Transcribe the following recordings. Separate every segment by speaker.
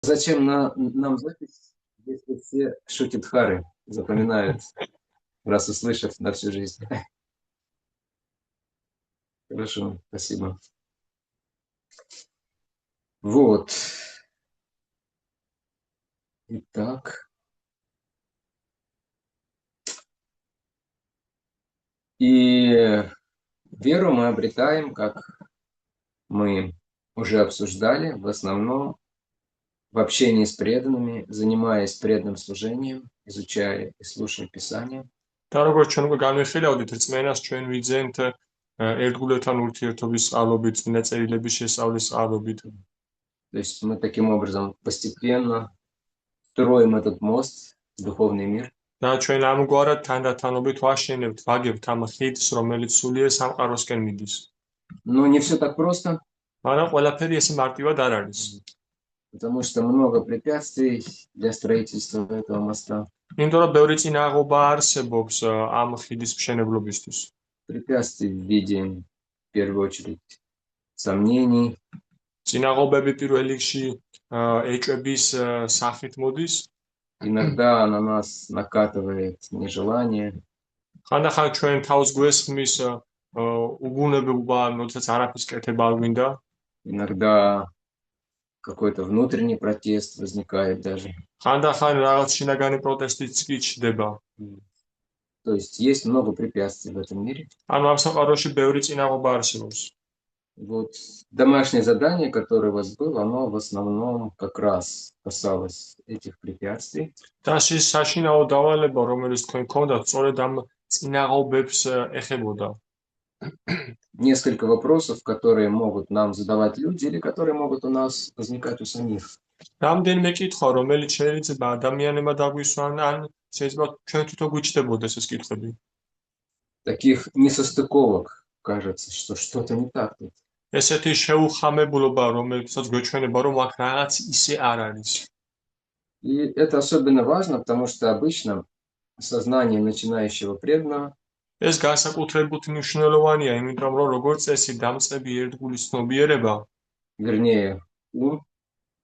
Speaker 1: зачем нам запись, если все шутит-хары запоминают, раз услышав на всю жизнь? Хорошо, спасибо. Вот. Итак. И веру мы обретаем, как мы уже обсуждали, в основном в общении с преданными, занимаясь преданным служением, изучая и слушая Писание.
Speaker 2: და როგორც ჩვენ უკვე განვიხილავდით, რწმენას ჩვენ ვიძენთ ერთგულებთან ურთიერთობის წყალობით, ნაწილების შესწავლის წყალობით.
Speaker 1: То есть мы таким образом постепенно строим этот мост в духовный мир.
Speaker 2: და ჩვენ ამგვარად თანდათანობით ვაშენებთ, ვაგებთ ამ ხიდს, რომელიც სულიერ სამყაროსკენ მიდის.
Speaker 1: Но не все так просто.
Speaker 2: მაგრამ ყველაფერი ესე მარტივად არ არის.
Speaker 1: Потому что много препятствий для строительства этого моста.
Speaker 2: იმიტომ რომ ბევრი წინააღობა არსებობს ამ ხიდის მშენებლობისთვის.
Speaker 1: Препятствий в виде, в первую очередь, сомнений.
Speaker 2: წინააღობები პირველ რიგში ეჭვების სახით მოდის.
Speaker 1: Иногда на нас накатывает нежелание.
Speaker 2: ხანდახან ჩვენ თავს გვესხმის უგუნებობა, როდესაც არაფრის კეთება არ გვინდა.
Speaker 1: Иногда какой-то внутренний протест возникает даже.
Speaker 2: ხანდახან რაღაც შინაგანი პროტესტიც კი ჩდება.
Speaker 1: То есть много препятствий в этом мире.
Speaker 2: ანუ ამ სამყაროში ბევრი წინააღობა არსებობს.
Speaker 1: Вот домашнее задание, которое у вас было, оно в основном как раз касалось этих препятствий.
Speaker 2: და შის საშინაო დავალება, რომელიც თქვენ გქონდათ, სწორედ ამ წინააღობებს ეხებოდა.
Speaker 1: Несколько вопросов, которые могут нам задавать люди или которые могут у нас возникать у самих.
Speaker 2: რამდენიმე კითხვა, რომელიც შეიძლება ადამიანებმა დაგვისვან, ან შეიძლება ჩვენ თვითონ გვიჩნდებოდეს ეს კითხვები.
Speaker 1: Таких несостыковок, кажется, что что-то не так тут.
Speaker 2: ესეთი შეუხამებლობა, რომელსაც გვეჩვენება, რომ აქ რაღაც ისე არ არის.
Speaker 1: И это особенно важно, потому что обычно сознание начинающего преданного
Speaker 2: ეს განსაკუთრებით მნიშვნელოვანია, იმიტომ რომ როგორც წესი დამწყები ერთგულის ცნობიერება,
Speaker 1: вернее, ум,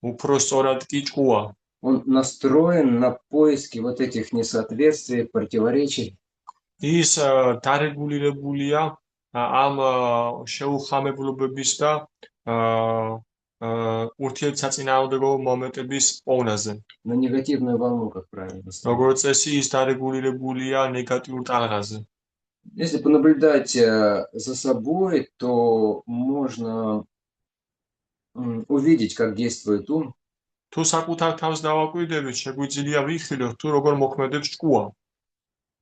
Speaker 2: უფრო სწორად კი ჭკუა.
Speaker 1: Он настроен на поиски вот этих несоответствий, противоречий.
Speaker 2: ის დარეგულირებულია ამ შეუხამებლობების და ურთიერთსაწინააღმდეგო მომენტების პოვნაზე.
Speaker 1: На негативную волну, как правильно.
Speaker 2: როგორც წესი ის დარეგულირებულია ნეგატიურ ტალღაზე.
Speaker 1: Если понаблюдать за собой, то можно увидеть, как действует ум.
Speaker 2: თუ საკუთარ თავს დავაკვირდებით, შეგვიძლია ვიხილოთ, თუ როგორ მოქმედებს ჭკუა.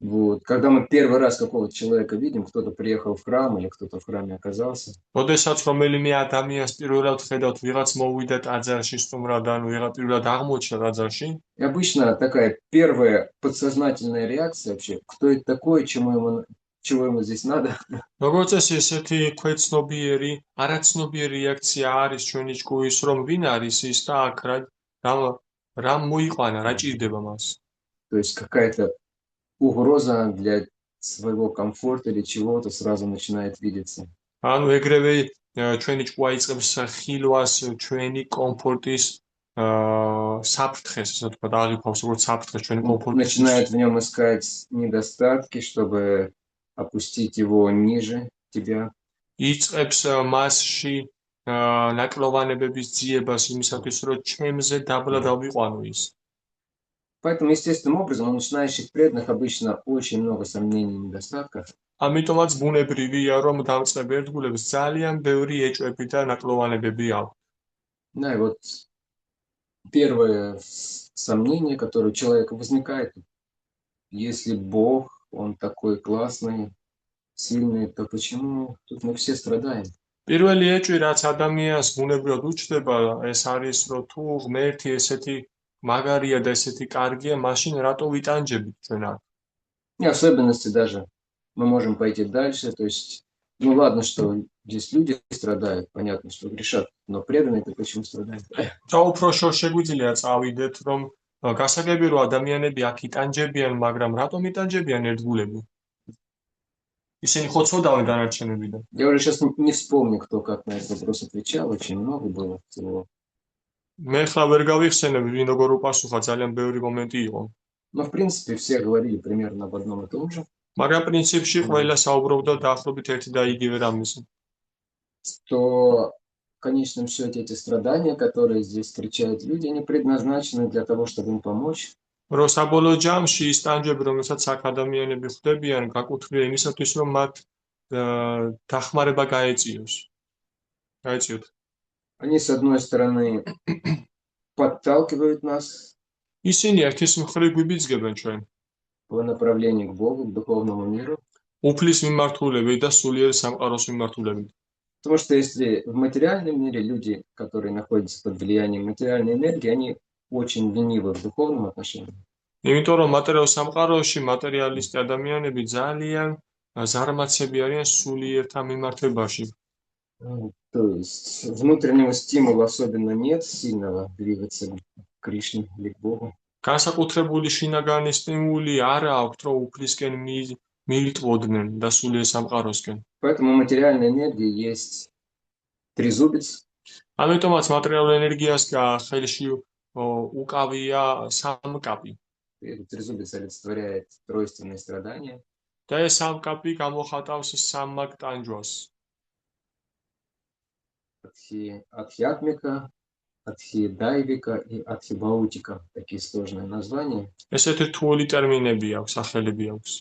Speaker 1: Вот. Когда мы первый раз какого-то человека видим, кто-то приехал в храм или кто-то в храме оказался.
Speaker 2: როდესაც რომელიმე ადამიანს პირველად ხედავთ, ვიღაც მოვიდა ტაძარში სტუმრად, ან ვიღაც პირველად აღმოჩნდა ტაძარში.
Speaker 1: И обычно такая первая подсознательная реакция вообще, кто это такой, чего ему здесь надо.
Speaker 2: როგორც წესი, ესეთი ქვეცნობიერი, არაცნობიერი რეაქცია არის ჩვენი ჭკუის, რომ ვინ არის ის და აქ რა მოიყვანა, რა ჭირდება მას.
Speaker 1: То есть какая-то угроза для своего комфорта или чего-то сразу начинает видеться.
Speaker 2: ანუ ეგრევე ჩვენი ჭკუა იწყებს ხილვას ჩვენი კომფორტის საფრთხეს, ასე ვთქვათ, აღიქვამს როგორც საფრთხეს ჩვენი კომფორტის.
Speaker 1: Начинает в нем искать недостатки, чтобы опустить его ниже тебя.
Speaker 2: იწყებს მასში ნაკლოვანებების ძიებას იმისათვის, რომ ჩემზე დაბლა დავიყვანო ის.
Speaker 1: Поэтому естественным образом у начинающих преданных обычно очень много сомнений и недостатков.
Speaker 2: ამიტომაც ბუნებრივია, რომ დამწყებ ერთგულებს ძალიან ბევრი ეჭვები და ნაკლოვანებები აქვს.
Speaker 1: Да, и вот первое сомнение, которое у человека возникает, если Бог, Он такой классный, сильный, то почему тут мы все страдаем?
Speaker 2: პირველი ეჭვი, რაც ადამიანს ბუნებრივად უჩნდება, ეს არის, რომ თუ ღმერთი ესეთი მაგარია და ესეთი კარგია, მაშინ რატო ვიტანჯებით ჩვენ აქ?
Speaker 1: И особенности даже мы можем пойти дальше, то есть, ну ладно, что здесь люди страдают, понятно, что грешат, но преданные-то почему страдают?
Speaker 2: და უფრო შორს შეგვიძლია წავიდეთ, რომ გასაგები რომ ადამიანები აქ იტანჯებიან, მაგრამ რატომ იტანჯებიან ერთგულები? ისინი ხო ცოდავენ დანარჩენებიდან.
Speaker 1: Я уже сейчас не вспомню, кто как на этот вопрос отвечал, очень много было всего.
Speaker 2: მე ხლა ვერ გავიხსენებ, ვინ როგორ უპასუხა, ძალიან ბევრი მომენტი იყო.
Speaker 1: Но, в принципе, все говорили примерно об одном и том же,
Speaker 2: მაგრამ პრინციპში ყველა საუბრობდა დაახლოებით ერთი და იგივე რამაზე.
Speaker 1: что в конечном счете эти страдания, которые здесь встречают люди, они предназначены для того, чтобы им помочь.
Speaker 2: რომ საბოლოო ჯამში ის ტანჯები, რომელსაც აქ ადამიანები ხვდებიან, გაკუთვნილია იმისათვის, რომ მათ დახმარება გაეწიოს. გაეწიოთ.
Speaker 1: Они, с одной стороны, подталкивают нас
Speaker 2: ისინი ერთის მხრივ გვიბიძგებენ ჩვენ
Speaker 1: по направлению к Богу, к духовному миру.
Speaker 2: უფლის მიმართულებით და სულიერ სამყაროს მიმართულებით.
Speaker 1: Потому что если в материальном мире люди, которые находятся под влиянием материальной энергии, они очень ленивы в духовном отношении.
Speaker 2: იმიტომ რომ მატერიალურ სამყაროში მატერიალისტი ადამიანები ძალიან ზარმაცები არიან სულიერთან მიმართებაში.
Speaker 1: То есть внутреннего стимула особенно нет, сильного двигаться к Кришне или к Богу.
Speaker 2: განსაკუთრებული შინაგანი სტიმული არ აქვთ, რომ უფლისკენ მიიტყოდნენ და სულიერ სამყაროსკენ.
Speaker 1: Поэтому у материальной энергии есть трезубец.
Speaker 2: ამიტომაც მატერიალურ ენერგიას ხელში უკავია სამკაპი.
Speaker 1: Этот трезубец олицетворяет тройственные страдания.
Speaker 2: და ეს სამკაპი გამოხატავს სამმაგ ტანჯვას.
Speaker 1: Адхьятмика, Адхидайвика и Адхибаутика. Такие сложные названия.
Speaker 2: ესეთი რთული ტერმინები აქვს, სახელები აქვს.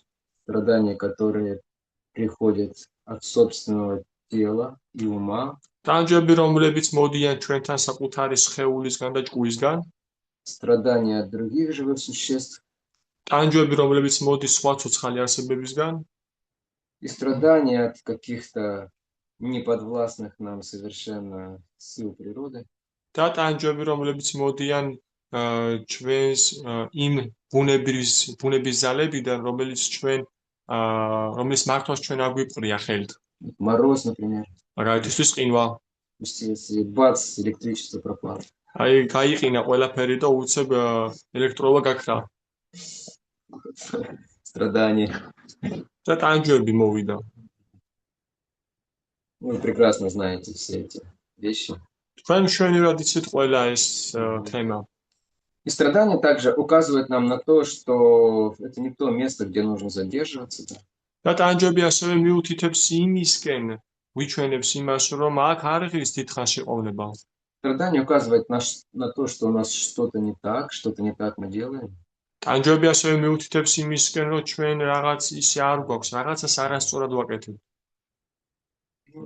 Speaker 1: Страдания, которые приходят от собственного тела и ума.
Speaker 2: ტანჯვები, რომლებიც მოდიან ჩვენთან საკუთარი სხეულისგან და ჭკუისგან.
Speaker 1: Страдания от других живых существ.
Speaker 2: ტანჯვები, რომლებიც მოდის სხვა ცოცხალი არსებებისგან.
Speaker 1: И страдания от каких-то неподвластных нам совершенно сил природы.
Speaker 2: და ტანჯვები, რომლებიც მოდიან ჩვენს იმ ბუნების ძალებიდან, რომელიც მართვას ჩვენ არ გვიპყრია ხელთ.
Speaker 1: Мороз, например.
Speaker 2: მაგალითისთვის ყინვა.
Speaker 1: Если бац, электричество пропало.
Speaker 2: აი, გაიყინა ყველაფერი და უცებ ელექტროობა გაქრა.
Speaker 1: Страдания.
Speaker 2: და ტანჯვები მოვიდა.
Speaker 1: Вы прекрасно знаете все эти вещи.
Speaker 2: თქვენ მშვენივრად იცით ყველა ეს თემა.
Speaker 1: И страдания также указывают нам на то, что это не то место, где нужно задерживаться.
Speaker 2: და ტანჯვები ასევე მიუთითებს იმისკენ, ვიჩვენებს იმას, რომ აქ არ ღირს დიდხანს შეყოვნება.
Speaker 1: Страдание указывает на то, что у нас что-то не так мы делаем.
Speaker 2: ტანჯვები ასევე მიუთითებს იმისკენ, რომ ჩვენ რაღაც ისე არ გვაქვს, რაღაცას არასწორად ვაკეთებ.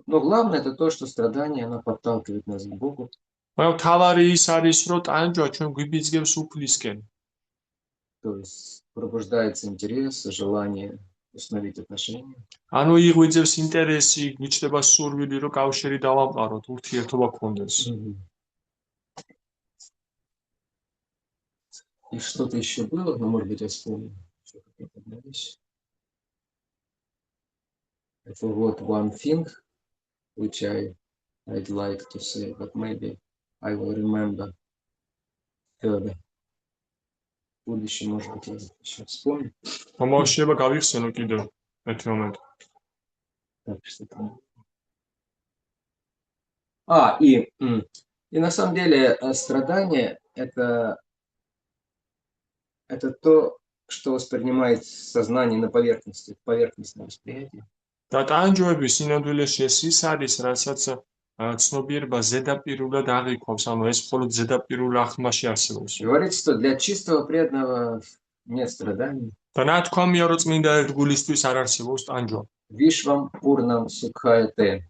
Speaker 1: Но главное это то, что страдание, оно подталкивает нас к Богу.
Speaker 2: მაგრამ თავარი ის არის, რომ ტანჯვა ჩვენ გვიბიძგებს უფლისკენ.
Speaker 1: То есть пробуждается интерес, желание установить отношения.
Speaker 2: ანუ იღვიძებს ინტერესი, გვიჩნდება სურვილი, რომ კავშირი დავამყაროთ, ურთიერთობა გქონდეს.
Speaker 1: И что-то еще было, но, может быть, я вспомню. I forgot one thing, which I'd like to say, but maybe I will remember further. В будущем, может быть, я еще вспомню.
Speaker 2: მომავალშიება გავიხსენო კიდევ ერთი მომენტი.
Speaker 1: Так, что там? И на самом деле страдание это то, что воспринимает сознание на поверхности, поверхностное восприятие.
Speaker 2: და ტანჯვები სინამდვილეში ის არის, რასაც ცნობიერება ზედაპირულად აღიქვავს, ანუ ეს მხოლოდ ზედაპირულ აღქმაში არსებობს.
Speaker 1: Говорится, что для чистого преданного нет страданий.
Speaker 2: და ნათქვამია, რომ წმინდა ერთგულისთვის არ არსებობს ტანჯვა.
Speaker 1: Вишвам Пурнам Сукхаяте.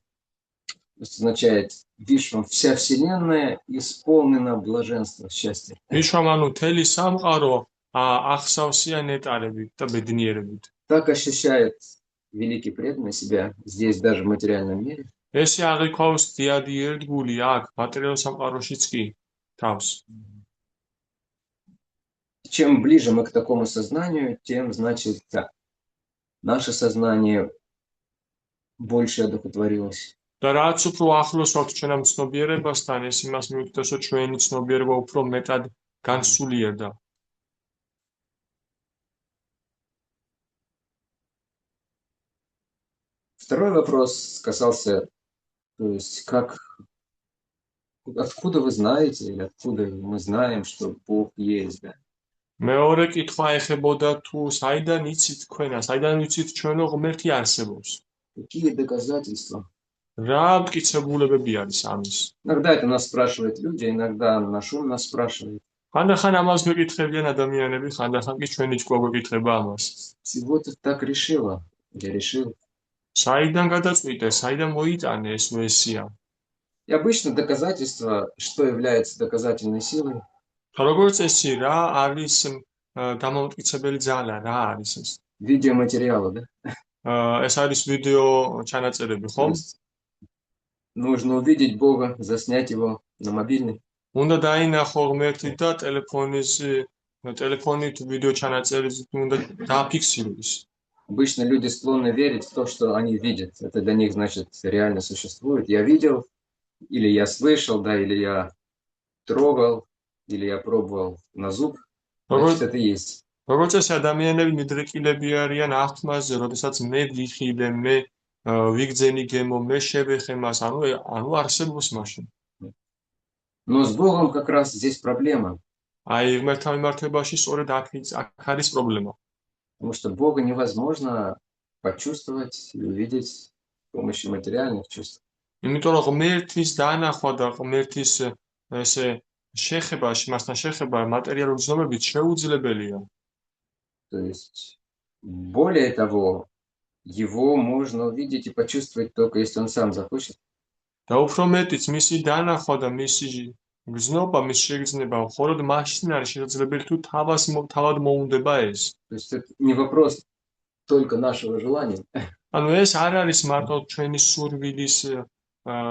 Speaker 1: Означает, Вишвам, вся вселенная исполнена блаженства, счастья.
Speaker 2: ვიშვამ, ანუ მთელი სამყარო ახსავსია ნეტარებით და ბედნიერებით.
Speaker 1: Так ощущает великий преданный себя здесь, даже в материальном мире.
Speaker 2: ესე აღიქვავს დიადი ერთგული აქ, მატერიალურ სამყაროშიც კი თავს.
Speaker 1: Чем ближе мы к такому сознанию, тем, значит, наше сознание больше одухотворилось.
Speaker 2: და რაც უფრო ახლოს ვართ ჩვენ ამ ცნობიერებასთან, ეს იმას მიუთითებს, რომ ჩვენი ცნობიერება უფრო მეტად განსულიერდა.
Speaker 1: Второй вопрос касался, то есть, как Откуда вы знаете, или откуда мы знаем, что Бог есть, да?
Speaker 2: მეორე კითხვა ეხებოდა თუ საიდან იცით თქვენა, საიდან ვიცით ჩვენო ღმერთი არსებობს?
Speaker 1: Какие доказательства?
Speaker 2: რა მტკიცებულებები არის ამის?
Speaker 1: Иногда это нас спрашивают люди, иногда наш ум нас спрашивает.
Speaker 2: ხანდახან ამას გვეკითხებიან ადამიანები, ხანდახან კი ჩვენი ჭკუა გვეკითხება ამას.
Speaker 1: Всего ты так решила, я решил.
Speaker 2: საიდან გადაწყვიტე, საიდან მოიტანე ეს ვერსია?
Speaker 1: И обычно доказательство, что является доказательной силой,
Speaker 2: როგორც წესი, რა არის დამამტკიცებელი ძალა, რა არის ეს?
Speaker 1: видеоматериалы, да?
Speaker 2: ეს არის ვიდეო ჩანაწერები,
Speaker 1: То
Speaker 2: ხომ?
Speaker 1: есть нужно увидеть Бога, заснять его на мобильный.
Speaker 2: უნდა დაინახო ღმერთი და ტელეფონით ვიდეო ჩანაწერის უნდა დააფიქსიროს.
Speaker 1: Обычно люди склонны верить в то, что они видят. Это для них, значит, реально существует. Я видел, или я слышал, да, или я трогал, или я пробовал на зуб. Значит, это есть.
Speaker 2: როგორც წესი ადამიანები მიდრეკილები არიან აღთმაზე, როდესაც მე ვიხილე, მე ვიგძენი გემო, მე შევეხე მას, ანუ არსებობს მაშინ.
Speaker 1: Но с Богом как раз здесь проблема.
Speaker 2: აი, ღმერთთან მიმართებაში სწორედ აქ არის პრობლემა.
Speaker 1: Потому что Бога невозможно почувствовать и увидеть с помощью материальных чувств.
Speaker 2: იმიტომ რომ ღმერთის დანახვა და ღმერთის ესე შეხება, მასთან შეხება მატერიალური ცნობებით შეუძლებელია.
Speaker 1: То есть, более того, его можно увидеть и почувствовать только если он сам захочет.
Speaker 2: და უფრო მეტიც მისი დანახვა და მისი გზნობა, მის შეგრძნება მხოლოდ მაშინ არის შესაძლებელი თუ თავად მოუნდება ეს.
Speaker 1: То есть это не вопрос только нашего желания.
Speaker 2: ანუ ეს არ არის მარტო ჩვენი სურვილის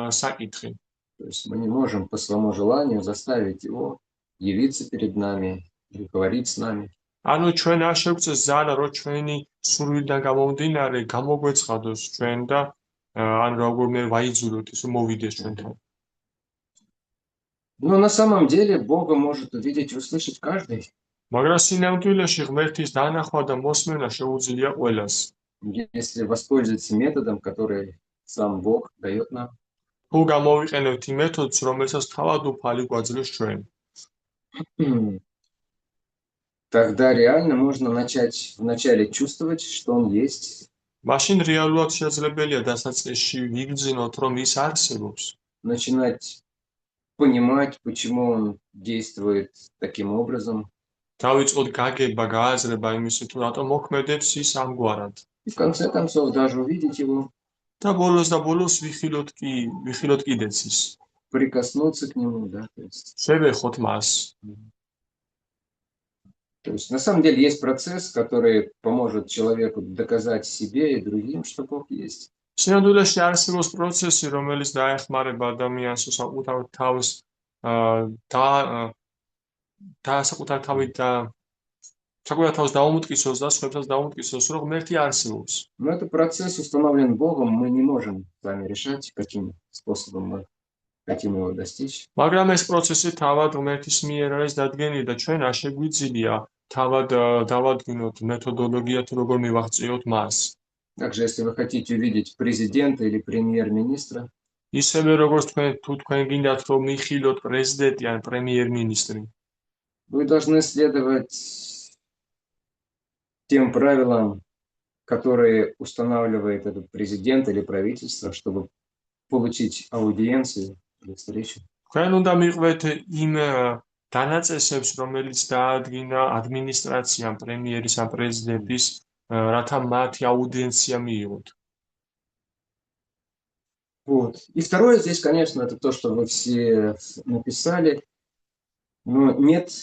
Speaker 2: საკითხი.
Speaker 1: То есть мы не можем по своему желанию заставить его явиться перед нами или говорить с нами.
Speaker 2: ანუ ჩვენ არ შეგვწეს ძალა, რომ ჩვენი სურვილიდან გამომდინარე გამოგვეცხადოს ჩვენ და ან როგორმე ვაიძულოთ ის მოვიდეს ჩვენთან.
Speaker 1: Но на самом деле Бога может увидеть и услышать каждый.
Speaker 2: მაგრამ სინამდვილეში ღმერთის დანახვა და მოსმენა შეუძლია ყველას.
Speaker 1: Если воспользоваться методом, который сам Бог дает нам.
Speaker 2: თუ გამოვიყენებთ იმ მეთოდს, რომელსაც თავად უფალი გვაძლევს ჩვენ.
Speaker 1: Тогда реально можно начать вначале чувствовать, что он есть.
Speaker 2: მაშინ რეალურად შესაძლებელია დასაწყისში ვიგრძნოთ, რომ ის არსებობს.
Speaker 1: Начинать понимать, почему он действует таким образом.
Speaker 2: დავიწყოთ გაგება, გააზრება იმისი თუ რატომ მოქმედებს ის ამგვარად.
Speaker 1: И в конце концов даже увидеть его.
Speaker 2: და ბოლოს ვიხილოთ კიდეც ის.
Speaker 1: Прикоснуться к нему, да, то есть.
Speaker 2: შევეხოთ მას.
Speaker 1: То есть на самом деле есть процесс, который поможет человеку доказать себе и другим, что Бог есть.
Speaker 2: სინამდვილეში არსებობს პროცესი, რომელიც დაეხმარება ადამიანს საკუთარ თავს საკუთარ თავს დაუმტკიცოს და სხვებსაც დაუმტკიცოს, რომ ღმერთი არსებობს.
Speaker 1: Но этот процесс установлен Богом, мы не можем сами решать, каким способом мы хотим его достичь.
Speaker 2: მაგრამ ეს პროცესი თავად ღმერთის მიერ არის დადგენილი და ჩვენ არ შეგვიძლია თავად დავადგინოთ მეთოდოლოგია თუ როგორ მივაღწიოთ მას.
Speaker 1: Также, если вы хотите увидеть президента или премьер-министра,
Speaker 2: ისევე როგორც თუ თქვენ გინდათ რომ მიხილოთ პრეზიდენტი ან პრემიერ-მინისტრი,
Speaker 1: вы должны следовать тем правилам, которые устанавливает этот президент или правительство, чтобы получить аудиенцию или встречу.
Speaker 2: თქვენ უნდა მიყვეთ იმ დანაწესებს, რომელიც დაადგინა ადმინისტრაციამ, პრემიერის ან პრეზიდენტის, რათა მათი აუდიენცია მიიღოთ.
Speaker 1: Вот. И второе здесь, конечно, это то, что вы все написали, но нет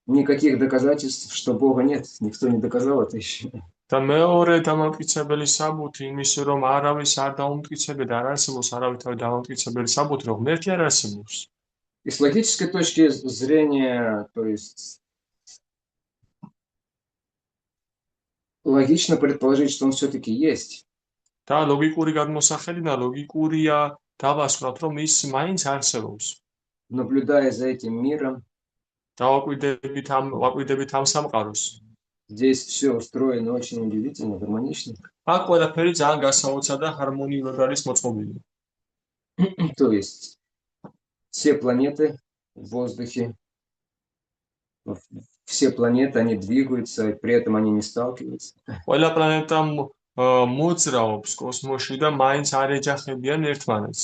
Speaker 1: никаких доказательств, что Бога нет. Никто не доказал это еще.
Speaker 2: და მეორე დამამტკიცებელი საბუთი იმისი, რომ არავის არ დაუმტკიცებდა, არ არსებობს არავითარი დამამტკიცებელი საბუთი, რომ ღმერთი არ არსებობს.
Speaker 1: И с логической точки зрения, то есть логично предположить, что он все-таки есть.
Speaker 2: და ლოგიკური გადმოსახედიდან ლოგიკურია დავასრულოთ, რომ ის მაინც არსებობს.
Speaker 1: Наблюдая за этим миром,
Speaker 2: ვაკვირდებით ამ სამყაროს.
Speaker 1: здесь все устроено очень удивительно, гармонично.
Speaker 2: აქ ყველაფერი ძალიან გასაოცარ და ჰარმონიულად არის მოწყობილი.
Speaker 1: То есть все планеты в воздухе, все планеты, они двигаются, и при этом они не сталкиваются.
Speaker 2: ყველა პლანეტა მოძრაობს კოსმოსში და მაინც არ ეჯახებიან ერთმანეთს.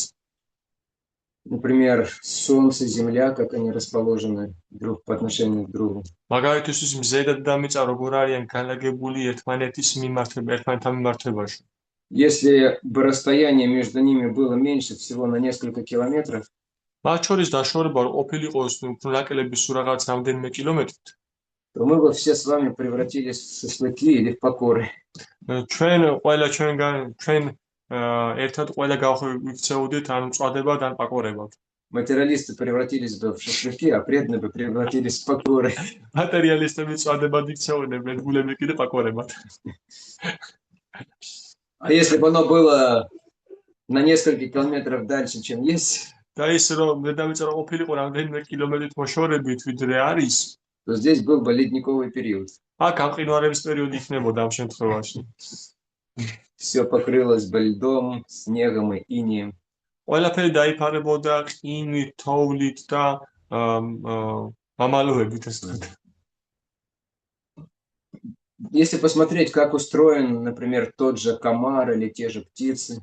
Speaker 1: Например, Солнце, Земля, как они расположены друг по отношению к другу.
Speaker 2: მაგალითისთვის მზედა და მიწა როგორ არიან განლაგებული ერთმანეთთან მიმართებაში.
Speaker 1: Если бы расстояние между ними было меньше всего на несколько километров,
Speaker 2: მათ შორის დაშორება ყოფილიყო უფრო ნაკლები სულ რაღაც რამდენიმე კილომეტრით,
Speaker 1: то мы бы все с вами превратились в шашлыки или в покоры.
Speaker 2: ჩვენ ერთად ყველა გავიქცეოდით ან მწვადებად ან პაკორებად.
Speaker 1: Материалисты превратились бы в шашлыки, а преданные бы превратились в покоры.
Speaker 2: მატერიალისტები მწვადებად იქცეოდნენ, მედგულები კიდე პაკორებად.
Speaker 1: А если бы оно было на несколько километров дальше, чем есть,
Speaker 2: და ის რომ დედამიწა ყოფილიყო რამდენიმე კილომეტრით მოშორებით ვიდრე არის,
Speaker 1: то здесь был бы ледниковый период.
Speaker 2: აქ გამყინვარების პერიოდი იქნებოდა ამ შემთხვევაში.
Speaker 1: Все покрылось бы льдом, снегом и инеем.
Speaker 2: ყველაფერი დაიფარებოდა ყინვით, თოვლით და მამალოებით, ასე ვთქვათ.
Speaker 1: Если посмотреть, как устроен, например, тот же комар или те же птицы,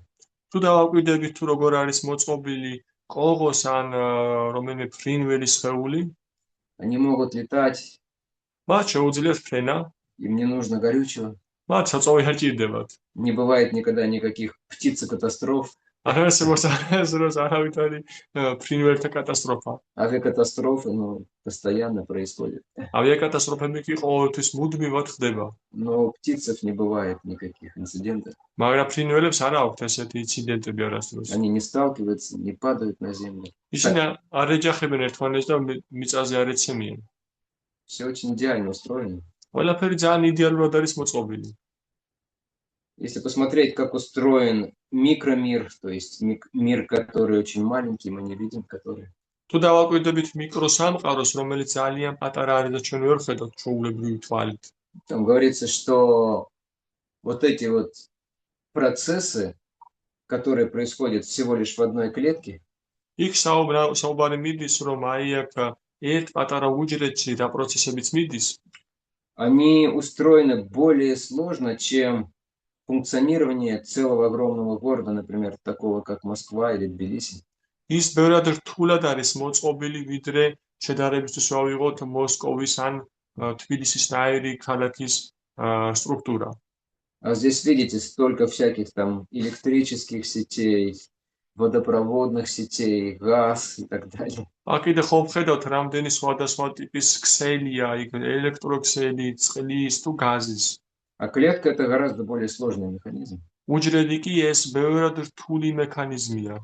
Speaker 2: თუ დავაკვირდებით თუ როგორ არის მოწყობილი ყოღოს ან რომელიმე ფრინველის სხეული,
Speaker 1: они могут летать,
Speaker 2: მათ შეუძლიათ ფრენა,
Speaker 1: им не нужно горючего,
Speaker 2: მათ საწვავი არ ჭირდებათ.
Speaker 1: не бывает никогда никаких птицекатастроф,
Speaker 2: არ არსებობს არავითარი ფრინველთა კატასტროფა.
Speaker 1: авиакатастрофы, постоянно происходят.
Speaker 2: ავიაკატასტროფები კი ყოველთვის მუდმივად ხდება.
Speaker 1: Но у птицев не бывает никаких инцидентов.
Speaker 2: მაგრამ ფრინველებს არ აქვთ ესეთი ინციდენტები არასდროს.
Speaker 1: Они не сталкиваются, не падают на землю.
Speaker 2: ისინი არ ეჯახებენ ერთმანეთს და მიწაზე არ ეცემიან.
Speaker 1: Все очень идеально устроено.
Speaker 2: ყველაფერი ძალიან იდეალურად არის მოწყობილი.
Speaker 1: Если посмотреть, как устроен микромир, то есть мир, который очень маленький, мы не видим, который.
Speaker 2: თუ დავაკვირდებით მიკროსამყაროს, რომელიც ძალიან პატარა არის და ჩვენ ვერ ხედავთ ჩვეულებრივი თვალით.
Speaker 1: Там говорится, что вот эти вот процессы, которые происходят всего лишь в одной клетке,
Speaker 2: იქ საუბარი მიდის, რომ აი აქ ერთ პატარა უჯრედში რა პროცესებიც მიდის,
Speaker 1: они устроены более сложно, чем функционирование целого огромного города, например, такого как Москва или Тбилиси.
Speaker 2: ის ბევრად რთულად არის მოწყობილი, ვიდრე შედარებისთვის ვავიღოთ მოსკოვის ან თბილისისნაირი ქალაქის структура.
Speaker 1: А здесь видите столько всяких там электрических сетей, водопроводных сетей, газ и так далее.
Speaker 2: აქ კიდე ხომ ხედავთ რამდენი სხვადასხვა ტიპის ქსელია, იქ ელექტროქსელი, წყლის თუ გაზის.
Speaker 1: А клетка это гораздо более сложный механизм.
Speaker 2: უჯრედი კი ეს ბევრად რთული მექანიზმია.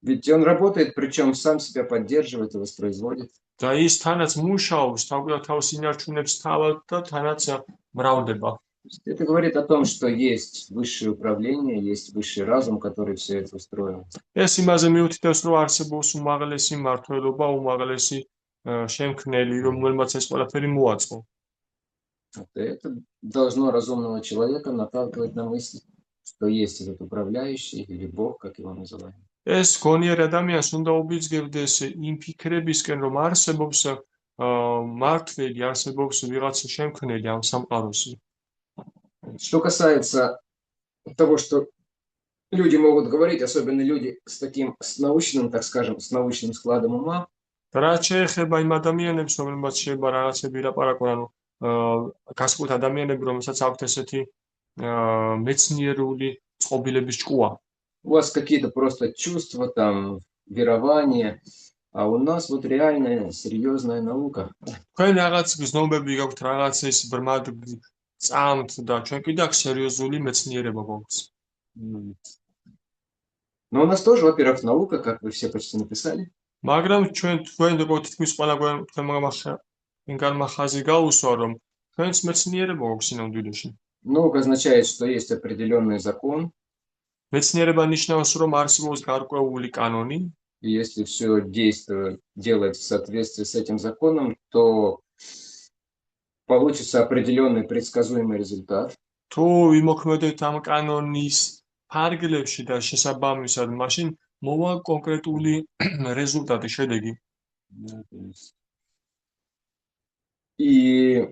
Speaker 1: Ведь он работает, причем сам себя поддерживает и воспроизводит.
Speaker 2: და ის თანაც მუშაობს, თავს ინარჩუნებს თავად და თანაც მრავლდება.
Speaker 1: Это говорит о том, что есть высшее управление, есть высший разум, который все это устроил.
Speaker 2: ეს იმაზე მიუთითებს, რომ არსებობს უმაღლესი მმართველობა, უმაღლესი შემქმნელი, რომელმაც ეს ყველაფერი მოაწყო.
Speaker 1: Это должно разумного человека наталкивать на мысль, что есть этот управляющий или Бог, как его называют.
Speaker 2: ეს გონიერ ადამიანს უნდა უბიძგებდეს იმ ფიქრებისკენ, რომ არსებობს მმართველი, არსებობს ვიღაცა შემქმნელი ამ სამყაროსი.
Speaker 1: Что касается того, что люди могут говорить, особенно люди с научным, так скажем, с научным складом ума,
Speaker 2: რაც შეეხება იმ ადამიანებს, რომელმაც შეიძლება რაღაცები ლაპარაკონ, ანუ გასაკუთრებით ადამიანები, რომელსაც აქვთ ესეთი მეცნიერული წყობილების ჭკუა.
Speaker 1: у вас какие-то просто чувства, там, верования, а у нас вот реальная, серьезная наука.
Speaker 2: თქვენ რაღაც გზნობები გაქვთ, რაღაც ის ბრმად წამთ და ჩვენ კიდე აქ სერიოზული მეცნიერება გვაქვს.
Speaker 1: Но у нас тоже, во-первых, наука, как вы все почти написали.
Speaker 2: მაგრამ თქვენ თითქმის ყველა თქვენ მახაზი გაუსვა, რომ თქვენს მეცნიერება გვაქვს სინამდვილეში.
Speaker 1: Наука означает, что есть определенный закон.
Speaker 2: მეცნიერება ნიშნავს, რომ არსებობს გარკვეული კანონი.
Speaker 1: И если все действие делать в соответствии с этим законом, то получится определенный предсказуемый результат.
Speaker 2: თუ იმოქმედოთ ამ კანონის ფარგლებში და შესაბამისად, მაშინ მოვა კონკრეტული რეზულტატი, შედეგი.
Speaker 1: Да, то есть. И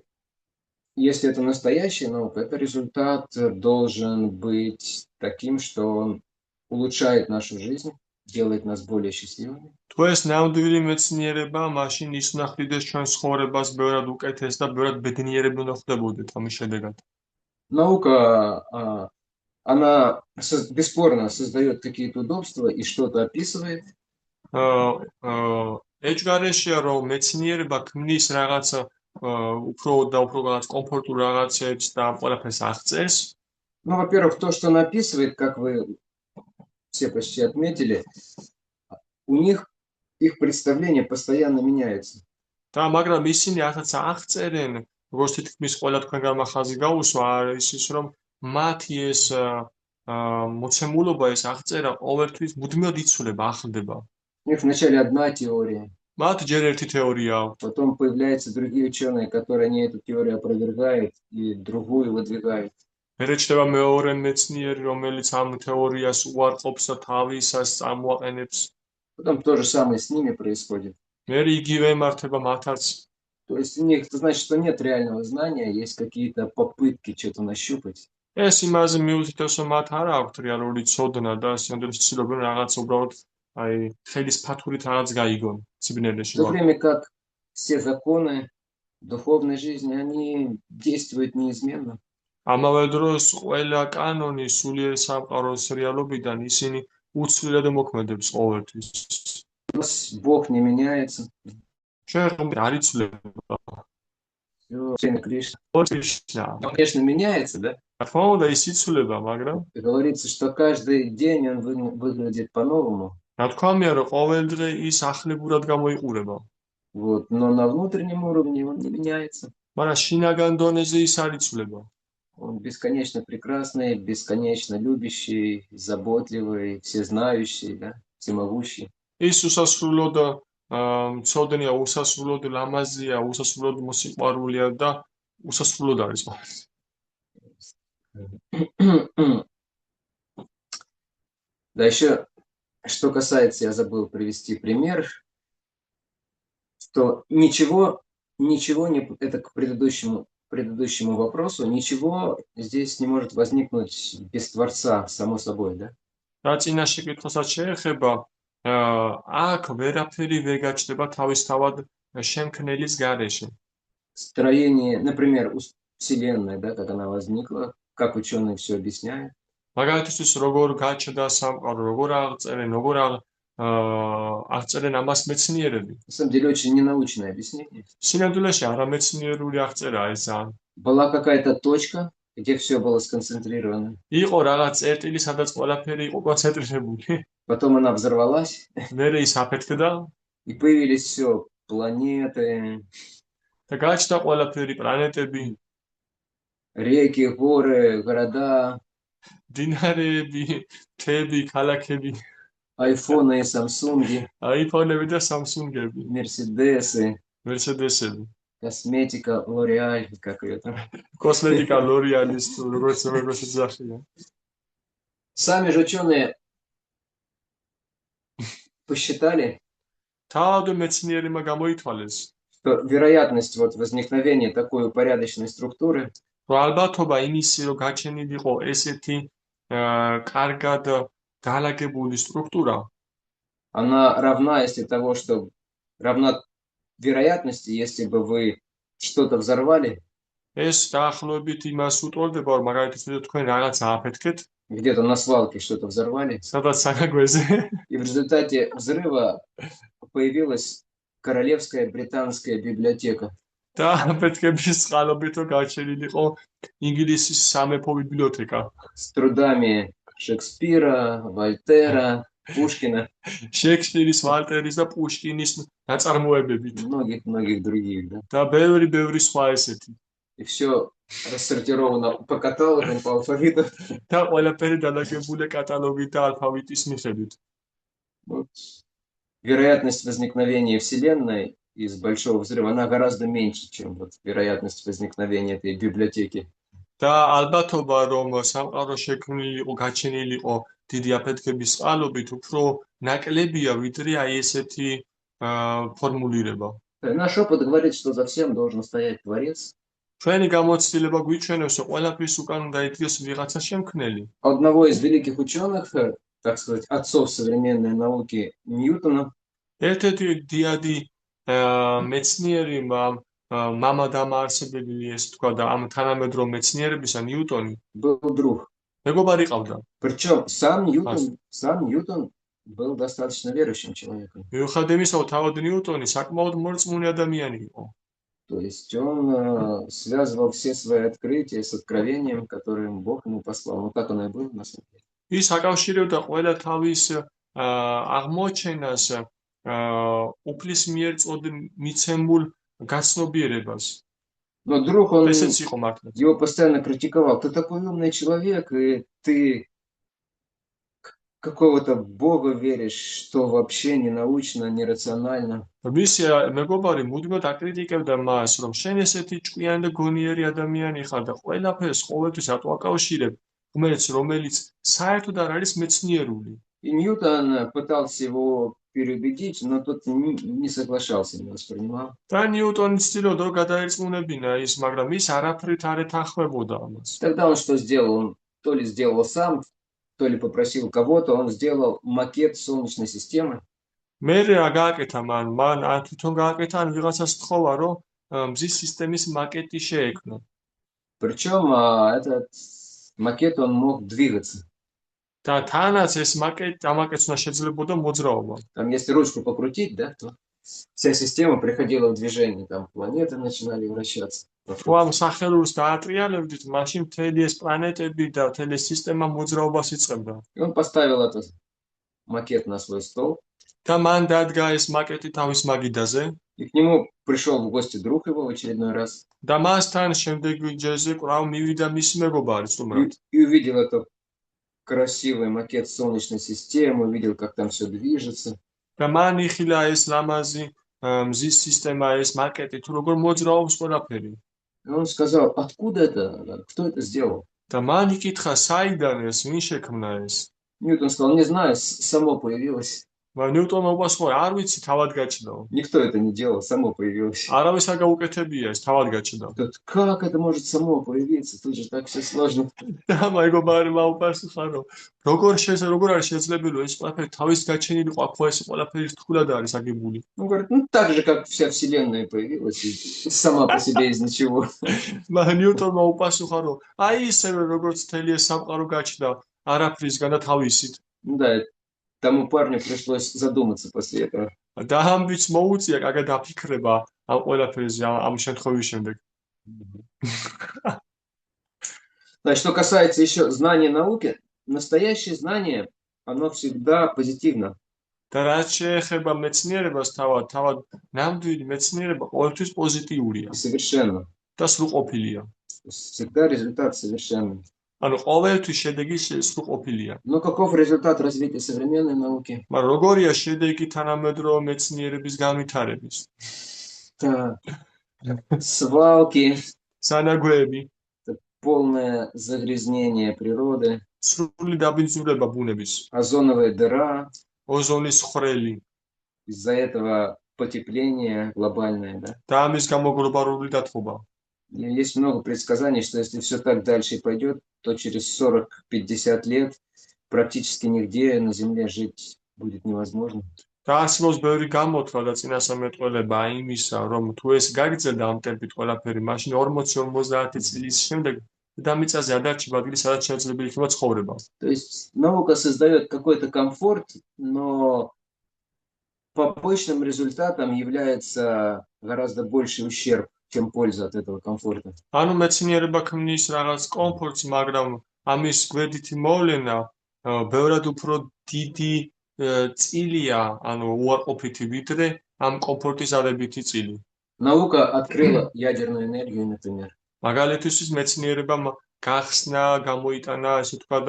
Speaker 1: если это настоящая наука, это результат должен быть таким, что он улучшает нашу жизнь, делает нас более счастливыми.
Speaker 2: თუ ეს ნამდვილი მეცნიერება, მაშინ ისნახდიდეს ჩვენ ცხოვრებას ბევრად უკეთეს და ბევრად ბედნიერები უნდა ხდებოდეთ ამის შედეგად.
Speaker 1: Наука, она бесспорно создает какие-то удобства и что-то описывает.
Speaker 2: ეჭგარეშია რომ მეცნიერება ქმნის რაღაც უფრო და უფრო რაღაც კომფორტულ რაღაცებს და ამ ყველაფერს აღწერს.
Speaker 1: Ну, во-первых, то, что она описывает, как вы все почти отметили, у них их представление постоянно меняется.
Speaker 2: და მაგრამ ისინი ახაც აღწერენ, როგორც თითქმის ყველა თქვენგან მახაზი გაუსვა, არის ის რომ მათი ეს მოცემულობა, ეს აღწერა ყოველთვის მუდმივად იცვლება, ახლდება.
Speaker 1: У них вначале одна теория,
Speaker 2: მათ ჯერ ერთი თეორია აქვს,
Speaker 1: потом появляются другие ученые, которые они эту теорию опровергают и другую выдвигают.
Speaker 2: მერე ჩნდება მეორე მეცნიერი, რომელიც ამ თეორიას უარყოფს და თავისას წარმოაყენებს.
Speaker 1: Потом то же самое с ними происходит.
Speaker 2: მერე იგივე იმართება მათაც.
Speaker 1: То есть у них, это значит, что нет реального знания, есть какие-то попытки что-то нащупать.
Speaker 2: ეს იმაზე მიუთითებს, რომ მათ არ აქვთ რეალური ცოდნა და სინამდვილეში ცდილობენ რაღაც უბრალოდ აი ხელის ფათურით რაღაც გაიგონ ციბნელეში.
Speaker 1: В то время как все законы духовной жизни, они действуют неизменно.
Speaker 2: ამავე დროს ყველა კანონი სულიერ სამყაროს რეალობიდან ისინი უცვლელად მოქმედებს ყოველთვის.
Speaker 1: У нас Бог не меняется.
Speaker 2: ჩვენ არ იცვლება.
Speaker 1: Все, Кришна.
Speaker 2: Кришна.
Speaker 1: Он, конечно, меняется, да?
Speaker 2: თქმა უნდა ის იცვლება, მაგრამ
Speaker 1: Говорится, что каждый день он выглядит по-новому.
Speaker 2: რა თქვა მია რომ ყოველ დღე ის ახლებურად გამოიყურება.
Speaker 1: Вот, но на внутреннем уровне он не меняется.
Speaker 2: მაგრამ შინაგან დონეზე ის არ იცვლება.
Speaker 1: Он бесконечно прекрасный, бесконечно любящий, заботливый, всезнающий, да, всемогущий.
Speaker 2: ის უსასრულოდ მცოდნია, უსასრულოდ ლამაზია, უსასრულოდ მოსიყვარულია და უსასრულოდ არის ყოველთვის.
Speaker 1: Да, еще, что касается, я забыл привести пример, что ничего не, это к предыдущему вопросу, ничего здесь не может возникнуть без Творца, само собой, да?
Speaker 2: რა წინაშე კითხვასაც შეეხება, აქ ვერაფერი ვერ გაჩნდება თავისთავად შემქმნელის გარეშე.
Speaker 1: Строение, например, Вселенной, да, как она возникла, как ученые все объясняют.
Speaker 2: მაგალითისთვის როგორ გაჩნდა სამყარო, როგორ აღწერენ ამას მეცნიერები.
Speaker 1: На самом деле очень ненаучное объяснение.
Speaker 2: სინამდვილეში არამეცნიერული აღწერაა ეს ძალიან.
Speaker 1: Была какая-то точка, где все было сконцентрировано.
Speaker 2: იყო რაღაც წერტილი, სადაც ყველაფერი იყო კონცენტრირებული.
Speaker 1: Потом она взорвалась.
Speaker 2: მერე ის აფეთქდა.
Speaker 1: И появились все планеты.
Speaker 2: და გაჩნდა ყველაფერი პლანეტები.
Speaker 1: Реки, горы, города.
Speaker 2: დინარეები, მთები, ქალაქები.
Speaker 1: Айфоны и Самсунги.
Speaker 2: აიფონები და სამსუნგები.
Speaker 1: Мерседесы.
Speaker 2: მერცედესები.
Speaker 1: Косметика L'Oreal, как ее там.
Speaker 2: კოსმეტიკა ლორიალის როგორც ზახია.
Speaker 1: Сами же ученые посчитали,
Speaker 2: თავად მეცნიერებმა გამოითვალეს,
Speaker 1: что вероятность вот возникновения такой упорядоченной структуры
Speaker 2: რომ ალბათობა იმისი, რომ გაჩენილიყო ესეთი კარგად დაალაგებული სტრუქტურა,
Speaker 1: она равна, если того, что равна вероятности, если бы вы что-то взорвали,
Speaker 2: ეს დაახლოებით იმას უტოლდება, რომ მაგალითად თქვენ რაღაც ააფეთქეთ,
Speaker 1: где-то на свалке что-то взорвали,
Speaker 2: სადაც საგაგვეზე,
Speaker 1: и в результате взрыва появилась Королевская британская библиотека.
Speaker 2: და აფეთქების წყალობით გაჩენილიყო ინგლისის სამეფო ბიბლიოთეკა.
Speaker 1: С трудами Шекспира, Вольтера, Пушкина.
Speaker 2: შექსპირის, ვალტერის და პუშკინის ნაწარმოებებით.
Speaker 1: Многих других, да.
Speaker 2: და ბევრი სხვა ესეთი.
Speaker 1: И все рассортировано по каталогам, по алфавиту.
Speaker 2: და ყველაფერი დალაგებულია კატალოგით და ალფავიტის მიხედვით.
Speaker 1: Вот. Вероятность возникновения Вселенной из Большого взрыва, она гораздо меньше, чем вот вероятность возникновения этой библиотеки.
Speaker 2: და ალბათობა რომ სამყარო შექმნილიყო, გაჩენილიყო დიდი აფეთქების წყალობით უფრო ნაკლებია, ვიდრე აი ესეთი ფორმულირება.
Speaker 1: Наш опыт говорит, что за всем должен стоять Творец.
Speaker 2: ჩვენი გამოცდილება გვიჩვენებს, რომ ყველაფრის უკან უნდა იდგეს ვიღაცა შემქმნელი.
Speaker 1: Одного из великих ученых, так сказать, отцов современной науки Ньютона,
Speaker 2: ერთ-ერთი დიადი მეცნიერი მამა დამაარსებელი ეს თქვა და ამ თანამედროვე მეცნიერებისა ნიუტონი
Speaker 1: был друг.
Speaker 2: მეგობარი ყავდა.
Speaker 1: Причем сам Ньютон был достаточно верующим человеком.
Speaker 2: მიუხედავად იმისა, რომ თავად ნიუტონი საკმაოდ მორწმუნე ადამიანი იყო.
Speaker 1: То есть он связывал все свои открытия с откровением, которое Бог ему послал. Ну, так оно и было на самом деле.
Speaker 2: ის აკავშირებდა ყველა თავის აღმოჩენას უფლის მიერ მიცემულ გაცნობიერებას.
Speaker 1: Но друг, он
Speaker 2: ესეც იყო მართლაც.
Speaker 1: его постоянно критиковал. Ты такой умный человек, и ты какого-то Бога веришь, что вообще не научно, не рационально.
Speaker 2: მისი მეგობარი მუდმივად აკრიტიკებდა მას, რომ შენ ესეთი ჭკვიანი და გონიერი ადამიანი ხარ და ყველაფერს ყოველთვის ატო აკავშირებ, რომელიც საერთოდ არ არის მეცნიერული.
Speaker 1: И Ньютон пытался его переубедить, но тот не соглашался, не воспринимал.
Speaker 2: და ნიუტონი ცდილობდა რომ გადაერწმუნებინა ის, მაგრამ ის არაფრით არ ეთანხმებოდა ამას.
Speaker 1: Тогда он что сделал? Он то ли сделал сам, то ли попросил кого-то, он сделал макет Солнечной системы.
Speaker 2: მერე რა გააკეთა მან ან თვითონ გააკეთა, ან ვიღაცას თხოვა, რომ მზის სისტემის макеტი შეექმნა.
Speaker 1: Причем этот макет он мог двигаться.
Speaker 2: და თანაც ეს ამაკეტს უნდა შეძლებოდა მოძრაობა.
Speaker 1: Там если ручку покрутить, да, то вся система приходила в движение, там планеты начинали вращаться.
Speaker 2: თუ ამ სახელურს დაატრიალებდით, მაშინ მთელი ეს პლანეტები და მთელი სისტემა მოძრაობას იწყებდა.
Speaker 1: И он поставил этот макет на свой стол.
Speaker 2: და მან დადგა ეს макеტი თავის მაგიდაზე.
Speaker 1: И к нему пришел в гости друг его в очередной раз.
Speaker 2: და მასთან შემდეგ ჯერზე კვლავ მივიდა მისი მეგობარი სტუმრად.
Speaker 1: И увидел этот красивый макет Солнечной системы, увидел, как там все движется.
Speaker 2: და მან იხილა ეს ლამაზი მზის სისტემა, ეს макеტი, თუ როგორ მოძრაობს ყველაფერი.
Speaker 1: И он сказал, откуда это? Кто это сделал?
Speaker 2: და მან იკითხა, საიდან ეს, ვინ შექმნა ეს?
Speaker 1: Ньютон сказал, не знаю, само появилось.
Speaker 2: მაგრამ ნიუტონმა უპასუხა, არ ვიცი, თავად გაჩნდა.
Speaker 1: Никто это не делал, само появилось.
Speaker 2: არავის არ გაუკეთებია ეს, თავად გაჩნდა.
Speaker 1: Как это может само появиться? Тут же так все сложно.
Speaker 2: და მეგობარმა უპასუხა, რომ როგორ არის შესაძლებელი, ეს ყველაფერი თავის გაჩენილიყო, აქ ეს ყველაფერი რთულად არის აგებული.
Speaker 1: Он говорит, ну так же, как вся Вселенная появилась, и сама по себе из ничего.
Speaker 2: მაგრამ ნიუტონმა უპასუხა, რომ აი ისევე როგორც მთელი ეს სამყარო გაჩნდა, არაფრისგან და თავისით.
Speaker 1: Да, тому парню пришлось задуматься после этого.
Speaker 2: და ამბიც მოუწია კარგად დაფიქრება ამ ყველაფერზე ამ შემთხვევის შემდეგ.
Speaker 1: Значит, что касается еще знания науки, настоящее знание, оно всегда позитивно.
Speaker 2: და რაც შეეხება მეცნიერებას, თავად ნამდვილი მეცნიერება ყოველთვის პოზიტიურია
Speaker 1: И совершенно.
Speaker 2: და სრულყოფილია.
Speaker 1: Всегда результат совершенный.
Speaker 2: ანუ ყოველთვის შედეგი სრულყოფილია.
Speaker 1: Но каков результат развития современной науки?
Speaker 2: მაგრამ როგორია შედეგი თანამედროვე მეცნიერების განვითარების?
Speaker 1: Свалки,
Speaker 2: სანაგვეები,
Speaker 1: полное загрязнение природы,
Speaker 2: სრული დაბინძურება ბუნების,
Speaker 1: озоновая дыра,
Speaker 2: ოზონის ხრელი
Speaker 1: из-за этого потепление глобальное, да?
Speaker 2: და ამის გამო გლობალური დათბობა.
Speaker 1: И есть много предсказаний, что если все так дальше пойдет, то через 40-50 лет практически нигде на Земле жить будет невозможно.
Speaker 2: და არსებობს ბევრი გამოთვლა და წინასამეტყველება იმისა, რომ თუ ეს გაგრძელდა ამ ტემპით ყველაფერი, მაშინ 40-50 წლის შემდეგ დედამიწაზე არ დარჩება ადგილი, სადაც შეიძლება იქნება ცხოვრება.
Speaker 1: То есть наука создает какой-то комфорт, но побочным результатом является гораздо больший ущерб, чем польза от этого комфорта.
Speaker 2: ანუ მეცნიერება ქმნის რაღაც კომფორტს, მაგრამ ამის გვერდითი მოვლენა ბევრად უფრო დიდი წილია, ანუ უარყოფითი ვიდრე ამ კომფორტის არებითი წილი.
Speaker 1: Наука открыла ядерную энергию, например.
Speaker 2: მაგალითისთვის მეცნიერებამ გახსნა, გამოიტანა, ესე ვთქვათ,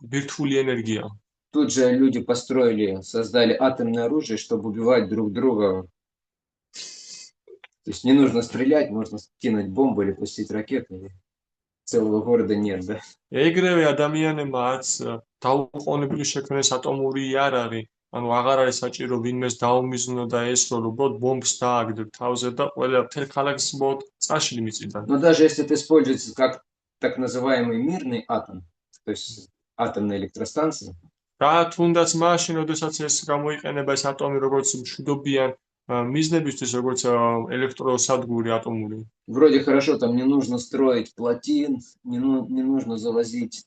Speaker 2: ბირთვული ენერგია.
Speaker 1: Тут же люди построили, создали атомное оружие, чтобы убивать друг друга. То есть не нужно стрелять, можно кинуть бомбу или пустить ракету. целого города нет, да?
Speaker 2: ეგრევე ადამიანებმა არც დაუყოვნებლივ შექმნეს ატომური იარაღი, ანუ აღარ არის საჭირო ვინმეს დაუმიზნო და ესროლ, უბრალოდ ბომბს დააგდებ თავზე და ყველა მთელ ქალაქს მოოთ წაშლი მიწიდან.
Speaker 1: Но даже если это используется как так называемый мирный атом, то есть атомная электростанция,
Speaker 2: რა თუნდაც მაშინ, როდესაც ეს გამოიყენება ეს ატომი როგორც მშვიდობიან მიზნებისთვის, როგორც ელექტროსადგური ატომური.
Speaker 1: вроде хорошо, там не нужно строить плотин, не нужно завозить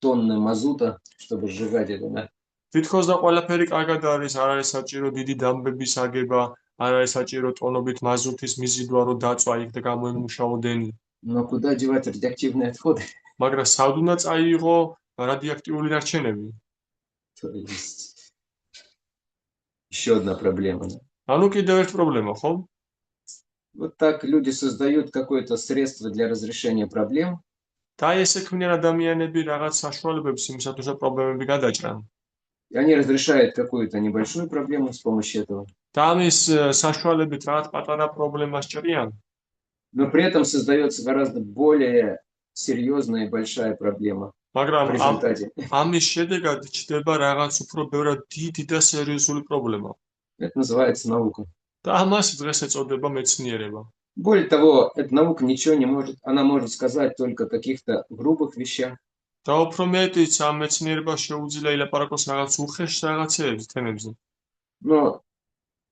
Speaker 1: тонны мазута, чтобы сжигать это, да?
Speaker 2: თითქოს და ყველაფერი კარგად არის, არ არის საჭირო დიდი დამბების აგება, არ არის საჭირო ტონობით მაზუთის მიზიდვა, რომ დაწვა იქ და გამოემუშაო დენი.
Speaker 1: Но куда девать радиоактивные отходы?
Speaker 2: მაგრამ სად უნდა წაიღო რადიოაქტიული ნარჩენები?
Speaker 1: То есть еще одна проблема, да?
Speaker 2: ანუ კიდევ ერთ პრობლემა, ხო?
Speaker 1: Вот так люди создают какое-то средство для разрешения проблем,
Speaker 2: და ესე ქმნიან ადამიანები რაღაც საშუალებებს იმისათვის, რომ პრობლემები გადაჭრან.
Speaker 1: и они разрешают какую-то небольшую проблему с помощью этого,
Speaker 2: და ამის საშუალებით რაღაც პატარა პრობლემას ჭრიან.
Speaker 1: но при этом создается гораздо более серьезная и большая проблема в
Speaker 2: მაგრამ
Speaker 1: результате.
Speaker 2: ამის შედეგად ჩდება რაღაც უფრო ბევრად დიდი და სერიოზული პრობლემა.
Speaker 1: Это называется наука.
Speaker 2: და ამას დღეს ეწოდება მეცნიერება.
Speaker 1: Более того, эта наука ничего не может, она может сказать только о каких-то грубых вещах,
Speaker 2: და უფრო მეტიც ამ მეცნიერებას შეუძლია ილაპარაკოს რაღაც უხეშ რაღაცეებზე, თემებზე.
Speaker 1: но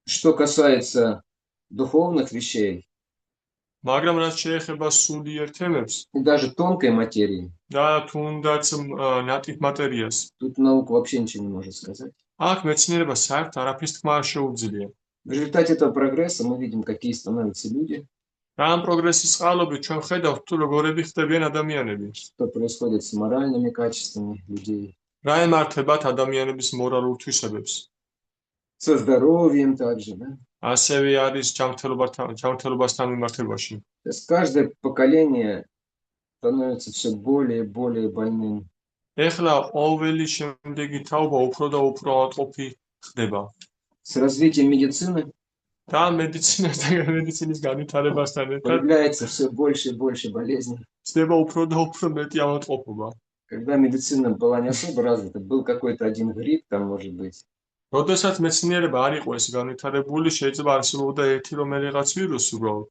Speaker 1: что касается духовных вещей
Speaker 2: მაგრამ რაც შეეხება სულიერ თემებს
Speaker 1: и даже тонкой материи,
Speaker 2: და თუნდაც ნატიფ მატერიას,
Speaker 1: тут наука вообще ничего не может сказать.
Speaker 2: აქ მეცნიერება საერთოდ არაფრის თქმა არ შეუძლია.
Speaker 1: В результате этого прогресса мы видим, какие становятся люди,
Speaker 2: და ამ პროგრესის წყალობით ჩვენ ვხედავთ თუ როგორები ხდებიან ადამიანები.
Speaker 1: что происходит с моральными качествами людей,
Speaker 2: რა ემართებათ ადამიანების მორალურ თვისებებს.
Speaker 1: со здоровьем также, да?
Speaker 2: ასევე არის ჯანმრთელობასთან მიმართებაში.
Speaker 1: То есть каждое поколение становится все более и более больным.
Speaker 2: ეხლა ყოველი შემდეგი თაობა უფრო და უფრო ავადმყოფი ხდება.
Speaker 1: С развитием медицины
Speaker 2: და მედიცინის განვითარებასთან ერთად
Speaker 1: появляется все больше и больше болезней.
Speaker 2: ხდება უფრო და უფრო მეტი ავადმყოფობა.
Speaker 1: Когда медицина была не особо развита, был какой-то один грипп, там может быть.
Speaker 2: როდესაც მეცნიერება არ იყო ეს განვითარებული, შეიძლება არსებობდა ერთი რომელიღაც ვირუსი უბრალოდ.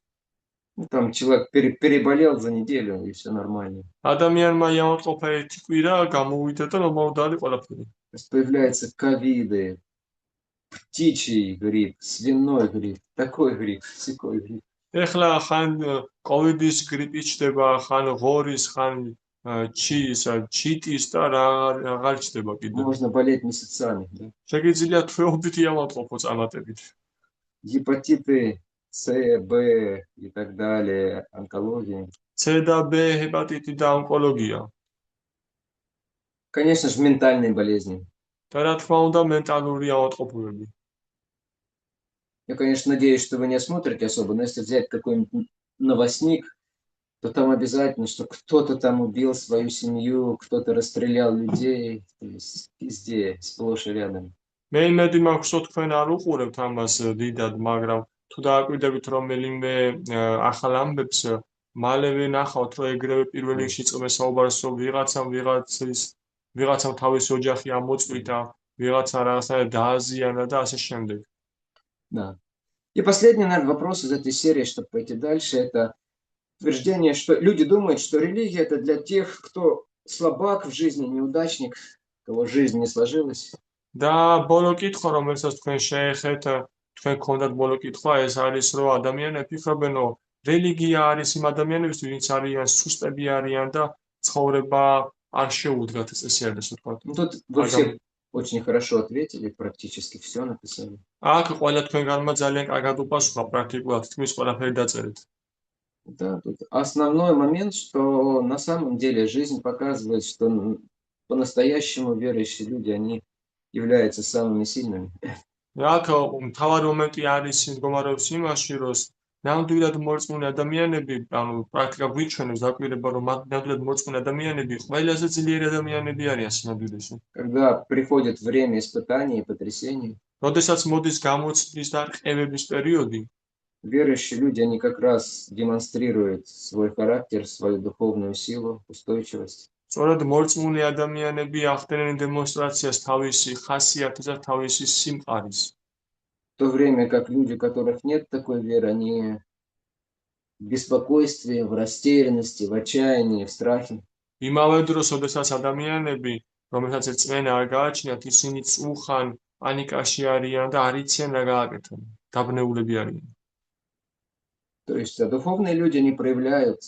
Speaker 1: Ну, там человек переболел за неделю, и все нормально.
Speaker 2: ადამიანმა იავადმყოფა ერთი კვირა, გამოვიდა და ნორმალურად ყველაფერი.
Speaker 1: То есть появляются ковиды, птичий грипп, свиной грипп, такой грипп, сякой грипп.
Speaker 2: ეხლა ხან კოვიდის გრიპი ჩდება, ხან ღორის, ხან ჩიტის და აღარ ჩდება კიდევ.
Speaker 1: Можно болеть месяцами, да?
Speaker 2: შეგიძლია თვეობით იავადმყოფო წარმატებით.
Speaker 1: Гепатиты С, Б и так далее, онкология.
Speaker 2: C და B ჰეპატიტი და ონკოლოგია.
Speaker 1: Конечно же, ментальные болезни.
Speaker 2: და რა თქმა უნდა მენტალური ავადმყოფობები.
Speaker 1: Я, конечно, надеюсь, что вы не смотрите особо, но если взять какой-нибудь новостник, то там обязательно, что кто-то там убил свою семью, кто-то расстрелял людей, то есть везде, сплошь и рядом.
Speaker 2: მე იმედი მაქვს, რომ თქვენ არ უყურებთ ამას დიდად, მაგრამ თუ დააკვირდებით რომელიმე ახალ ამბებს, მალევე ნახავთ, რომ ეგრევე პირველ რიგში იწყებს საუბარს, რომ ვიღაცამ თავისი ოჯახი ამოწყვიტა, ვიღაცა რაღაცა დააზიანა და ასე შემდეგ.
Speaker 1: Да. И последний, наверное, вопрос из этой серии, чтобы пойти дальше, это утверждение, что люди думают, что религия это для тех, кто слабак в жизни, неудачник, кого жизнь не сложилась.
Speaker 2: და ბოლო კითხვა, რომელსაც თქვენ შეეხეთ, თქვენ გქონდათ ბოლო კითხვა, ეს არის, რომ ადამიანები ფიქრობენ, რომ რელიგია არის იმ ადამიანებისთვის, ვინც арიან სუსტები არიან და ცხოვრება არ შეუდგათ წესიერ, ასე ვთქვათ.
Speaker 1: Ну, тут вы все очень хорошо ответили, практически все написали.
Speaker 2: აქ ყველა თქვენგანმა ძალიან კარგად უპასუხა პრაქტიკულად, თქმის ყველაფერი დაწერეთ.
Speaker 1: Да, тут основной момент, что на самом деле жизнь показывает, что по-настоящему верующие люди, они являются самыми сильными.
Speaker 2: აქ მთავარი მომენტი არის მდგომარეობს იმაში, რომ ნამდვილად მორწმუნე ადამიანები, ანუ პრაქტიკა გვიჩვენებს დაკვირება, რომ ნამდვილად მორწმუნე ადამიანები ყველაზე ძლიერი ადამიანები არიან სინამდვილეში.
Speaker 1: Когда приходит время испытаний и потрясений,
Speaker 2: როდესაც მოდის გამოცდის და ყევების პერიოდი,
Speaker 1: Верующие люди, они как раз демонстрируют свой характер, свою духовную силу, устойчивость.
Speaker 2: სწორედ მორწმუნე ადამიანები ახდენენ დემონსტრაციას თავისი ხასიათის და თავისი სიმყარის.
Speaker 1: В то время как люди, у которых нет такой веры, они в беспокойстве, в растерянности, в отчаянии, в страхе.
Speaker 2: იმავე დროს, ოდესაც ადამიანები, რომელსაც წმენა არ გააჩნიათ, ისინი წუხან, პანიკაში არიან და არ იციან რა გააკეთონ. დაბნეულები არიან.
Speaker 1: То есть духовные люди не проявляют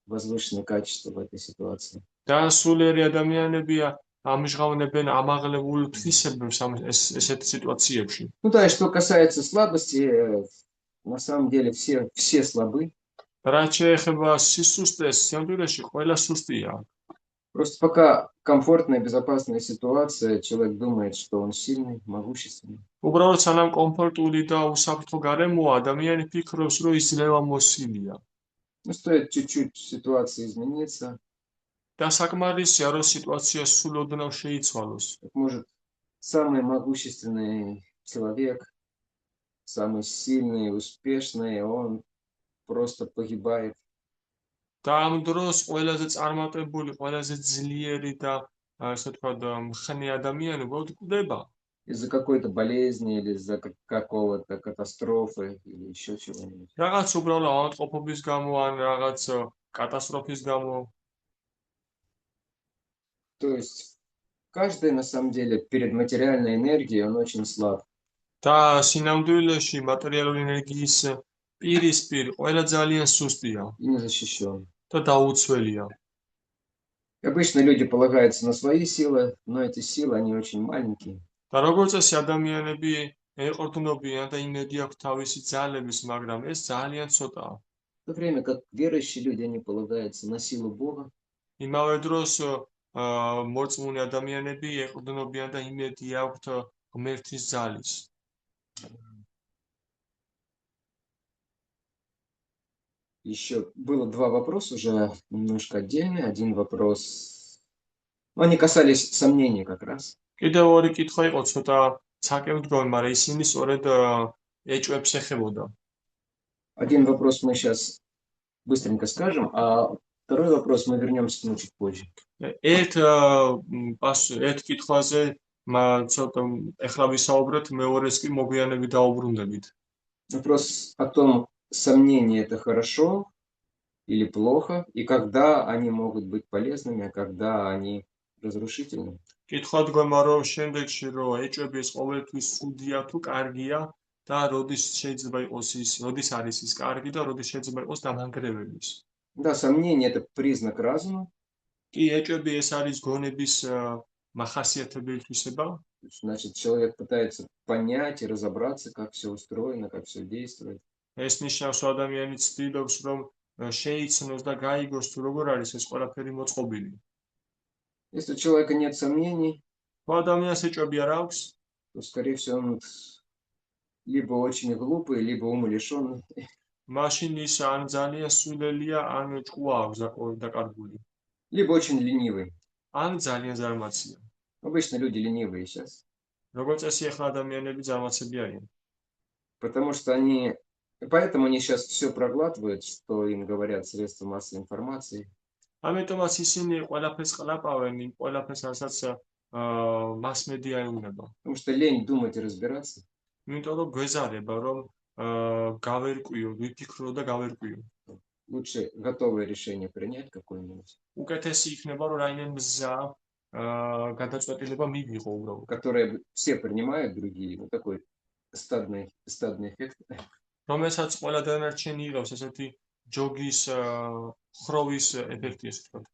Speaker 1: возвышенные качества в этой ситуации.
Speaker 2: და სულიერი ადამიანებია ამჟღავნებენ ამაღლებულ თვისებებს ესეთ სიტუაციებში.
Speaker 1: Ну да, и что касается слабости, на самом деле все слабы.
Speaker 2: რაც შეეხება სისუსტეს, სიამდვილეში ყველა სუსტია.
Speaker 1: Просто пока комфортная, безопасная ситуация, человек думает, что он сильный, могущественный.
Speaker 2: უბრალოდ სანამ კომფორტული და უსაფრთხო გარემოა, ადამიანი ფიქრობს, რომ იძლევა მოსილია.
Speaker 1: Ну, стоит чуть-чуть ситуации измениться,
Speaker 2: და საკმარისია, რომ სიტუაცია სულ ოდნავ შეიცვალოს.
Speaker 1: так может самый могущественный человек, самый сильный, успешный, он просто погибает.
Speaker 2: და ამ დროს ყველაზე წარმატებული, ყველაზე ძლიერი და ასე ვთქვათ, მხნე ადამიანი უბრალოდ კვდება.
Speaker 1: Из-за какой-то болезни или из-за какого-то катастрофы или еще чего-нибудь.
Speaker 2: რაღაც უბრალოდ ავადმყოფობის გამო ან რაღაც კატასტროფის გამო.
Speaker 1: То есть каждый на самом деле перед материальной энергией он очень слаб.
Speaker 2: და სინამდვილეში მატერიალური ენერგიის პირისპირ ყველა ძალიან სუსტია
Speaker 1: И не защищен.
Speaker 2: და დაუცველია.
Speaker 1: Обычно люди полагаются на свои силы, но эти силы, они очень маленькие.
Speaker 2: და როგორც წესი ადამიანები ეყრდნობიან და იმედი აქვს თავისი ძალების, მაგრამ ეს ძალიან ცოტაა.
Speaker 1: В то время как верующие люди, они полагаются на силу Бога.
Speaker 2: იმავე დროს მორწმუნე ადამიანები ეყრდნობიან და იმედი აქვთ ღმერთის ძალის.
Speaker 1: Еще было два вопроса уже немножко отдельные. Один вопрос, ну, они касались сомнений как раз.
Speaker 2: კიდევ ორი კითხვა იყო ცოტა საკემდგომი, მაგრამ ისინი სწორედ ეჭვებს ეხებოდა.
Speaker 1: Один вопрос мы сейчас быстренько скажем, а второй вопрос мы вернемся к нему чуть позже.
Speaker 2: ერთ კითხვაზე ცოტა ეხლა ვისაუბრეთ, მეორეს კი მოგვიანებით დაუბრუნდებით.
Speaker 1: Вопрос о том, сомнения это хорошо или плохо, и когда они могут быть полезными, а когда они разрушительны.
Speaker 2: კითხვა დგომა რომ შემდეგში რომ ეჭვები ეს ყოველთვის სუდია თუ კარგია და როდის შეიძლება იყოს ის, როდის არის ის კარგი და როდის შეიძლება იყოს დამანგრეველი.
Speaker 1: Да, сомнение это признак разума.
Speaker 2: კი, ეჭვები ეს არის გონების მახასიათებელი თვისება.
Speaker 1: Значит, человек пытается понять и разобраться, как все устроено, как все действует.
Speaker 2: ეს ნიშნავს, რომ ადამიანი ცდილობს, რომ შეიცნოს და გაიგოს თუ როგორ არის ეს ყველაფერი მოწყობილი.
Speaker 1: Если у человека нет сомнений,
Speaker 2: თუ ადამიანს ეჭვები არ აქვს,
Speaker 1: то, скорее всего, он либо очень глупый, либо умалишенный.
Speaker 2: მაშინ ის ან ძალიან სულელია, ან ჭკუა აქვს დაკარგული.
Speaker 1: Либо очень ленивый.
Speaker 2: ან ძალიან ზარმაცია.
Speaker 1: Обычно люди ленивые сейчас.
Speaker 2: როგორც წესი ახლა ადამიანები ზარმაცები არიან.
Speaker 1: Поэтому они сейчас все проглатывают, что им говорят средства массовой информации.
Speaker 2: ამიტომაც ისინი ყველაფერს ყლაპავენ, იმ ყველაფერს, რასაც მასმედია ეუბნება.
Speaker 1: Потому что лень думать и разбираться.
Speaker 2: იმიტომ რომ გვეზარება, რომ გავერკვიო, ვიფიქრო და გავერკვიო.
Speaker 1: Лучше готовое решение принять какое-нибудь.
Speaker 2: უკეთესი იქნება, რომ რაიმე მზა გადაწყვეტილება მივიღო უბრალოდ.
Speaker 1: Которое все принимают, другие. Ну, такой стадный эффект.
Speaker 2: რომელსაც ყველა დანარჩენი იღებს ესეთი ჯოგის ხროვის ეფექტი, ასე ვთქვათ.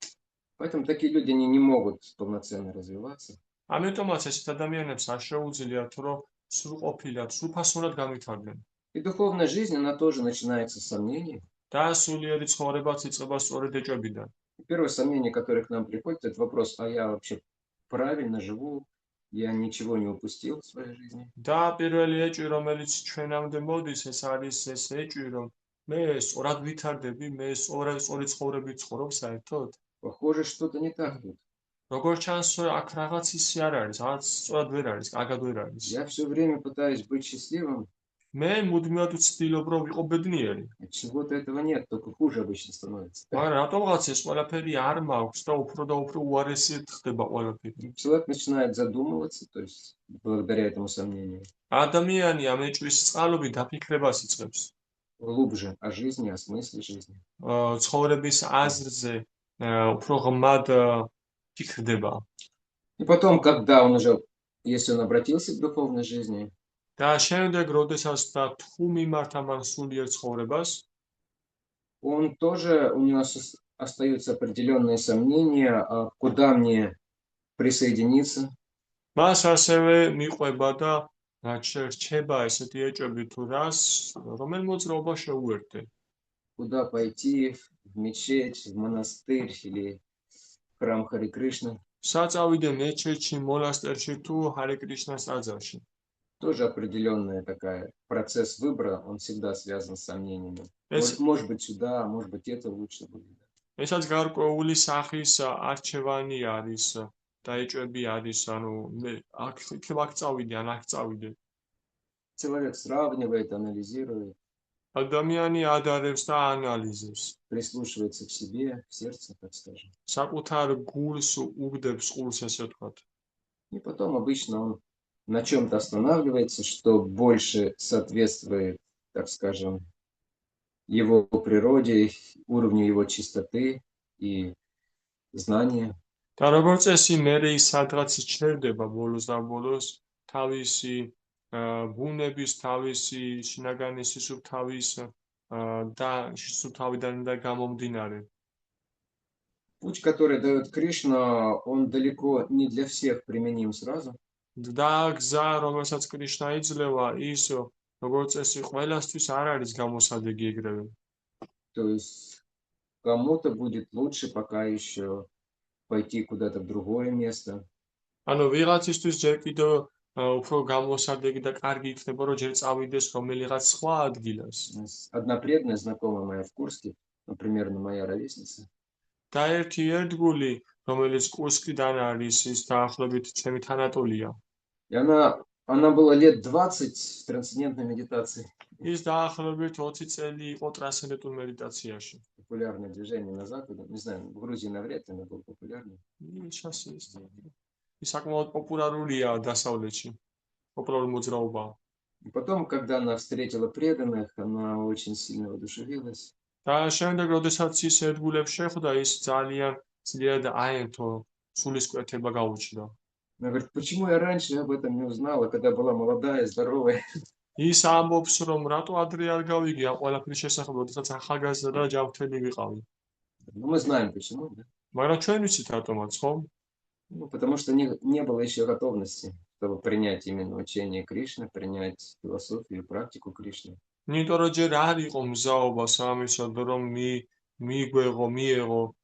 Speaker 1: Поэтому такие люди не могут полноценно развиваться.
Speaker 2: ამიტომაც ესეთ ადამიანებს არ შეუძლიათ, რომ სრულყოფილად, სრულფასოვნად განვითარდნენ.
Speaker 1: И духовная жизнь, она тоже начинается с сомнений.
Speaker 2: და სულიერი ცხოვრებაც იწყება სწორედ ეჭვებიდან.
Speaker 1: Первое сомнение, которое к нам приходит, это вопрос, а я вообще правильно живу? Я ничего не упустил в своей жизни.
Speaker 2: და პირველი ეჭვი, რომელიც ჩვენამდე მოდის, ეს არის ეს ეჭვი, რომ მე სწორად ვითარდები, მე სწორი ცხოვრებით ცხოვრობ საერთოდ.
Speaker 1: Похоже, что-то не так тут.
Speaker 2: როგორც ჩანს, აქ რაღაც ისე არ არის, რაღაც სწორად ვერ არის, კარგად ვერ არის.
Speaker 1: Я все время пытаюсь быть счастливым.
Speaker 2: მე მუდმივად ვცდილობ რომ ვიყო ბედნიერი.
Speaker 1: От чего-то этого нет, только хуже обычно становится.
Speaker 2: მაგრამ რატომღაც ეს ყველაფერი არ მაქვს და უფრო უარესად ხდება ყველაფერი.
Speaker 1: Человек начинает задумываться, то есть благодаря этому сомнению,
Speaker 2: ადამიანი ამ ეჭვის წყალობით დაფიქრებას იწყებს.
Speaker 1: глубже о жизни, о смысле жизни.
Speaker 2: ცხოვრების აზრზე უფრო ღმად ფიქრდება.
Speaker 1: И потом, когда он уже, если он обратился к духовной жизни,
Speaker 2: და შემდეგ, როდესაც და თუ მიმართა მან სულიერ ცხოვრებას,
Speaker 1: он тоже, у него остаются определенные сомнения, куда мне присоединиться,
Speaker 2: მას ასევე მიყვება და რჩება ესეთი ეჭვები თუ რომელ მოძრაობას შეუერთდე.
Speaker 1: куда пойти, в мечеть, в монастырь или в храм Хари Кришны.
Speaker 2: საწავიდე მეჩეთში, მონასტერში თუ ჰარე კრიშნას ტაძარში.
Speaker 1: Тоже определенная такая процесс выбора, он всегда связан с сомнениями.
Speaker 2: Es-
Speaker 1: Может быть сюда, может быть это лучше будет.
Speaker 2: ესაც გარკვეული სახის არჩევანი არის და ეჭვები არის, ანუ მე აქ წავიდე, ან აქ წავიდე.
Speaker 1: Человек сравнивает, анализирует,
Speaker 2: ადამიანი ადარებს და ანალიზებს.
Speaker 1: прислушивается к себе, в сердце, так скажем.
Speaker 2: საკუთარ გულს უგდებს ყურს, ესე ვთქვათ.
Speaker 1: И потом обычно он на чем-то останавливается, что больше соответствует, так скажем, его природе, уровню его чистоты и знания.
Speaker 2: და როგორც წესი, მერე ის სადღაც ჩერდება ბოლოს და ბოლოს თავისი ბუნების, თავისი შინაგანი სისუფთავის და სისუფთავიდან და გამომდინარე.
Speaker 1: Путь, который дает Кришна, он далеко не для всех применим сразу.
Speaker 2: და გზა, რომელსაც კრიშნა იძლევა, ის როგორც წესი ყველასთვის არ არის გამოსადეგი ეგრევე.
Speaker 1: То есть кому-то будет лучше пока еще пойти куда-то в другое место.
Speaker 2: ანუ ვიღაცისთვის ჯერ კიდევ უფრო გამოსადეგი და კარგი იქნება, რომ ჯერ წავიდეს რომელიღაც სხვა ადგილას.
Speaker 1: Одна преданная знакомая моя в Курске, ну, примерно моя ровесница,
Speaker 2: და ერთი ერთგული, რომელიც კურსკიდან არის, ის დაახლოებით ჩემი თანატოლია.
Speaker 1: и она была лет 20 в трансцендентной медитации.
Speaker 2: ის დაახლოებით 20 წელი იყო ტრანსცენდენტულ მედიტაციაში.
Speaker 1: Популярное движение на Западе. Не знаю, в Грузии навряд ли оно было популярным.
Speaker 2: ის საკმაოდ პოპულარულია დასავლეთში. პოპულარული მოძრაობაა.
Speaker 1: И потом, когда она встретила преданных, она очень сильно воодушевилась.
Speaker 2: და შემდეგ, როდესაც ის ერთგულებს შეხვდა, ის ძალიან ძლიერ აერთო სულისკვეთება გაუჩნდა.
Speaker 1: Она говорит, почему я раньше об этом не узнала, когда была молодая, здоровая?
Speaker 2: ის ამბობს, რომ რატო ადრე არ გავიგე ამ ყველაფრის შესახებ, როდესაც ახალგაზრდა და ჯანმრთელი ვიყავი.
Speaker 1: Ну, мы знаем почему, да?
Speaker 2: მაგრამ ჩვენ ვიცით რატომაც, ხო?
Speaker 1: Ну, потому что не было еще готовности, чтобы принять именно учение Кришны, принять философию и практику Кришны.
Speaker 2: იმიტომ რომ ჯერ არ იყო მზაობა სამისოდ, რომ მიიღო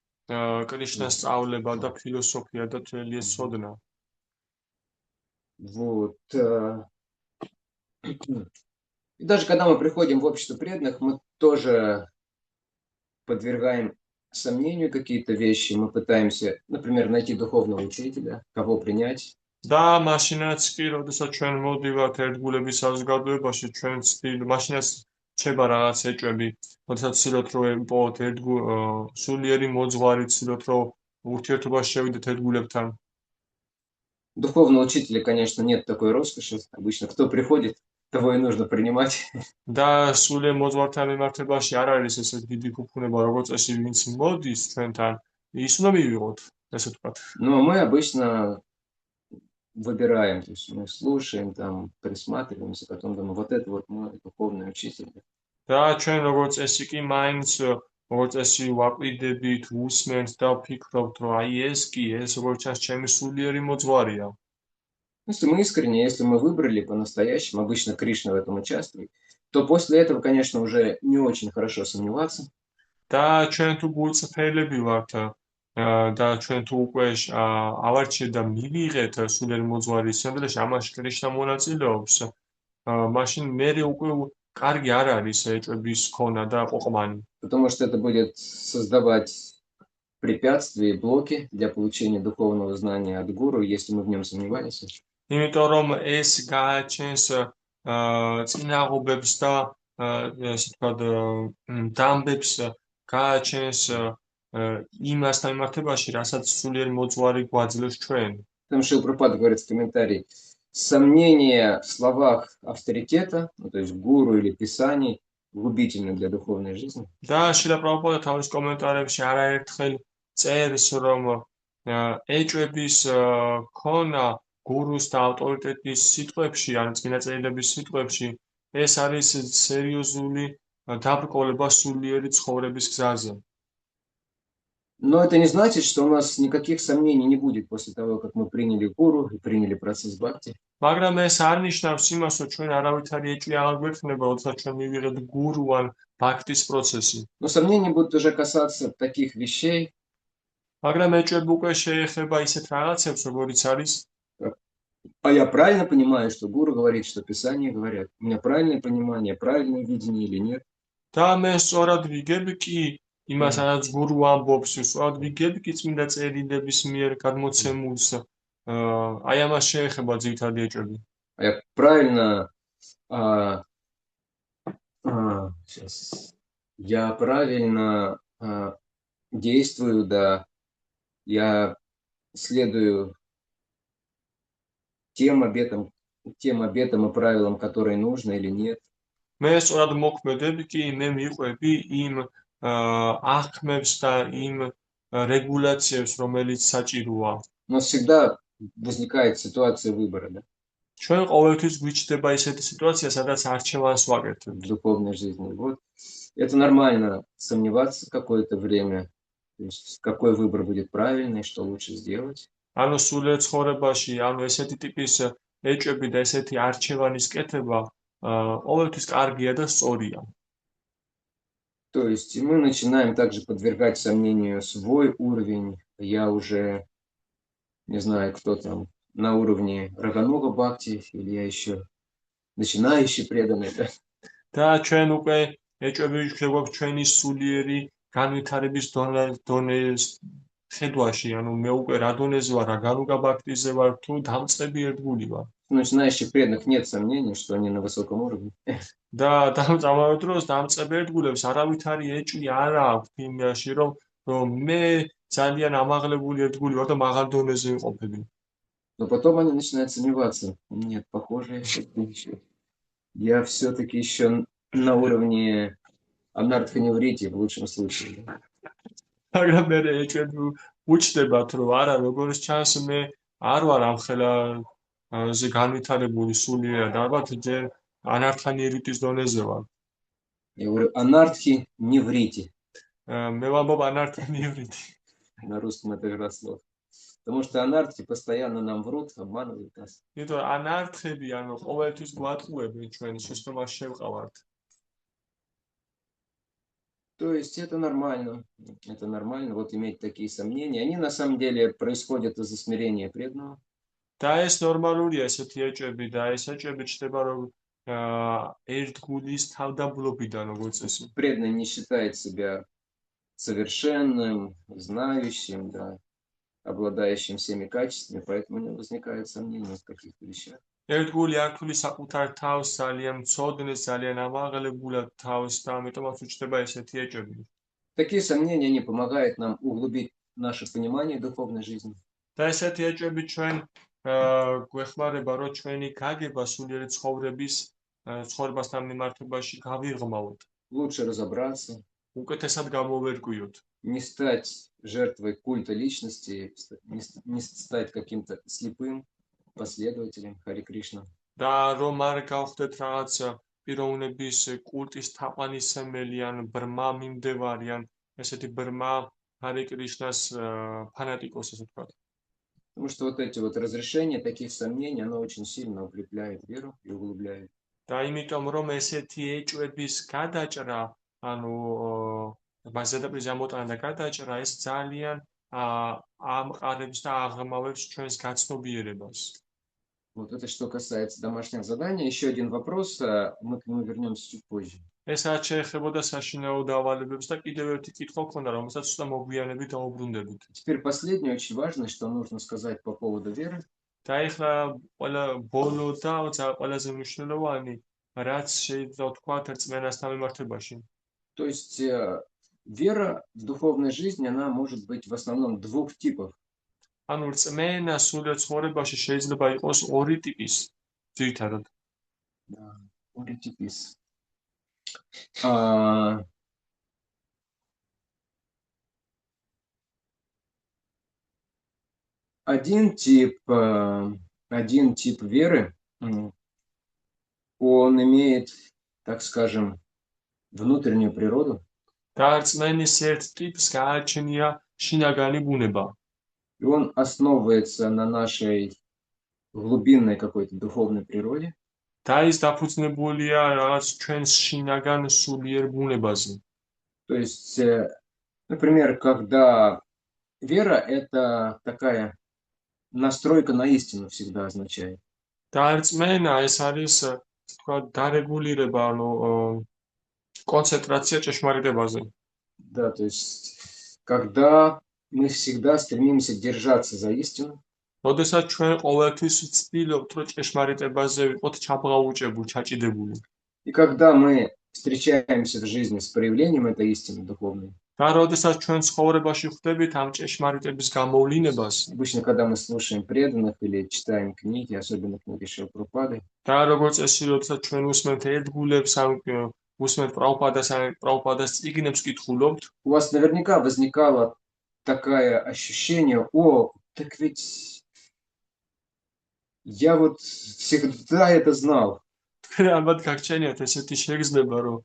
Speaker 2: კრიშნას სწავლება და ფილოსოფია და მთელი ეს ცოდნა.
Speaker 1: Вот. И даже когда мы приходим в общество преданных, мы тоже подвергаем сомнению какие-то вещи. Мы пытаемся, например, найти духовного учителя, кого принять.
Speaker 2: და მაშინაც კი, როდესაც ჩვენ მოვდივართ ერთგულების საზოგადოებაში, ჩვენ მაშინაც ჩება რაღაც ეჭვები, როდესაც ცდილობთ რომ ვიპოვოთ სულიერი მოძღვარი, ცდილობთ რომ ურთიერთობაში შევიდეთ ერთგულებთან.
Speaker 1: Духовного учителя, конечно, нет такой роскоши. Обычно кто приходит, того и нужно принимать.
Speaker 2: და სულიერ მოძღვართან მიმართებაში არ არის ესეთი დიდი ფუფუნება, როგორც წესი, ვინც მოდის ჩვენთან, ის უნდა მივიღოთ, ესე ვთქვათ.
Speaker 1: Но мы обычно выбираем, то есть мы слушаем, там, присматриваемся, потом думаем, вот это вот мой духовный учитель.
Speaker 2: და ჩვენ როგორც წესი კი მაინც როგორც წესი ვაკვირდებით, უსმენთ და ვფიქრობთ, რომ აი ეს როგორც ჩანს ჩემი სულიერი მოძღვარია.
Speaker 1: Если мы искренне, если мы выбрали по-настоящему, обычно Кришна в этом участвует, то после этого, конечно, уже не очень хорошо сомневаться.
Speaker 2: და ჩვენ თუ გულწრფელები ვართ და ჩვენ თუ უკვე ავარჩიეთ და მივიღეთ სულიერ მოძღვარის სამდროში, ამაში კრიშნა მონაწილეობს, მაშინ მერე უკვე კარგი არ არის ეჭვების ქონა და ყოყმანი.
Speaker 1: Потому что это будет создавать препятствия, блоки для получения духовного знания от гуру, если мы в нем сомневались.
Speaker 2: იმიტომ რომ ეს გააჩენს წინაღობებს და ესე ვთქვათ დამბებს გააჩენს იმასთან მიმართებაში, რასაც სულიერ მოძღვარი გვაძლევს ჩვენ.
Speaker 1: Потому что Прабхупада говорит в комментарии, сомнения в словах авторитета, ну, то есть гуру или писаний, губительны для духовной жизни.
Speaker 2: და შილა პრაბჰუპადა თავის კომენტარებში არაერთხელ წერს, რომ ეჭვების ქონა გურუს და ავტორიტეტის სიტყვებში, ან წინა წერილების სიტყვებში, ეს არის სერიოზული დაბრკოლება სულიერი ცხოვრების გზაზე.
Speaker 1: Но это не значит, что у нас никаких сомнений не будет после того, как мы приняли гуру и приняли процесс бхакти.
Speaker 2: მაგრამ ეს არ ნიშნავს იმას, რომ ჩვენ არავითარი ეჭვი აღარ გვექნება, როდესაც ჩვენ მივიღებთ გურუ ან ბhaktis პროცესი.
Speaker 1: Но сомнения будут уже касаться таких вещей,
Speaker 2: მაგრამ ეჭვები უკვე შეეხება ისეთ რაღაცებს, როგორიც არის
Speaker 1: а я правильно понимаю, что гуру говорит, что Писания говорят. У меня правильное понимание, правильное видение или нет?
Speaker 2: და მე სწორად ვიგებ კი იმას, რაც გურუ ამბობს, სწორად ვიგებ კი წმინდა წერილების მიერ გადმოცემულს. აი ამას შეეხება ძირითადი ეჭვები.
Speaker 1: А я правильно я правильно действую, да, я следую тем обетам и правилам, которые нужно или нет.
Speaker 2: მე სწორად მოქმედებ კი, მე მიყვები იმ აღქმებს და იმ რეგულაციებს, რომელიც საჭიროა.
Speaker 1: Но всегда возникает ситуация выбора, да,
Speaker 2: ჩვენ ყოველთვის გვიჩნდება ისეთი სიტუაცია, სადაც არჩევანს
Speaker 1: в
Speaker 2: ვაკეთებთ.
Speaker 1: духовной жизни. Вот. Это нормально сомневаться какое-то время, то есть какой выбор будет правильный, что лучше сделать.
Speaker 2: ანუ სულიერ ცხოვრებაში, ანუ ესეთი ტიპის ეჭვები და ესეთი არჩევანის კეთება ყოველთვის კარგია და სწორია.
Speaker 1: То есть мы начинаем также подвергать сомнению свой уровень. Я уже, не знаю, кто там, на уровне Рагануга Бхакти, или я еще начинающий преданный, да?
Speaker 2: და ჩვენ უკვე ეჭვები გვაქვს ჩვენი сулиერი განვითარების დონეს ხედვაში, ანუ მე უკვე რა დონეზე ვარ, რა განუგა ბაქტიზე ვარ, თუ დამწყები ერთგული ვარ.
Speaker 1: У начинающих преданных нет сомнений, что они на высоком уровне.
Speaker 2: და ამავე დროს დამწყებ ერთგულებს არავითარი ეჭვი არ აქვს იმაში, რომ მე ძალიან ამაღლებული ერთგული ვარ და მაღალ დონეზე ვიყოფები.
Speaker 1: Но потом они начинают сомневаться. Нет, похоже, я все-таки еще на уровне анартханеврити в лучшем случае.
Speaker 2: მაგრამ მე ეჭვები უჩნდებათ, რომ არა, როგორც ჩანს, მე არ ვარ ამხელა ზე განვითარებული სულიერად, ალბათ ჯერ ანარქანივრიტის დონეზე ვარ.
Speaker 1: Я говорю анартхи-неврити.
Speaker 2: მე ვამბობ ანარქანივრიტი.
Speaker 1: На русском это игра слов. Потому что анартхи постоянно нам врут, обманывают нас.
Speaker 2: იმიტომ ანარქები, ანუ ყოველთვის გვატყუებენ ჩვენ სისტემაში შევყავართ.
Speaker 1: То есть это нормально. Это нормально, вот иметь такие сомнения. Они на самом деле происходят из-за смирения преданного.
Speaker 2: და ეს ნორმალურია ესეთი ეჭვები და ეს ეჭვები ჩნდება რომ ერთგულის თავდაბლობიდან როგორც წესი.
Speaker 1: Преданный не считает себя совершенным, знающим, да, обладающим всеми качествами, поэтому у него возникают сомнения в каких-то вещах.
Speaker 2: ერთგული არ თulis საკუთარ თავს ძალიან მწოდნეს, ძალიან ამაღლებულად თავს და ამიტომაც უჩნდება ესეთი ეჭვები.
Speaker 1: Такие сомнения не помогают нам углубить наше понимание духовной жизни.
Speaker 2: და ესეთი ეჭვები ჩვენ გვეხმარება რომ ჩვენი გაგება სულიერი ცხოვრებასთან მიმართებაში გავიღრმავოთ.
Speaker 1: Лучше разобраться,
Speaker 2: უკეთესად გამოვერკვიოთ.
Speaker 1: не стать жертвой культа личности, не стать каким-то слепым последователем Хари Кришна.
Speaker 2: და რომ არ გავხდეთ რაღაც პიროვნების კულტის თაყვანისმცემელი ან ბრმა მიმდევარი ან ესეთი ბრმა ჰარი კრიშნას ფანატიკოსი, ასე ვთქვათ.
Speaker 1: Потому что вот эти вот разрешения таких сомнений, оно очень сильно укрепляет веру и углубляет.
Speaker 2: და იმიტომ რომ ესეთი ეჭვების გადაჭრა, ანუ ბაზადაპირის ამოტანა და გადაჭრა ეს ძალიან ამყარებს და აღრმავებს ჩვენს გაცნობიერებას.
Speaker 1: Вот это что касается домашних заданий. Еще один вопрос, мы к нему вернемся чуть позже.
Speaker 2: ეს რაც შეეხებოდა საშინაო დავალებებს და კიდევ ერთი კითხვა ქონდა, რომელსაც ცოტა მოგვიანებით დავუბრუნდებით.
Speaker 1: Теперь последнее, очень важное, что нужно сказать по поводу веры.
Speaker 2: და ეხლა ყველა ბოლო და ყველაზე მნიშვნელოვანი რაც შეიძლება ვთქვათ რწმენასთან მიმართებაში.
Speaker 1: То есть вера в духовной жизни, она может быть в основном двух типов.
Speaker 2: ანუ რწმენა სულიერ ცხოვრებაში შეიძლება იყოს ორი ტიპის ძირითადად.
Speaker 1: Да, оритипис. А, Один тип веры, он имеет, так скажем, внутреннюю природу,
Speaker 2: და რწმენის ერთ ტიპს გააჩნია შინაგანი ბუნება.
Speaker 1: и он основывается на нашей глубинной какой-то духовной природе.
Speaker 2: და ის დაფუძნებულია რაღაც ჩვენს შინაგან სულიერ ბუნებაზე.
Speaker 1: То есть, например, когда вера – это такая настройка на истину всегда означает.
Speaker 2: და რწმენა ეს არის თქვა დარეგულირება, ანუ კონცენტრაცია ჭეშმარიტებაზე.
Speaker 1: Да, то есть, когда мы всегда стремимся держаться за истину,
Speaker 2: როდესაც ჩვენ ყოველთვის ვცდილობთ, რომ ჭეშმარიტებაზე ვიყოთ ჩაბღაუჭებული, ჩაჭიდებული.
Speaker 1: и когда мы встречаемся в жизни с проявлением этой истины духовной,
Speaker 2: და როდესაც ჩვენ ცხოვრებაში ხვდებით ამ ჭეშმარიტების გამოვლინებას,
Speaker 1: обычно, когда мы слушаем преданных или читаем книги, особенно книги Шрилы Прабхупады,
Speaker 2: და როგორც წესი, როდესაც ჩვენ უსმენთ ერთგულებს, ამ უსმენთ პრაბჰუპადას წიგნებს კითხულობთ,
Speaker 1: у вас наверняка возникало такое ощущение: о, так ведь я вот всегда это знал.
Speaker 2: თქვენ ალბათ გაგჩენიათ ესეთი შეგრძნება, რომ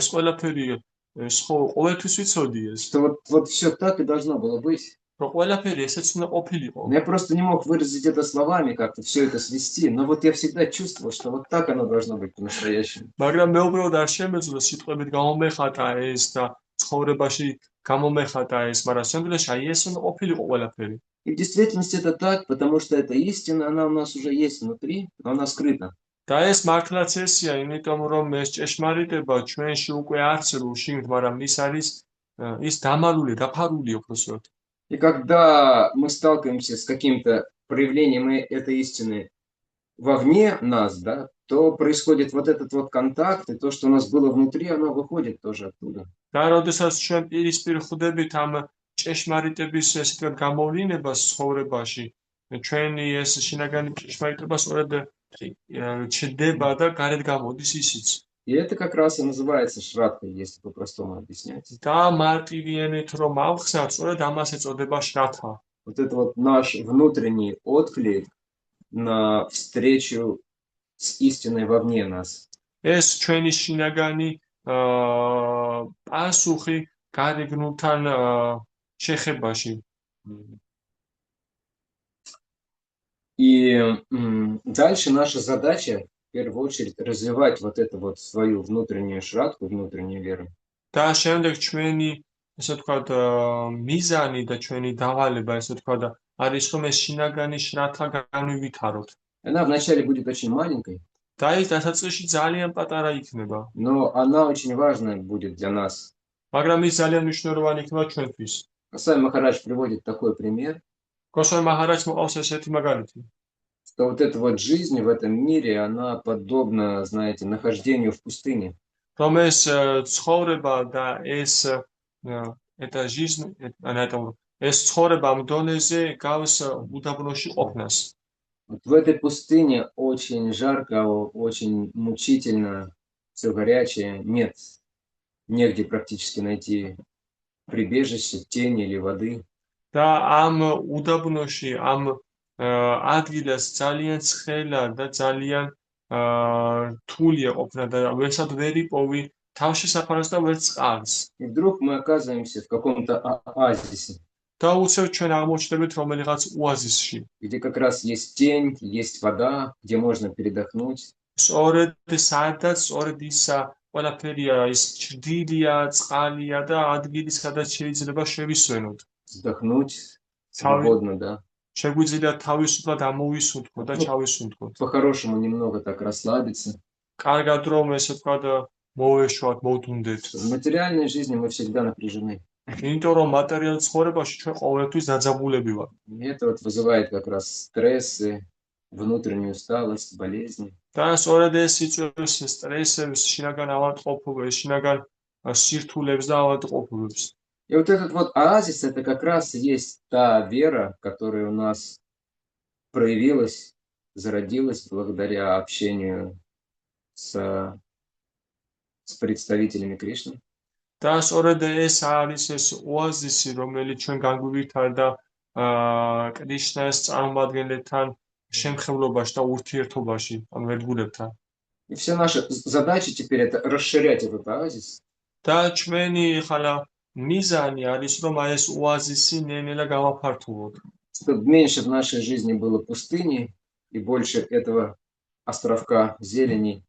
Speaker 2: ეს ყველაფერი ყოველთვის ვიცოდი ეს,
Speaker 1: Что вот все так и должно было быть.
Speaker 2: რომ ყველაფერი ესეც უნდა ყოფილიყო.
Speaker 1: Но я просто не мог выразить это словами, как-то все это свести, но вот я всегда чувствовал, что вот так оно должно быть по-настоящему.
Speaker 2: მაგრამ მე უბრალოდ არ შემეძლო სიტყვებით გამომეხატა ეს და ცხოვრებაში გამომეხატა ეს, მაგრამ შემდგომში აი ეს უნდა ყოფილიყო ყველაფერი.
Speaker 1: И в действительности это так, потому что эта истина, она у нас уже есть внутри, но она скрыта.
Speaker 2: და ეს მართლაც ესია, იმიტომ რომ ეს ჭეშმარიტება ჩვენში უკვე არსებობს შიგნით, მაგრამ ის დამალული, დაფარული უпросот.
Speaker 1: И когда мы сталкиваемся с каким-то проявлением этой истины вовне нас, да, то происходит вот этот вот контакт, и то, что у нас было внутри, оно выходит тоже оттуда.
Speaker 2: და როდესაც ჩვენ პირისპირ ხვდებით ამ ჭეშმარიტების ესეთ გამოვლინებას ცხოვრებაში, ჩვენი ეს შინაგანი ჭეშმარიტება სწორედ ჩდება და გარეთ გამოდის ისიც.
Speaker 1: И это как раз и называется шрадхой, если по-простому объяснять.
Speaker 2: და მარტივიანით რომ ავხსნათ, სწორედ ამას ეწოდება შრათა.
Speaker 1: Вот это вот наш внутренний отклик на встречу с истиной вовне нас.
Speaker 2: ეს ჩვენი შინაგანი პასუხი გარეგნულთან შეხებაში.
Speaker 1: И дальше наша задача в первую очередь развивать вот эту вот свою внутреннюю шрадху, внутреннюю веру.
Speaker 2: და შემდეგ ჩვენი, ესე ვთქვათ, მიზანი და ჩვენი დავალება, ესე ვთქვათ, არის რომ ეს შინაგანი შრათა განვივითაროთ.
Speaker 1: Она вначале будет очень маленькой,
Speaker 2: და ის დასაწყისში ძალიან პატარა იქნება,
Speaker 1: но она очень важная будет для нас.
Speaker 2: მაგრამ ის ძალიან მნიშვნელოვანი იქნება ჩვენთვის.
Speaker 1: Госвами Махарадж приводит такой пример,
Speaker 2: გოსვამი მაჰარაჯს მოყავს ესეთი მაგალითი,
Speaker 1: что вот эта вот жизнь в этом мире, она подобна, знаете, нахождению в пустыне.
Speaker 2: რომ ეს ცხოვრება და это жизнь, ეს ცხოვრება ამ დონეზე გავს უდაბნოში ყოფნას.
Speaker 1: Вот в этой пустыне очень жарко, очень мучительно, все горячее, нет негде практически найти прибежище, тени или воды.
Speaker 2: და ამ უდაბნოში, ამ ადგილას ძალიან ცხელა და ძალიან რთულია ყოფნა და ვერცად ვერ იპოვი თავში საფარას და ვერ წყალს.
Speaker 1: И вдруг мы оказываемся в каком-то оазисе,
Speaker 2: და უცებ ჩვენ აღმოჩნდებით რომელიღაც ოაზისში,
Speaker 1: где как раз есть тень, есть вода, где можно передохнуть.
Speaker 2: სწორედ სადაც სწორედ ისა ყველაფერია, ის ჭრდილია, წყალია და ადგილი სადაც შეიძლება შევისვენოთ.
Speaker 1: Вздохнуть свободно, да.
Speaker 2: შეგვიძლია თავისუფლად ამოვისუნთქო და ჩავისუნთქოთ.
Speaker 1: По-хорошему немного так расслабиться.
Speaker 2: კარგად რომ ესე ვთქვათ მოვეშვათ, მოვდუნდეთ.
Speaker 1: В материальной жизни мы всегда напряжены.
Speaker 2: იმიტომ რომ მატერიალურ ცხოვრებაში ჩვენ ყოველთვის დაძაბულები ვართ.
Speaker 1: И это вот вызывает как раз стрессы, внутреннюю усталость, болезни.
Speaker 2: და სწორედ ეს იწვევს სტრესებს, შინაგან ავადმყოფობებს, შინაგან სირთულებს და ავადმყოფობებს.
Speaker 1: И вот этот вот оазис, это как раз и есть та вера, которая у нас проявилась, зародилась благодаря общению с представителями Кришны.
Speaker 2: და სწორედ ეს არის ეს ოაზისი, რომელიც ჩვენ განგვივითარდა კრიშნას წარმომადგენლებთან შემხებლობაში და ურთიერთობაში, ანუ ერთგულებთან.
Speaker 1: И вся наша задача теперь это расширять этот оазис.
Speaker 2: და ჩვენი ხალა მიზანი არის, რომ აი ეს ოაზისი ნელ-ნელა გავაფართოვოთ.
Speaker 1: Чтобы меньше в нашей жизни было пустыни и больше этого островка зелени.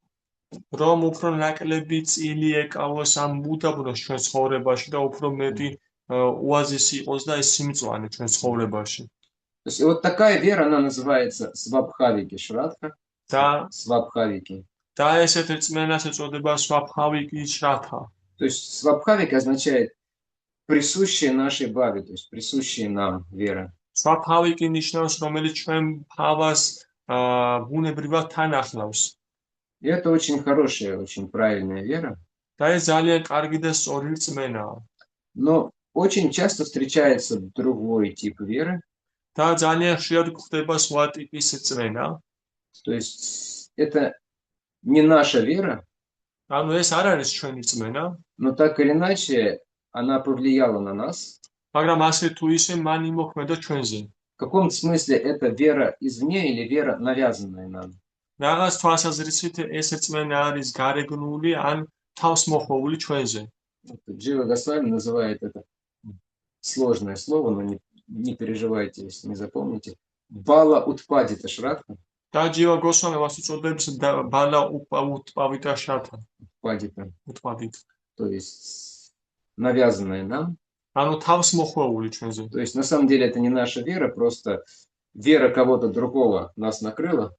Speaker 2: რომ უფრო ნაკლები წილი ეკავოს ამ უდაბნოს ჩვენ ცხოვრებაში და უფრო მეტი ოაზისი იყოს და ეს სიმწვანე ჩვენ ცხოვრებაში.
Speaker 1: То есть вот такая вера, она называется свабхавики шрадха,
Speaker 2: და
Speaker 1: свабхавики.
Speaker 2: და ესეთ რწმენას ეწოდება სვაბჰავიკი შრათა.
Speaker 1: То есть свабхавик означает присущие нашей бхаве, то есть присущие нам вера.
Speaker 2: სვაბჰავიკი ნიშნავს, რომელიც ჩვენ ბჰავას ბუნებრივად თან ახლავს.
Speaker 1: И это очень хорошая, очень правильная вера.
Speaker 2: და ეს ძალიან კარგი და სწორი რწმენაა.
Speaker 1: Но очень часто встречается другой тип веры.
Speaker 2: და ძალიან ხშირად გვხდება სხვა ტიპის რწმენა.
Speaker 1: То есть это не наша вера,
Speaker 2: ანუ ეს არ არის ჩვენი რწმენა,
Speaker 1: но так или иначе она повлияла на нас.
Speaker 2: მაგრამ ასე თუ ისე მან იმოქმედა ჩვენზე.
Speaker 1: В каком смысле это вера извне или вера, навязанная нам?
Speaker 2: რაღაც თვალსაზრისით ეს რწმენა არის გარეგნული ან თავსმოხვეული ჩვენზე.
Speaker 1: Джива Госвами называет это сложное слово, но не переживайте, если не запомните. Бала утпадита шрадха.
Speaker 2: და ჯივა გოსვამი მას უწოდებს ბალა უტპავიტა შრათა. Утпадит.
Speaker 1: То есть навязанная нам.
Speaker 2: ანუ თავსმოხვეული ჩვენზე.
Speaker 1: То есть на самом деле это не наша вера, просто вера кого-то другого нас накрыла.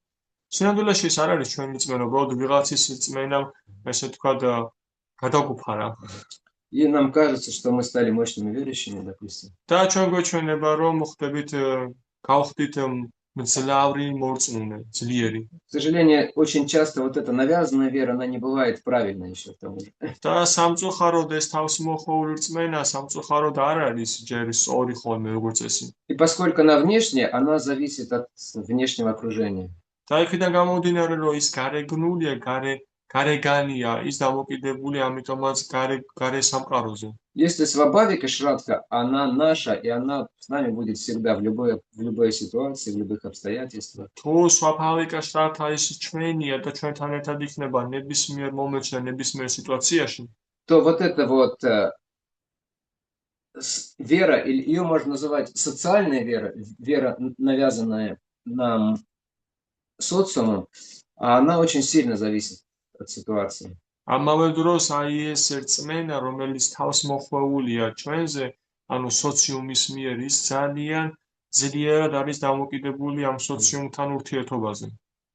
Speaker 2: სინამდვილეში ეს არ არის ჩვენი რწმენა, უბრალოდ ვიღაცის რწმენამ ესე თქვა გადაგუფარა.
Speaker 1: И нам кажется, что мы стали мощными верующими, допустим.
Speaker 2: და ჩვენ გვეჩვენება, რომ ხდებით გავხდით მძლავრი მორწმუნე, ძლიერი.
Speaker 1: К сожалению, очень часто вот эта навязанная вера, она не бывает правильной еще к тому же.
Speaker 2: და სამწუხაროდ ეს თავსმოხვეული რწმენა სამწუხაროდ არ არის ჯერ სწორი ხოლმე როგორც წესი.
Speaker 1: И поскольку она внешняя, она зависит от внешнего окружения.
Speaker 2: და იქიდან გამომდინარე, რომ ის გარეგნულია, გარეგანია, ის დამოკიდებული ამიტომაც გარე სამყაროზე.
Speaker 1: Если свабхавика шрадха, она наша, и она с нами будет всегда в любой ситуации, в любых обстоятельствах.
Speaker 2: თუ სვაბჰავიკა შრათა ის ჩვენია და ჩვენთან ერთად იქნება ნებისმიერ მომენტში და ნებისმიერ სიტუაციაში,
Speaker 1: то вот эта вот вера, ее можно называть социальная вера, вера, навязанная нам социумом, она очень сильно зависит от ситуации.
Speaker 2: ამავე დროს აი ეს რწმენა, რომელიც თავსმოხვეულია ჩვენზე, ანუ სოციუმის მიერ, ის ძალიან ძლიერად არის დამოკიდებული ამ სოციუმთან ურთიერთობაზე.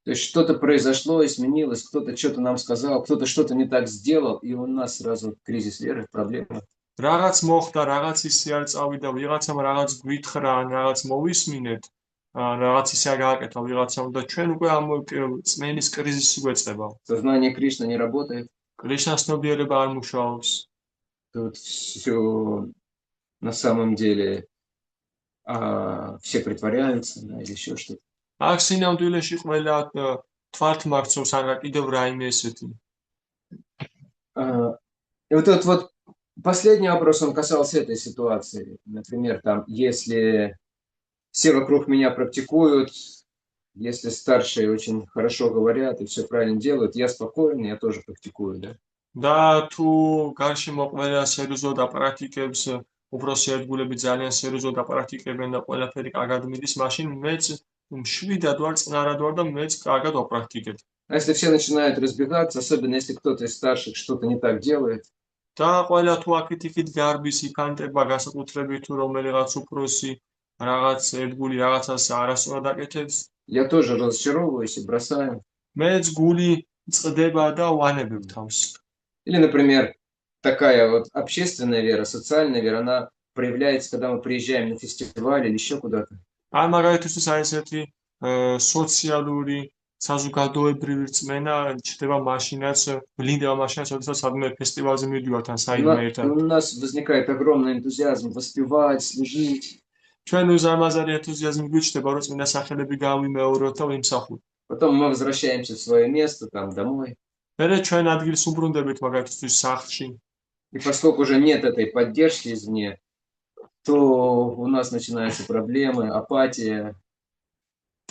Speaker 1: То есть что-то произошло, изменилось, кто-то что-то нам сказал, кто-то что-то не так сделал, и у нас сразу кризис веры, проблема.
Speaker 2: რაღაც მოხდა, რაღაც ისე არ წავიდა, ვიღაცამ რაღაც გვითხრა, რაღაც მოვისმინეთ, რაღაც ისე არ გააკეთა ვიღაცამ და ჩვენ უკვე ამ წმენის კრიზისი გვეწება.
Speaker 1: Сознание Кришны не работает.
Speaker 2: კრიშნას ცნობიერება არ მუშაობს.
Speaker 1: Тут все на самом деле все притворяются, да, или еще что-то.
Speaker 2: აქ სინამდვილეში ყველა თვალთმარცობს ან კიდევ რაიმე ესეთი.
Speaker 1: И вот этот вот последний вопрос, он касался этой ситуации. Например, там, если все вокруг меня практикуют, если старшие очень хорошо говорят и все правильно делают, я спокоен, я тоже практикую, да?
Speaker 2: და თუ გარშემო ყველა სერიოზულად აპრაქტიკებს, უბრალოდ ერთგულები ძალიან სერიოზულად აპრაქტიკებენ და ყველაფერი კარგად მიდის, მაშინ მეც მშვიდად ვარ, წნარად ვარ და მეც კარგად ვაპრაქტიკებ.
Speaker 1: А если все начинают разбегаться, особенно если кто-то из старших что-то не так делает,
Speaker 2: და ყველა თუ აქეთ-იქით გარბის იფანტება განსაკუთრებით თუ რომელიღაც უფროსი რაღაც ერთგული რაღაცას არასწორად აკეთებს,
Speaker 1: я тоже разочаровываюсь и бросаю.
Speaker 2: მეც გული წყდება და ვანებებ თავს.
Speaker 1: Или, например, такая вот общественная вера, социальная вера, она проявляется, когда мы приезжаем на фестиваль или еще куда-то.
Speaker 2: ან მაგალითისთვის აი ესეთი სოციალური საზოგადოებრივი რწმენა ჩნდება მაშინაც, ვლინდება მაშინაც, როდესაც სადმე ფესტივალზე მივდივართ ან საიდუმე
Speaker 1: У
Speaker 2: ერთად.
Speaker 1: нас возникает огромный энтузиазм воспевать, служить.
Speaker 2: ჩვენ უზარმაზარი ენთუზიაზმი გვიჩნდება, რომ წმინდა სახელები გავიმეოროთ და ვიმსახუროთ.
Speaker 1: Потом мы возвращаемся в свое место, там, домой.
Speaker 2: მერე ჩვენ ადგილს უბრუნდებით მაგალითისთვის სახლში.
Speaker 1: И поскольку уже нет этой поддержки извне, то у нас начинаются проблемы, апатия.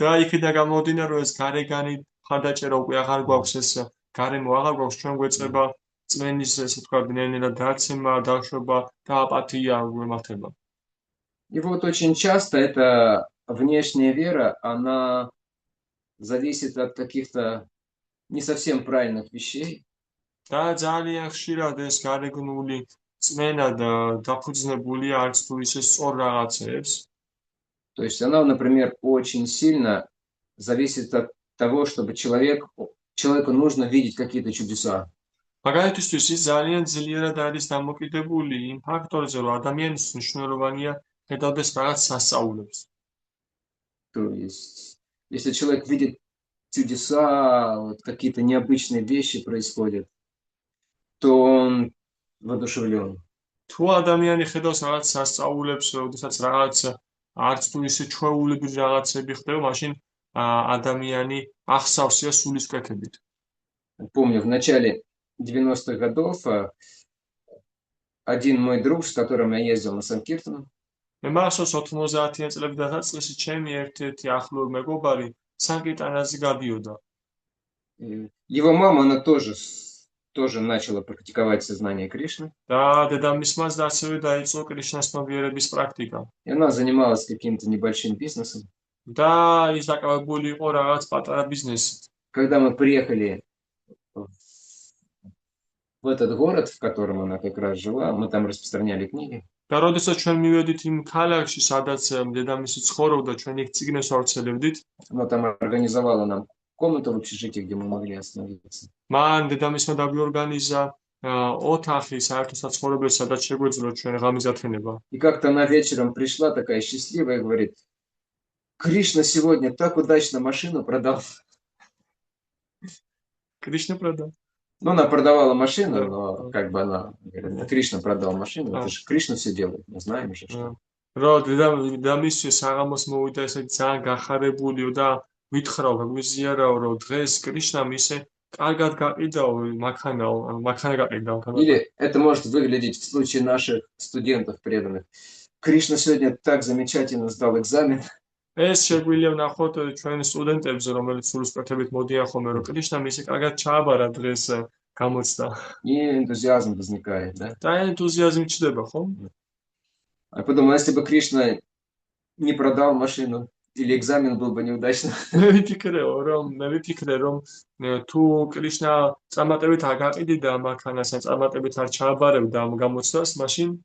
Speaker 2: და იქიდან გამოვდინა, რომ ეს გარეგანი მხარდაჭერა უკვე აღარ გვაქვს, ეს გარემო აღარ გვაქვს, ჩვენ გვეწება წმენის, ესე ვთქვათ, ნელ-ნელა დაცემა, დაშვება და აპათია გვემართება.
Speaker 1: И вот очень часто эта внешняя вера, она зависит от каких-то не совсем правильных вещей.
Speaker 2: და ძალიან ხშირად ეს გარეგნული წმენა დაფუძნებულია არც თუ ისე სწორ რაღაცებს.
Speaker 1: То есть она, например, очень сильно зависит от того, чтобы человеку нужно видеть какие-то чудеса.
Speaker 2: მაგალითისთვის ის ძალიან ძლიერად არის დამოკიდებული იმ ფაქტორზე, რომ ადამიანის მნიშვნელოვანია ხედავდეს რაღაც სასწაულებს.
Speaker 1: То есть, если человек видит чудеса, вот какие-то необычные вещи происходят, то он воодушевлен.
Speaker 2: თუ ადამიანი ხედავს რაღაც სასწაულებს, როდესაც რაღაც არც თუ ისე ჩვეულებრივ რაღაცები ხდება, მაშინ ადამიანი ახსავსია სულისკვეთებით.
Speaker 1: Помню, в начале 90-х годов один мой друг, с которым я ездил на Санкиртон,
Speaker 2: მე მახსოვს 90-იან წლების დასაწყისში ჩემი ერთ-ერთი ახლო მეგობარი სანკირტანაზე გადიოდა.
Speaker 1: его мама, она тоже начала практиковать сознание Кришны.
Speaker 2: და დედამისმაც და ასევე დაიწყო კრიშნას ცნობიერების პრაქტიკა.
Speaker 1: И она занималась каким-то небольшим бизнесом.
Speaker 2: და ის დაკავებული იყო რაღაც პატარა ბიზნესით.
Speaker 1: Когда мы приехали в этот город, в котором она как раз жила, мы там распространяли книги.
Speaker 2: და როდესაც ჩვენ მივედით იმ ქალაქში, სადაც დედამისი ცხოვრობდა, ჩვენ იქ წიგნებს ვავრცელებდით.
Speaker 1: Она там организовала нам комнату в общежитии, где мы могли остановиться.
Speaker 2: მან დედამისმა დაგვიორგანიზა ოთახი საერთო საცხოვრებელში, სადაც შეგვეძლო ჩვენ ღამის გათენება.
Speaker 1: И как-то она вечером пришла такая счастливая и говорит: Кришна сегодня так удачно машину продал.
Speaker 2: Кришна продал.
Speaker 1: Ну, она продавала машину, но как бы она говорит: Кришна продал машину, это же Кришна все делает, мы знаем же, что.
Speaker 2: რო დედამისის საღამოს მოვიდა, ესე ძალიან გახარებულიო და ვითხრაო, გაგვიზიარაო, რომ დღეს კრიშნამ ისე კარგად გაყიდაო მაქანა გაყიდაო.
Speaker 1: Или это может выглядеть в случае наших студентов преданных. Кришна сегодня так замечательно сдал экзамен.
Speaker 2: ეს შეგვიძლია ვნახოთ ჩვენ სტუდენტებს, რომელიც სულისკვეთებით მოდიან ხოლმე, რომ კრიშნამ ისე კარგად ჩააბარა დღეს გამოცდა.
Speaker 1: И энтузиазм возникает, да?
Speaker 2: და ენთუზიაზმი ჩდება, ხო?
Speaker 1: А подумал, если бы Кришна не продал машину, или экзамен был бы неудачным.
Speaker 2: მე ვიფიქრე, რომ თუ კრიშნა წარმატებით არ გაყიდიდა მაქანას, ან წარმატებით არ ჩააბარებდა ამ გამოცდას, მაშინ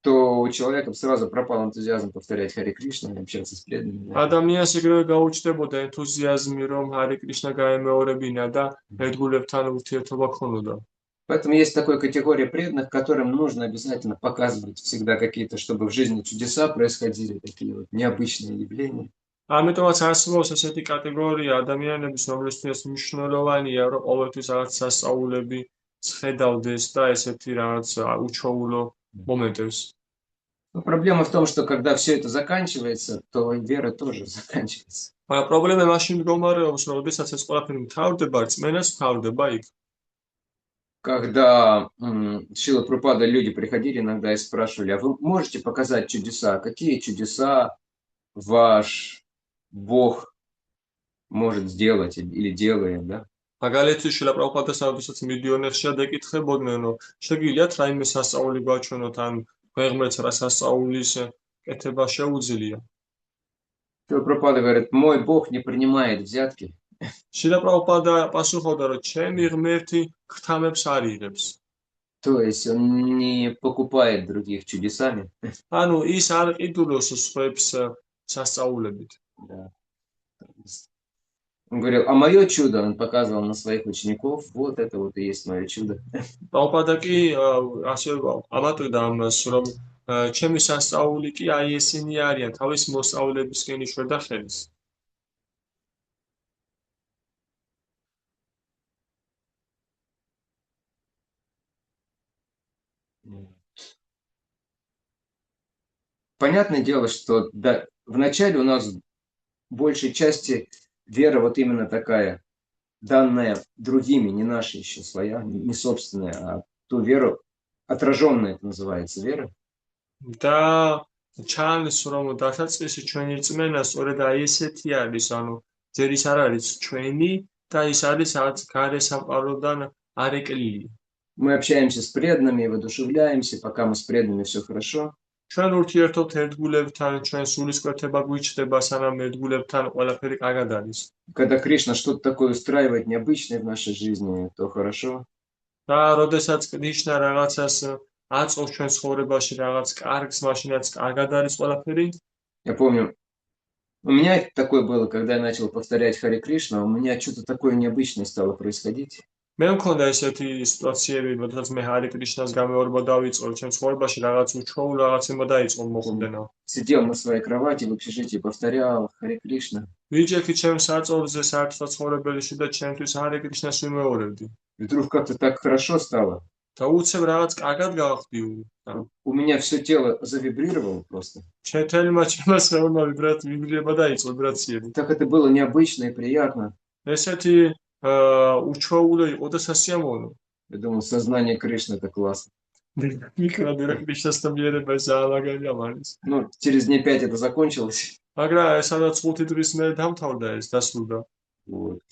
Speaker 1: то у человека сразу пропал энтузиазм повторять Харе Кришна и общаться с преданными.
Speaker 2: ადამიანს ეგრევე გაუჩნდებოდა ენთუზიაზმი, რომ ჰარე კრიშნა გაემეორებინა და ერთგულებთან ურთიერთობა ქონოდა.
Speaker 1: Поэтому есть такая категория преданных, которым нужно обязательно показывать всегда какие-то, чтобы в жизни чудеса происходили, такие вот необычные явления.
Speaker 2: ამიტომაც არსებობს ესეთი კატეგორია ადამიანების, რომლისთვის მნიშვნელოვანია, რომ ყოველთვის რაღაც სასწაულები შეხედავდეს და ესეთი რაღაც უჩვეულო მომენტებს.
Speaker 1: Но проблема в том, что когда все это заканчивается, то и вера тоже заканчивается.
Speaker 2: მაგრამ პრობლემა მაშინ მდგომარეობს, რომ როდესაც ეს ყველაფერი მთავრდება, რწმენაც მთავრდება იქ.
Speaker 1: Когда Шрила Прабхупада люди приходили иногда и спрашивали: а вы можете показать чудеса? Какие чудеса ваш Бог может сделать или делает, да?
Speaker 2: მაგალითად, შრილა პრაბჰუპადას როდესაც მილიონი ხშირად ეკითხებოდნენ, რომ შეგიძლიათ რაიმე სასწაული გვაჩვენოთ, ან ღმერთს რა სასწაულის კეთება შეუძლია.
Speaker 1: Шрила Прабхупада говорит: мой Бог не принимает взятки.
Speaker 2: შრილა პრაბჰუპადა პასუხობდა, რომ ჩემი ღმერთი ქრთამებს არ იღებს.
Speaker 1: То есть он не покупает других чудесами.
Speaker 2: ანუ ის არ ყიდულობს სხვებს სასწაულებით.
Speaker 1: Да. Он говорил: а мое чудо, он показывал на своих учеников, вот это вот и есть мое чудо.
Speaker 2: პრაბჰუპადა კი ასე ამატყდა ამას, რომ ჩემი სასწაული კი აი ესენი არიან, თავის მოსწავლეებისკენ იშვერდა ხელს.
Speaker 1: понятное дело, что вначале у нас в большей части вера вот именно такая, данная другими, не наша еще своя, не собственная, а ту веру, отраженная это называется вера.
Speaker 2: და ჩანს რომ დასაწყისი ჩვენი რწმენა სწორედ აი ესეთი არის, ანუ ჯერ ის არ არის ჩვენი და ის არის რაც გარე სამყაროდან არეკლილი.
Speaker 1: Мы общаемся с преданными, воодушевляемся, пока мы с преданными все хорошо.
Speaker 2: ჩვენ ურთიერთობთ ერთგულებთან, ჩვენ სულისკვეთება გვიჩნდება, სანამ ერთგულებთან ყველაფერი კარგად არის.
Speaker 1: Когда Кришна что-то такое устраивает необычное в нашей жизни, то хорошо.
Speaker 2: და როდესაც კრიშნა რაღაცას აწევს ჩვენ ცხოვრებაში, რაღაც კარგს, მაშინაც კარგად არის ყველაფერი.
Speaker 1: Я помню, у меня такое было, когда я начал повторять Харе Кришна, у меня что-то такое необычное стало происходить.
Speaker 2: მე მქონდა ესეთი სიტუაციები, როდესაც მე ჰარე კრიშნას გამეორება დავიწყო, ჩემ ცხოვრებაში რაღაც უჩვეულ რაღაცება დაიწყო მოხდენა.
Speaker 1: Сидел на своей кровати в общежитии, повторял Харе Кришна.
Speaker 2: ვიჯექი ჩემ საწოლზე საერთო ცხოვრებელში და ჩემთვის ჰარე კრიშნას ვიმეორებდი.
Speaker 1: И вдруг как-то так хорошо стало.
Speaker 2: და უცებ რაღაც კარგად გავხდი.
Speaker 1: У меня все тело завибрировало просто.
Speaker 2: ჩემთელმა ჩემმა სხეულმა ვიბრირება დაიწყო, ვიბრაციები.
Speaker 1: Так это было необычно и приятно.
Speaker 2: ესეთი უჩვეულო იყო და სასიამოვნო.
Speaker 1: Я думал, сознание Кришны это классно.
Speaker 2: მიკროდერა კრიშნასთან მიერება ეს ალაგანია მაინც.
Speaker 1: Ну, через дней 5 это закончилось.
Speaker 2: მაგრამ სადაც 5 დღის მერე დამთავრდა ეს, დასრულდა.
Speaker 1: Вот.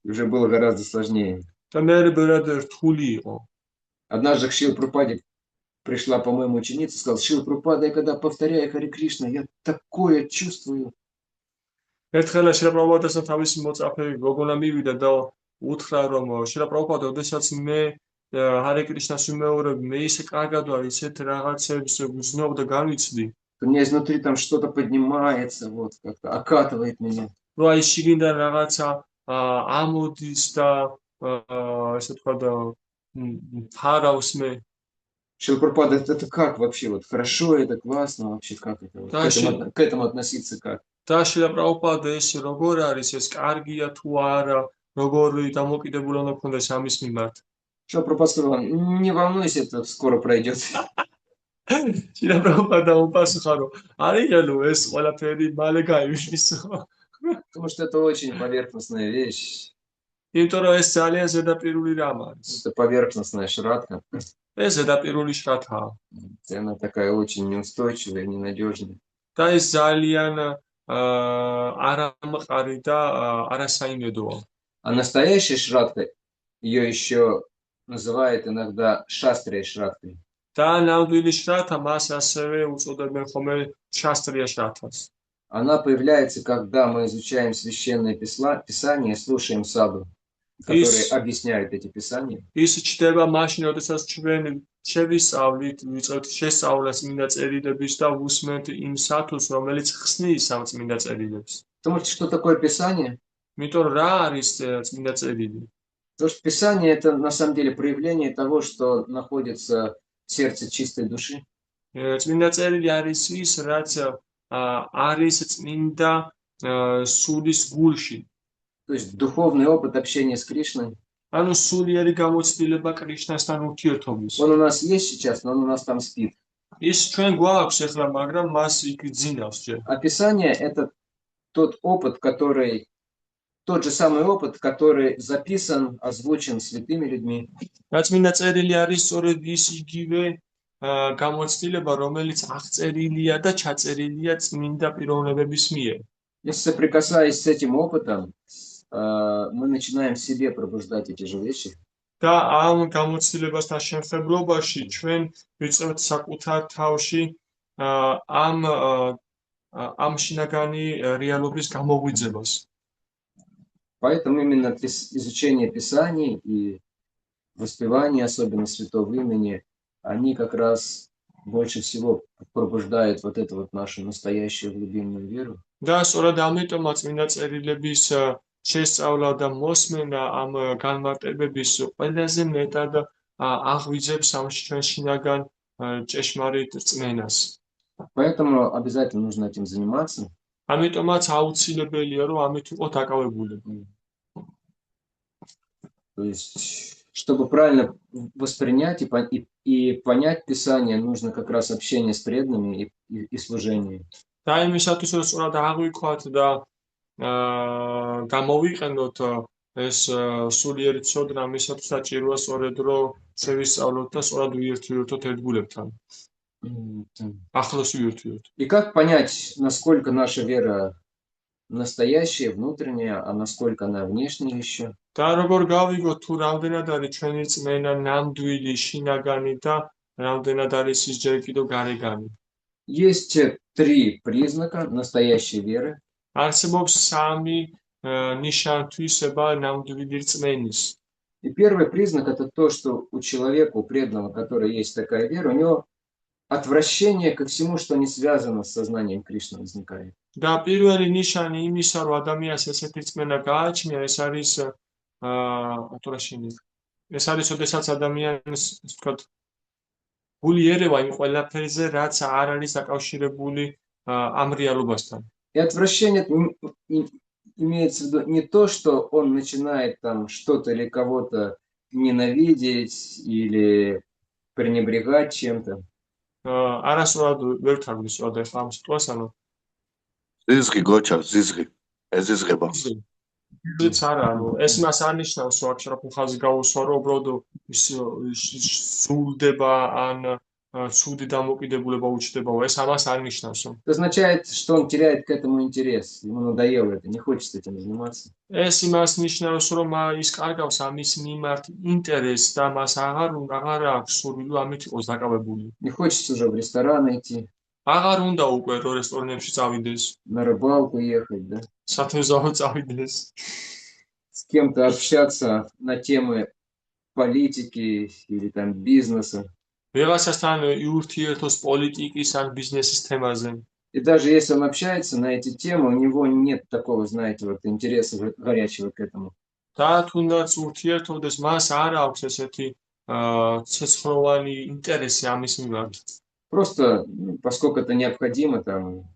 Speaker 1: Уже было гораздо сложнее.
Speaker 2: და მე ბევრად რთული იყო.
Speaker 1: Однажды к Шриле Прабхупаде пришла, по-моему, ученица и сказала: Шрила Прабхупада, я когда повторяю Харе Кришна, я такое чувствую.
Speaker 2: ერთხელ შრილა პრაბჰუპადასთან თავისი მოწაფე გოგონა მივიდა და უთხრა რომ შრილა პრაბჰუპადა, ოდესაც მე ჰარე კრიშნას ვიმეორებ, მე ისე კარგად ვარ, ისეთ რაღაცებს ვზნობ და განვიცდი.
Speaker 1: У меня изнутри там что-то поднимается, вот как-то окатывает меня.
Speaker 2: რომ აი შიგნიდან რაღაცა ამოდის და ესე თქვა და ფარავს მე.
Speaker 1: Шрила Прабхупада, это как вообще? Вот хорошо, это классно вообще, как это? Вот, к этому относиться как?
Speaker 2: და შრილა პრაბჰუპადა ეს როგორ არის, ეს კარგია თუ არა, როგორი დამოკიდებულება უნდა გქონდეს ამის მიმართ.
Speaker 1: Шрила Прабхупада сказала: не волнуйся, это скоро пройдет.
Speaker 2: შრილა პრაბჰუპადა უპასუხა რომ არიელო ეს ყველაფერი მალე გაივიშლისო.
Speaker 1: Потому что это очень поверхностная вещь.
Speaker 2: იმიტომ რომ ეს ძალიან ზედაპირული რამ არის.
Speaker 1: Это поверхностная шрадха.
Speaker 2: ეს ზედაპირული შრათაა.
Speaker 1: Она такая очень неустойчивая, ненадежная.
Speaker 2: და ეს ძალიან არამყარი და არასაიმედოა.
Speaker 1: А настоящая шрадха, ее еще называют иногда шастрия шрадхой.
Speaker 2: და ნამდვილი შრათა მას ასევე უწოდებენ ხოლმე შასტრია შრათას.
Speaker 1: Она появляется, когда мы изучаем священное писание, слушаем саду, которые объясняют эти писания.
Speaker 2: ის ჩდება მაშინ, როდესაც ჩვენ შევისწავლით, ვიწყებთ შესწავლას წმინდა წერილების და ვუსმენთ იმ სათულს, რომელიც ხსნის ამ წმინდა წერილებს.
Speaker 1: Потому что что такое писание?
Speaker 2: იმიტომ რა არის წმინდა წერილი?
Speaker 1: Потому что писание это на самом деле проявление того, что находится в сердце чистой души.
Speaker 2: წმინდა წერილი არის ის, რაც არის წმინდა სულის გულში.
Speaker 1: То есть духовный опыт общения с Кришной.
Speaker 2: ანუ სულიერი გამოცდილება კრიშნასთან ურთიერთობის.
Speaker 1: Он у нас есть сейчас, но он у нас там спит.
Speaker 2: ის ჩვენ გვაქვს ახლა, მაგრამ მას იქ ძინავს ჯერ.
Speaker 1: А писание это тот опыт, тот же самый опыт, который записан, озвучен святыми людьми.
Speaker 2: წმინდა წერილი არის სწორედ ის იგივე გამოცდილება, რომელიც აღწერილია და ჩაწერილია წმინდა პიროვნებების მიერ.
Speaker 1: Если соприкасаясь с этим опытом, мы начинаем в себе пробуждать эти же вещи.
Speaker 2: და ამ გამოცდილებასთან შემხებლობაში ჩვენ ვიწყებთ საკუთარ თავში ამ შინაგანი რეალობის გამოგვიძებას.
Speaker 1: Поэтому именно изучение Писаний и воспевание, особенно Святого Имени, они как раз больше всего пробуждают вот эту вот нашу настоящую глубинную веру.
Speaker 2: და სწორედ ამიტომაც წმინდა წერილების შესწავლა და მოსმენა ამ განმარტებების ყველაზე მეტად აღვიძებს ამ ჩვენ შინაგან ჭეშმარიტ რწმენას.
Speaker 1: Поэтому обязательно нужно этим заниматься.
Speaker 2: ამიტომაც აუცილებელია, რომ ამით ვიყოთ დაკავებულები.
Speaker 1: То есть, Чтобы правильно воспринять и понять Писание, нужно как раз общение с преданными и служение.
Speaker 2: და იმისათვის რომ სწორად აღვიქვათ და გამოვიყენოთ ეს სულიერი ცოდნა, მისათვის საჭიროა სწორედ რომ შევისწავლოთ და სწორად ვიერთვიერთოთ ერთგულებთან. ახლოს ვიერთვიერთოთ.
Speaker 1: И как понять, насколько наша вера настоящая, внутренняя, а насколько она внешняя еще?
Speaker 2: და როგორ გავიგოთ თუ რამდენად არის ჩვენი წმენა ნამდვილი, შინაგანი და რამდენად არის ის ჯერ კიდევ გარეგანი.
Speaker 1: Есть три признака настоящей веры.
Speaker 2: არსებობს სამი ნიშან-თვისება ნამდვილი რწმენის.
Speaker 1: И первый признак это то, что у человека, у преданного, который есть такая вера, у него отвращение ко всему, что не связано с сознанием Кришны, возникает.
Speaker 2: და პირველი ნიშანი იმისა, რომ ადამიანს ესეთი რწმენა გააჩნია, ეს არის ეს არის, როდესაც ადამიანს, ასე ვთქვათ, გული ერევა იმ ყველაფერზე, რაც არ არის დაკავშირებული ამ რეალობასთან.
Speaker 1: И отвращение имеется в виду не то, что он начинает там что-то или кого-то ненавидеть или пренебрегать чем-то.
Speaker 2: არასწორად ვერ თარგმნის რა ხა ამ სიტყვას, ანუ
Speaker 3: ზიზღი გოჩა, ზიზღი. ეზიზღება.
Speaker 2: ზიც არა, ანუ ეს მას არნიშნავს, რომ აქ შრაფ ხაზი გაუსვა, რომ უბრალოდ სულდება ან ცუდი დამოკიდებულება უჩნდება, ეს ამას არნიშნავს.
Speaker 1: Это означает, что он теряет к этому интерес. Ему надоело это, не хочет этим заниматься.
Speaker 2: ეს იმას ნიშნავს, რომ ის კარგავს ამის მიმართ ინტერესს და მას აღარ აქვს სურვილი ამით იყოს დაკავებული.
Speaker 1: Не хочется уже в ресторан идти,
Speaker 2: აღარ უნდა უკვე რომ რესტორნებში წავიდეს,
Speaker 1: на рыбалку ехать, да?
Speaker 2: სათევზაო წავიდეს.
Speaker 1: С кем-то общаться на темы политики или там бизнеса.
Speaker 2: ვიღაცასთან იურთიერთოს პოლიტიკის ან ბიზნესის თემაზე.
Speaker 1: И даже если он общается на эти темы, у него нет такого, знаете, вот интереса горячего к этому.
Speaker 2: და თუნდაც ურთიერთობდეს, მას არ აქვს ესეთი ცეცხლოვანი ინტერესი ამის მიმართ.
Speaker 1: Просто поскольку это необходимо там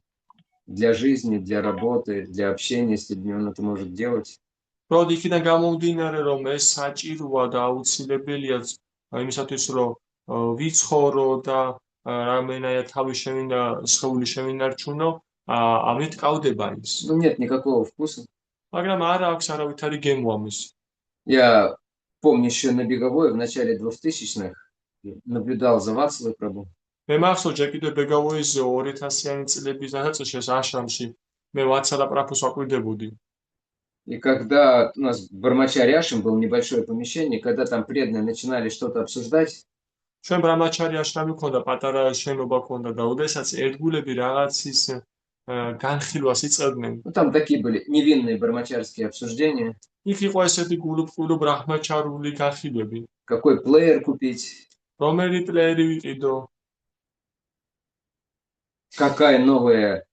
Speaker 1: для жизни, для работы, для общения с людьми, он это может делать.
Speaker 2: Прод იქიდან გამომდინარე, რომ ეს საჭიროა და აუცილებელია იმისათვის, რომ ვიცხოვრო და რამენაირად თავი შემინდა, სხეული შემინარჩუნო, ამით კავდება ის.
Speaker 1: Ну, нет никакого вкуса.
Speaker 2: მაგრამ არ აქვს არავითარი გემო ამის.
Speaker 1: Я помню еще на Беговой в начале 2000-х наблюдал за Вацлавой Прабhu.
Speaker 2: მე მახსოვს ჯერ კიდევ ბეგავოიზე 2000-იანი წლების დასაწყისში აშრამში მე ვაცალა პრაფუს ვაკვირდებოდი.
Speaker 1: И когда у нас в Бармачаре-Ашрам было небольшое помещение, когда там преданные начинали что-то обсуждать,
Speaker 2: ჩვენ ბრამაჩარი აშრამი ქონდა, პატარა შენობა ქონდა და ოდესაც ერთგულები რაღაცის განხილვას იწყებდნენ.
Speaker 1: ну там такие были невинные бармачарские обсуждения,
Speaker 2: იქ იყო ესეთი გულუბრყვილო ბრაჰმაჩარული განხილვები.
Speaker 1: какой плеер купить,
Speaker 2: რომელი პლეერი ვიყიდო,
Speaker 1: какая новая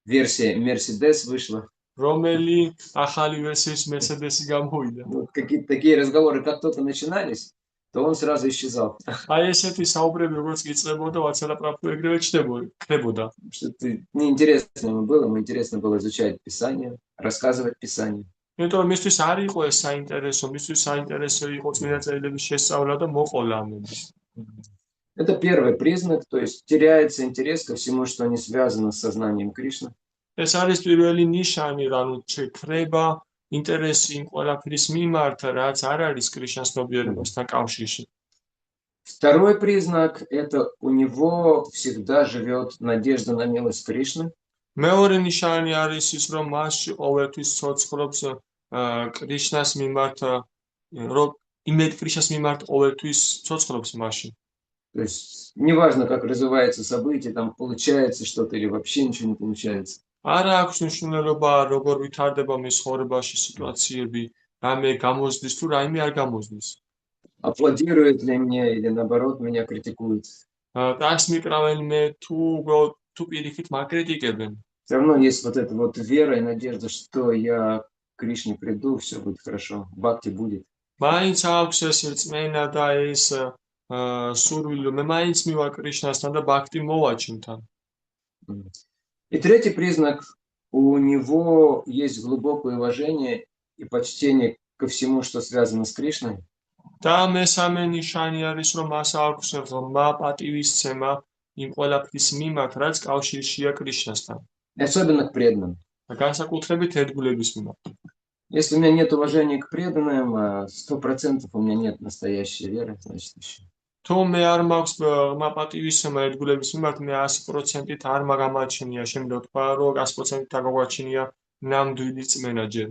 Speaker 1: версия Mercedes вышла.
Speaker 2: რომელი ახალი ვერსიის Mercedes-ი გამოვიდა.
Speaker 1: Вот какие-то такие разговоры, как только начинались, то он сразу исчезал.
Speaker 2: აი ესეთი საუბრები როგორც იწყებოდა, ვაცალა პრაფუ ეგრევე ჩნდებოდა.
Speaker 1: Что-то неинтересно ему было, ему интересно было изучать Писание, рассказывать Писание.
Speaker 2: იმიტომ რომ მისთვის არ იყო ეს საინტერესო, მისთვის საინტერესო იყო წმინდა წერილების შესწავლა და მოყოლა ამების.
Speaker 1: Это первый признак, то есть теряется интерес ко всему, что не связано с сознанием Кришны.
Speaker 2: ეს არის პირველი ნიშანი, ანუ შეკრება ინტერესი იმ ყველაფრის მიმართ, რაც არ არის კრიშნას ცნობიერებასთან კავშირში.
Speaker 1: Второй признак – это у него всегда живет надежда на милость Кришны.
Speaker 2: მეორე ნიშანი არის ის, რომ მასში ყოველთვის ცოცხლობს კრიშნას მიმართ, რომ იმედ კრიშნას მიმართ ყოველთვის ცოცხლობს მასში.
Speaker 1: То есть неважно, как развивается событие, там получается что-то или вообще ничего не получается.
Speaker 2: არა აქვს მნიშვნელობა, როგორ ვითარდება მის ცხოვრებაში სიტუაციები, რამე გამოსდის თუ რაიმე არ გამოსდის.
Speaker 1: Аплодирует ли мне или наоборот меня критикует.
Speaker 2: ტანს მიკრავენ მე თუ პირიქით მაკრიტიკებენ.
Speaker 1: Все равно есть вот эта вот вера и надежда, что я к Кришне приду, все будет хорошо, бхакти будет.
Speaker 2: მაინც აქვს ეს რწმენა და ეს სურვილი, მე მაინც მივა კრიშნასთან და ბაქტი მოვაჩინთან.
Speaker 1: И третий признак, у него есть глубокое уважение и почтение ко всему, что связано с Кришной.
Speaker 2: და მესამე ნიშანი არის, რომ მას აქვს ღრმა პატივისცემა იმ ყველაფრის მიმართ, რაც კავშირშია კრიშნასთან.
Speaker 1: И особенно к преданным.
Speaker 2: და განსაკუთრებით ერთგულების მიმართ.
Speaker 1: Если у меня нет уважения к преданным, 100% у меня нет настоящей веры, значит, еще.
Speaker 2: თუ მე არ მაქვს ღრმა პატივისცემა ერთგულების მიმართ, მე 100%-ით არ მაგამაჩნია, შემიძლია თქვა, რომ 100%-ით აგაგვაჩნია ნამდვილი წმენა ჯერ.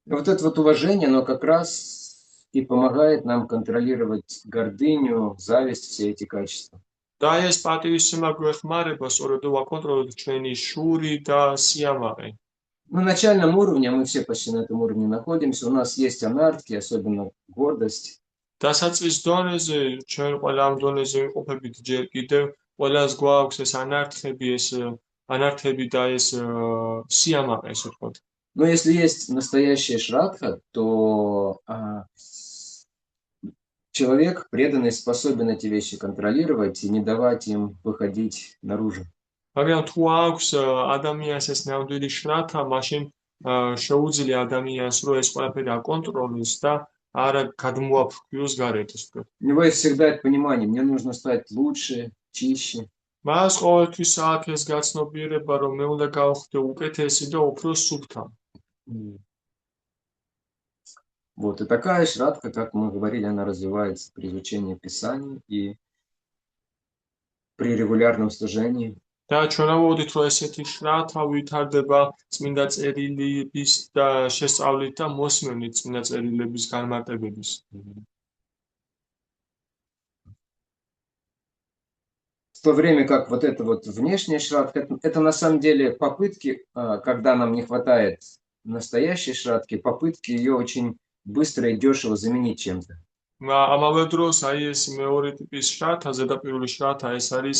Speaker 1: И вот это вот уважение, оно как раз и помогает нам контролировать гордыню, зависть, все эти качества.
Speaker 2: და ეს პატივისცემა გვეხმარება სწორედ ვაკონტროლოთ ჩვენი შური და სიამაყე.
Speaker 1: На начальном уровне, мы все почти на этом уровне находимся, у нас есть анартхи, особенно гордость.
Speaker 2: დასაწყის დონეზე ჩვენ ყველა ამ დონეზე ვიმყოფებით ჯერ კიდევ, ყველას გვაქვს ეს ანართები და ეს სიამაყე, ასე ვთქვათ.
Speaker 1: Но если есть настоящая шрадха, то человек, преданный, способен эти вещи контролировать и не давать им выходить наружу.
Speaker 2: მაგრამ თუ აქვს ადამიანს ეს ნამდვილი შრათა, მაშინ შეუძლია ადამიანს რომ ეს ყველაფერი აკონტროლოს და არ გადმოაფრქვიოს გარეთ, ასე ვთქვათ.
Speaker 1: У него есть всегда это понимание, мне нужно стать лучше, чище.
Speaker 2: მას ყოველთვის აქვს ეს გაცნობიერება, რომ მე უნდა გავხდე უკეთესი და უფრო სუფთა.
Speaker 1: Вот, и такая шрадха, как мы говорили, она развивается при изучении Писаний и при регулярном служении.
Speaker 2: და ჩვენ ავოდით, რომ ესეთი შრათა ვითარდება წმინდა წერილების და შესწავლით და მოსმენით წმინდა წერილების განმარტებების.
Speaker 1: В то время как вот это вот внешняя шрадха, это на самом деле попытки, когда нам не хватает настоящей шрадхи, попытки ее очень быстро и дешево заменить чем-то.
Speaker 2: ამავე დროს აი ეს მეორე ტიპის შრათა, ზედაპირული შრათა, ეს არის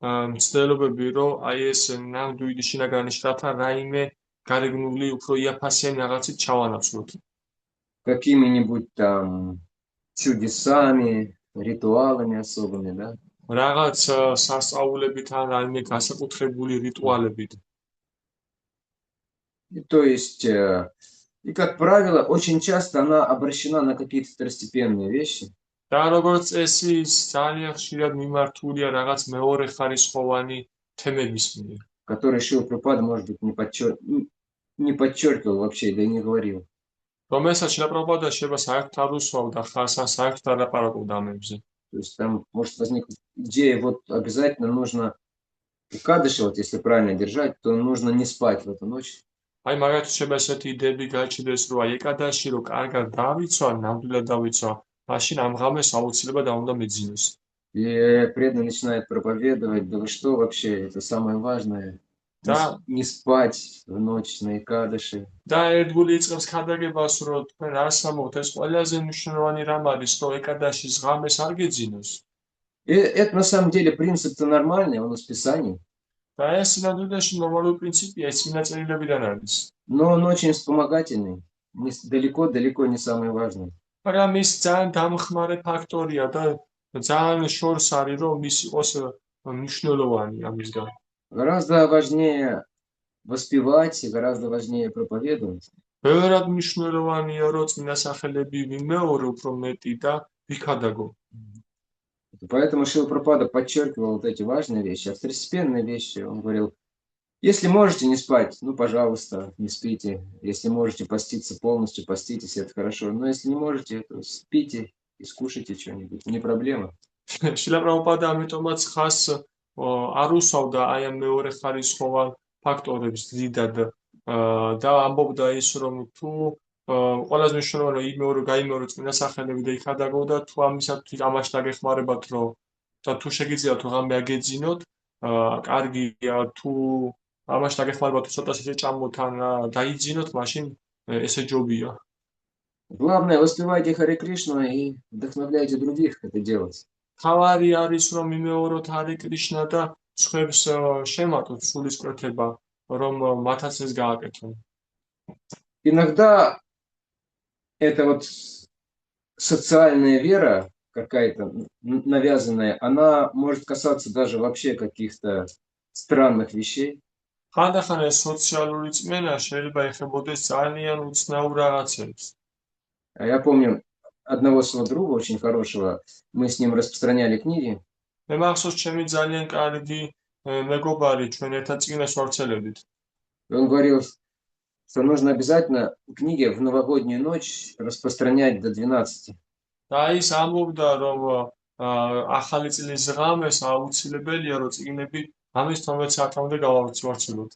Speaker 2: მცდელობები, რომ აი ეს ნამდვილი შინაგანი შრათა რაიმე გარეგნული უფრო იაფასიანი რაღაცით ჩავანაცვლოთ.
Speaker 1: Какими-нибудь там чудесами, ритуалами особыми, да?
Speaker 2: რაღაც სასწაულებით ან რაიმე განსაკუთრებული რიტუალებით.
Speaker 1: То есть, и как правило, очень часто она обращена на какие-то второстепенные вещи.
Speaker 2: და როგორც წესი, ძალიან ხშირად მიმართულია რაღაც მეორე ხარისხოვანი თემების მიერ.
Speaker 1: Которые Шрила Прабхупада, может быть, не подчеркивал вообще, да и не говорил.
Speaker 2: რომელსაც შრილა პრაბჰუპადა შეიძლება საერთოდ არ უსვამდა ხას ან საერთოდ არ ლაპარაკობდა ამებზე.
Speaker 1: То есть там может возникнуть идея, вот обязательно нужно у Кадыша, вот если правильно держать, то нужно не спать в эту ночь.
Speaker 2: აი მაგათ შეიძლება ესეთი იდეები გაჩნდეს, რომ აი ეკადაში რომ კარგად დავიცვა, нამდვილად დავიცვა, მაშინ ამ ღამეს აუცილებლად უნდა მეძინოს.
Speaker 1: И преданный начинает проповедовать, да вы что вообще, это самое важное.
Speaker 2: Да.
Speaker 1: Не спать в ночь на Экадыши.
Speaker 2: და ერთგული იწყებს ქადაგებას, რომ თქვენ რას ამბობთ, ეს ყველაზე მნიშვნელოვანი რამ არის, რომ ეკადაშის ღამეს არ გეძინოს.
Speaker 1: И это на самом деле принцип-то нормальный, он из Писаний.
Speaker 2: და ეს სინამდვილეში ნორმალური პრინციპია, ეს წმინდა წერილებიდან არის.
Speaker 1: Но он очень вспомогательный, далеко не самый важный.
Speaker 2: მაგრამ ის ძალიან დამხმარე ფაქტორია და ძალიან შორს არის, რომ ის იყოს მნიშვნელოვანი ამისგან.
Speaker 1: Гораздо важнее воспевать и гораздо важнее проповедовать.
Speaker 2: ბევრად მნიშვნელოვანია, რომ წმინდა სახელები ვიმეორო უფრო მეტი და ვიქადაგო.
Speaker 1: Поэтому Шрила Прабхупада подчеркивал вот эти важные вещи, а второстепенные вещи, он говорил, если можете не спать, ну, пожалуйста, не спите. Если можете поститься полностью, поститесь, это хорошо. Но если не можете, то спите и скушайте что-нибудь, не проблема.
Speaker 2: შრილა პრაბჰუპადა ამიტომაც ხას არ უსვავდა აი ამ მეორე ხარისხოვან ფაქტორებს დიდად და ამბობდა ის, რომ თუ ყველაზე მნიშვნელოვანი იმეორო გაიმეორო წმინდა სახელები და იქადაგო და თუ ამისათვის ამაში დაგეხმარებათ, რომ და თუ შეგიძლიათ თუ ღამე აგეძინოთ, კარგია, თუ ამაში დაგეხმარებათ, თუ ცოტა შეჭამოთ ან დაიძინოთ, მაშინ ესე ჯობია.
Speaker 1: Главное, воспевайте Харе Кришну и вдохновляйте других это делать.
Speaker 2: თავარი არის, რომ მიმეოროთ ჰარე კრიშნა და სხვებს შემატოთ სულისკვეთება, რომ მათაც ეს გააკეთონ.
Speaker 1: Иногда эта вот социальная вера какая-то навязанная, она может касаться даже вообще каких-то странных вещей.
Speaker 2: ხანდახან ეს სოციალური წმენა შეიძლება ეხებოდეს ძალიან უცნაურ რაღაცებს.
Speaker 1: Я помню, одного своего друга, очень хорошего, мы с ним распространяли книги.
Speaker 2: მე მახსოვს ჩემი ძალიან კარგი მეგობარი ჩვენ ერთად წიგნებს ვავრცელებდით.
Speaker 1: И он говорил, что нужно обязательно книги в новогоднюю ночь распространять до 12.
Speaker 2: და ის ამბობდა რომ ახალი წლის ღამეს აუცილებელია რომ წიგნები ღამის 12 საათამდე გავავრცელოთ.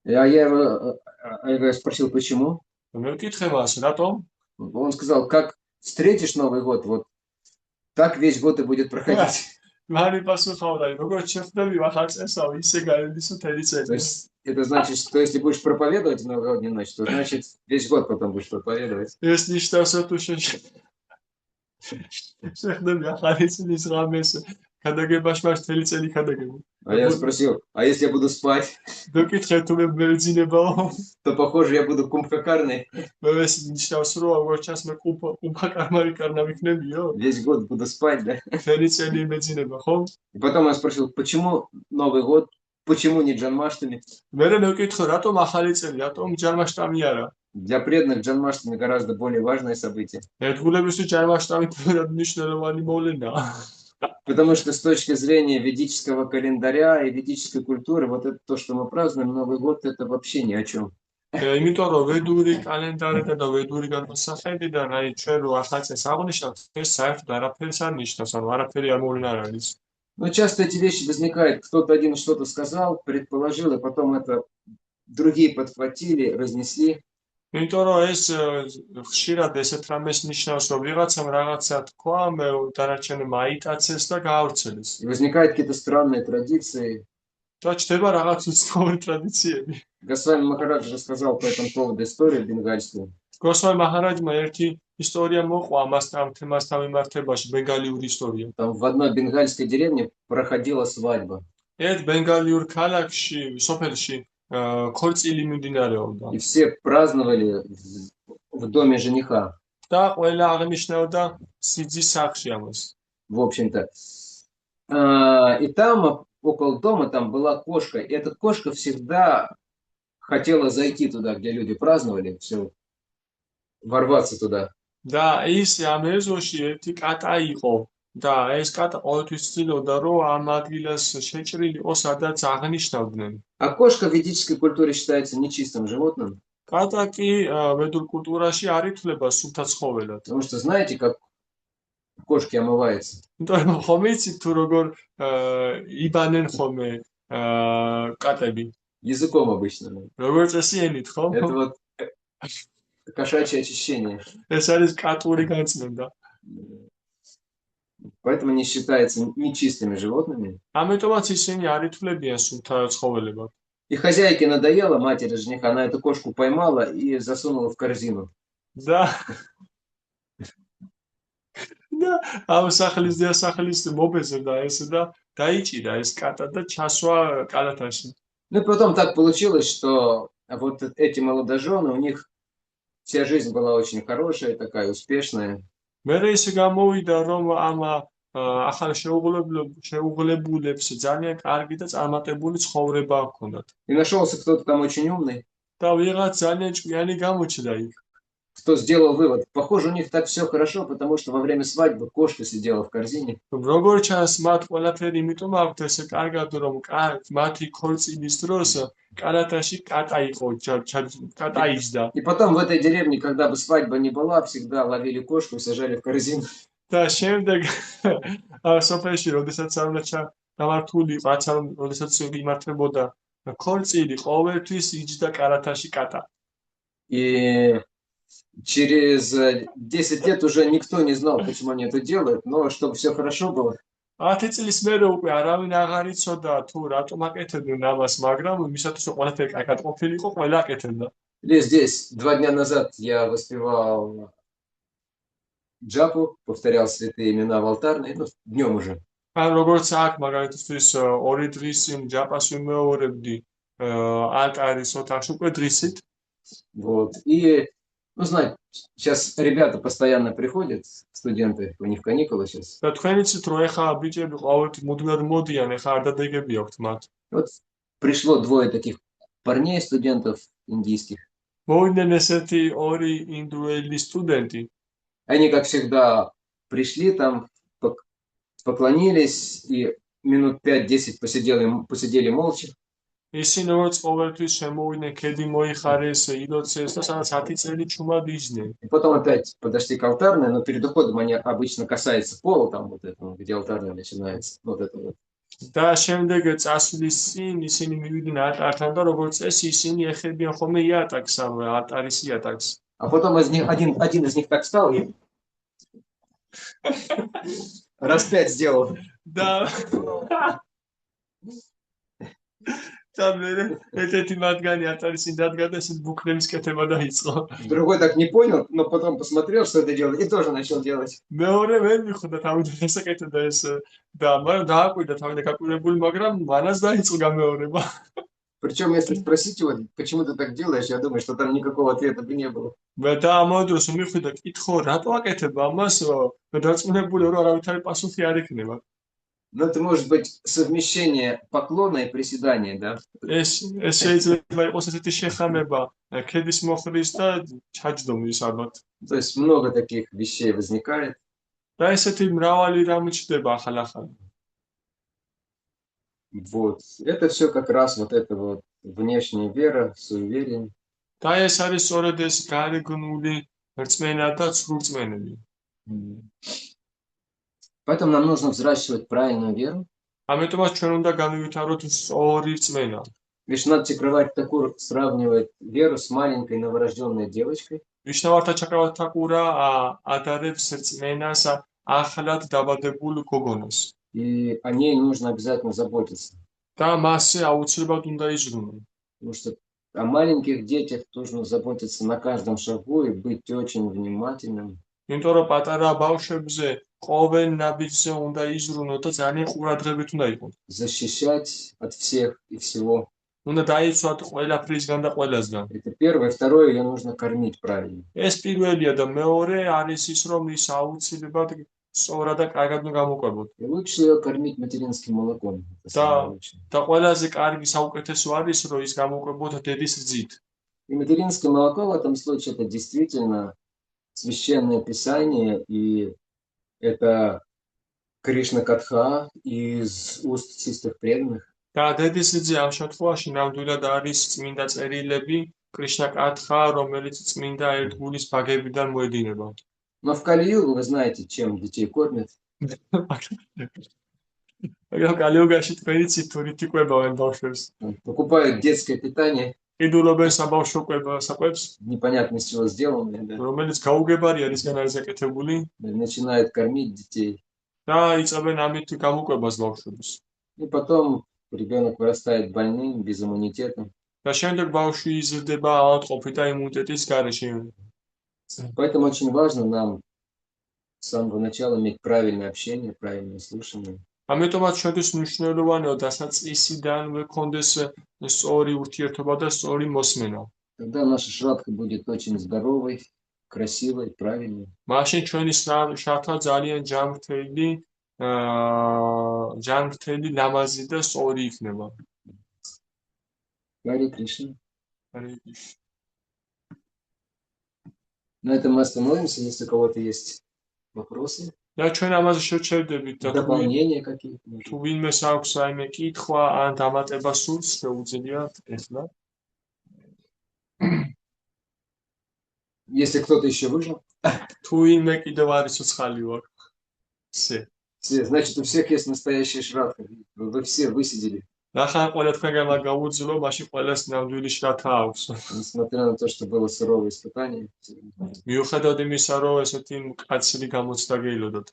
Speaker 1: Я его спросил, почему.
Speaker 2: მე ვკითხე მას რატომ?
Speaker 1: Он сказал, как встретишь Новый год, вот так весь год и будет проходить.
Speaker 2: მარი პასუხავდა, როგორც შეხვდები ახალ წელსავე, ისე გაერდისო მთელი
Speaker 1: То
Speaker 2: წელი.
Speaker 1: есть это значит, что если будешь проповедовать в новогоднюю ночь, то значит весь год потом будешь проповедовать.
Speaker 2: ეს ნიშნავს რომ თუ შეხვდები ახალი წლის ღამეს გადაგებაში მას მთელი წელი გადაგებო.
Speaker 1: А я спросил, а если я буду спать,
Speaker 2: ვკითხე თუ მე მეძინებაო?
Speaker 1: то похоже я буду кумфакарный,
Speaker 2: მე ეს ნიშნავს რომ როგორც ჩანს მე კუმფა კარმარი კარნა ვიქნებიო?
Speaker 1: весь год буду спать, да?
Speaker 2: მთელი წელი მეძინება, ხო?
Speaker 1: И потом он спросил, почему Новый год, почему не Джанмаштами?
Speaker 2: მე ვკითხე რატომ ახალი წელი, რატომ ჯარმაშტამი არა?
Speaker 1: Для преданных Джанмаштами гораздо более важное событие.
Speaker 2: ერთგულებისთვის ჯარმაშტამი თუნდაც მნიშვნელოვანი მოვლენაა.
Speaker 1: Потому что с точки зрения ведического календаря и ведической культуры, вот это то, что мы празднуем, Новый год, это вообще ни о чем.
Speaker 2: იმიტომ რომ ვედური კალენდარიდან და ведური განმსახედიდან აი ჩვენ რო ახალ წელს აღნიშნავთ, ეს საერთოდ არაფერს არ ნიშნავს, ანუ არაფერი არ მოვლენა არ არის.
Speaker 1: Но часто эти вещи возникают, кто-то один что-то сказал, предположил, и потом это другие подхватили, разнесли.
Speaker 2: იმიტომ რომ ეს ხშირად ესეთ რამეს ნიშნავს, რომ ვიღაცამ რაღაცა თქვა, მე დანარჩენმა აიტაცეს და გაავრცელეს.
Speaker 1: И возникают какие-то странные традиции.
Speaker 2: და ჩდება რაღაც უცნაური ტრადიციები.
Speaker 1: Госвами Махарадж рассказал по этому поводу историю бенгальскую.
Speaker 2: გოსვამი მაჰარაჯმა ერთი ისტორია მოყვა ამასთან თემასთან მიმართებაში, ბენგალიური ისტორია.
Speaker 1: Там в одной бенгальской деревне проходила свадьба.
Speaker 2: ერთ ბენგალიურ ქალაქში, სოფელში ქორწილი მიმდინარეობდა.
Speaker 1: И все праздновали в доме жениха.
Speaker 2: და ყველა აღნიშნავდა სიძის სახლში ამას.
Speaker 1: В общем-то. И там около дома там была кошка. И эта кошка всегда хотела зайти туда, где люди праздновали, все, ворваться туда.
Speaker 2: და ის ამ ეზოში ერთი კატა იყო და ეს კატა ყოველთვის ცდილობდა რომ ამ ადგილას შეჭრილი იყო სადაც აღნიშნავდნენ.
Speaker 1: А кошка в ведической культуре считается нечистым животным.
Speaker 2: კატა კი ვედურ კულტურაში არ ითვლება სულთა ცხოველად.
Speaker 1: Потому что знаете, как кошки омываются?
Speaker 2: იმიტომ რომ ხომ იცით თუ როგორ იბანენ ხოლმე კატები.
Speaker 1: Языком обычно.
Speaker 2: როგორ წესიენით ხო?
Speaker 1: Это вот кошачье очищение.
Speaker 2: ეს არის კატური განწმენდა.
Speaker 1: Поэтому не считаются нечистыми животными.
Speaker 2: ამიტომაც ისინი არ ითვლებიან სულთა ცხოველებად.
Speaker 1: И хозяйке надоело, матери жениха, она эту кошку поймала и засунула в корзину.
Speaker 2: და ამ სახლის დიასახლის მობეზრდა ეს და დაიჭირა ეს კატა და ჩასვა კალათაში.
Speaker 1: Ну и потом так получилось, что вот эти молодожены, у них вся жизнь была очень хорошая, такая успешная.
Speaker 2: მერე ისე გამოვიდა რომ ამ ახალ შეუღლებულებს ძალიან კარგი და წარმატებული ცხოვრება ჰქონდათ.
Speaker 1: И нашелся кто-то там очень умный,
Speaker 2: და ვიღაც ძალიან ჭკვიანი გამოჩნდა იქ.
Speaker 1: кто сделал вывод. Похоже, у них так все хорошо, потому что во время свадьбы кошка сидела в корзине.
Speaker 2: როგორ ჩანს მათ ყველაფერი იმიტომ აქვთ ესე კარგად რომ მათი ქორწილის დროს კალათაში კატა იყო, კატა იჯდა.
Speaker 1: И потом в этой деревне, когда бы свадьба не была, всегда ловили кошку и сажали в корзину.
Speaker 2: და შემდეგ სოფელში როდესაც არ უნდა გამართული ყაცა როდესაც იმართებოდა ქორწილი ყოველთვის იჯდა კალათაში კატა.
Speaker 1: И через 10 лет уже никто не знал, почему они это делают, но чтобы все хорошо было.
Speaker 2: 10 წლის მერე უკვე არავინ აღარ იცოდა თუ რატომ აკეთებდნენ ამას, მაგრამ იმისათვის რომ ყველაფერი კარგად ყოფილიყო, ყველა აკეთებდა.
Speaker 1: Или здесь 2 дня назад я воспевал джапу, повторял святые имена в алтарной, ну, днем уже.
Speaker 2: ან როგორც აქ მაგალითისთვის 2 დღის წინ ჯაპას ვიმეორებდი алтаრის ოთახში უკვე დღისით.
Speaker 1: Вот. И, ну, знаете, сейчас ребята постоянно приходят, студенты, у них каникулы сейчас.
Speaker 2: და თქვენ იცით რომ ეხა ბიჭები ყოველთვის მუდმივად მოდიან, ეხა არ დადეგები აქვთ მათ.
Speaker 1: Вот пришло 2 таких парней, студентов индийских.
Speaker 2: მოვიდნენ ესეთი 2 ინდუელი სტუდენტი.
Speaker 1: Они, как всегда, пришли там, поклонились и минут 5-10 посидели молча.
Speaker 2: ისინი როგორც ყოველთვის შემოვიდნენ, ქედი მოიხარეს, ილოცეს და სადაც 10 წელი ჩუმად იჯდნენ.
Speaker 1: И потом опять подошли к алтарной, но перед уходом они обычно касаются пола, там вот этого, где алтарная начинается. Вот это вот.
Speaker 2: და შემდეგ წასვლის წინ ისინი მივიდნენ არტართან და როგორც წესი ისინი ეხებიან ხოლმე იატაკს, ამ არტარის იატაკს.
Speaker 1: А потом один из них так встал и раз 5 сделал.
Speaker 2: და ერთ-ერთი მათგანი არტარის წინ დადგა და ისინი ბუქნების კეთება დაიწყო.
Speaker 1: Другой так не понял, но потом посмотрел, что это делает, и тоже начал делать.
Speaker 2: მეორე ვერ მიხვდა თავიდან ესაკეთებდა ეს და მაგრამ დააკვირდა თავიდან გაკვირებული, მაგრამ მანაც დაიწყო გამეორება.
Speaker 1: Причем, если спросить его, почему ты так делаешь, я думаю, что там никакого ответа бы не было.
Speaker 2: და ამავე დროს მიხვდა, კითხო, რატო აკეთებ ამას? დარწმუნებული რომ არავითარი პასუხი არ იქნება.
Speaker 1: Но это может быть совмещение поклона и приседания, да?
Speaker 2: ეს შეიძლება იყოს ესეთი შეხამება ქედის მოხდის და ჩაჯდომის ალბათ.
Speaker 1: То есть много таких вещей возникает.
Speaker 2: და ესეთი მრავალი რამ ჩდება ახალ-ახალ.
Speaker 1: Вот. Это все как раз вот это вот внешняя вера, суеверие.
Speaker 2: და ეს არის სწორედ ეს გარეგნული რწმენა და ცრურწმენები.
Speaker 1: Поэтому нам нужно взращивать правильную веру.
Speaker 2: ამიტომაც ჩვენ უნდა განვითაროთ სწორი რწმენა.
Speaker 1: Лишь надо Чакраварти-Такур сравнивает веру с маленькой новорожденной девочкой.
Speaker 2: ვიშნავართა ჩაკრავართაკურა ადარებს რწმენას ახლად დაბადებულ გოგონას.
Speaker 1: И о ней нужно обязательно заботиться.
Speaker 2: და მასზე აუცილებლად უნდა იზრუნო.
Speaker 1: Потому что о маленьких детях нужно заботиться на каждом шагу и быть очень внимательным.
Speaker 2: იმიტომ რომ პატარა ბავშვებზე ყოველ ნაბიჯზე უნდა იზრუნო და ძალიან ყურადღებით უნდა იყოს.
Speaker 1: Защищать от всех и всего.
Speaker 2: უნდა დაიცვათ ყველაფრისგან და ყველასგან.
Speaker 1: Это первое. Второе, ее нужно кормить правильно.
Speaker 2: ეს პირველია და მეორე არის ის, რომ ის აუცილებლად სწორად და კარგად უნდა გამოყვებოთ.
Speaker 1: И лучше ее кормить материнским молоком. Это самое лучшее.
Speaker 2: და ყველაზე კარგი საუკეთესო არის, რომ ის გამოყვებოთ დედის რძით.
Speaker 1: И материнское молоко в этом случае это действительно священное писание, и это Кришна Катха из уст чистых преданных.
Speaker 2: და დედის რძი ამ შემთხვევაში ნამდვილად არის წმინდა წერილები, კრიშნა კათხა, რომელიც წმინდა ერთგულის ბაგებიდან მოედინება.
Speaker 1: Но в Кали-югу вы знаете, чем детей кормят.
Speaker 2: მაგრამ კალიოგაში თქვენი ციტურით იკვებავენ ბავშვებს.
Speaker 1: Покупают детское питание,
Speaker 2: ყიდულობენ საბავშვო საკვებს,
Speaker 1: непонятно из чего сделанное, да.
Speaker 2: რომელიც გაუგებარია რისგან არის აკეთებული
Speaker 1: Начинают кормить детей.
Speaker 2: და იწყებენ ამით გამოყვებას ბავშვებს.
Speaker 1: И потом ребенок вырастает больным, без иммунитета.
Speaker 2: და შემდეგ ბავშვი იზრდება ავადმყოფი და იმუნიტეტის გარეშე.
Speaker 1: Поэтому очень важно нам с самого начала иметь правильное общение, правильное слушание.
Speaker 2: ამიტომაც ჩვენთვის მნიშვნელოვანია დასაწყისიდანვე გქონდეს სწორი ურთიერთობა და სწორი მოსმენა.
Speaker 1: Тогда наша шрадха будет очень здоровой, красивой, правильной.
Speaker 2: მაშინ ჩვენი შართა ძალიან ჯანმრთელი, ლამაზი და სწორი იქნება.
Speaker 1: Харе Кришна. На этом мы остановимся, если у кого-то есть вопросы,
Speaker 2: და ჩვენ ამაზე შევჩერდებით და
Speaker 1: дополнения какие-то.
Speaker 2: თუ ვინმეს აქვს რაიმე კითხვა ან დამატება სურს, შეუძლიათ ეხლა.
Speaker 1: Если кто-то еще выжил,
Speaker 2: თუ ვინმე კიდევ არის უცხალი ვარ. Все.
Speaker 1: Значит, у всех есть настоящая шрадха. Вы все высидели.
Speaker 2: ნახან ყველა თქვენგან მაგ გაუძლო, მაშინ ყველას ნამდვილი შრათა აქვს.
Speaker 1: Несмотря на то, что было суровое испытание.
Speaker 2: მიუხედავად იმისა, რომ ესეთი მკაცრი გამოცდა გეილოდოთ.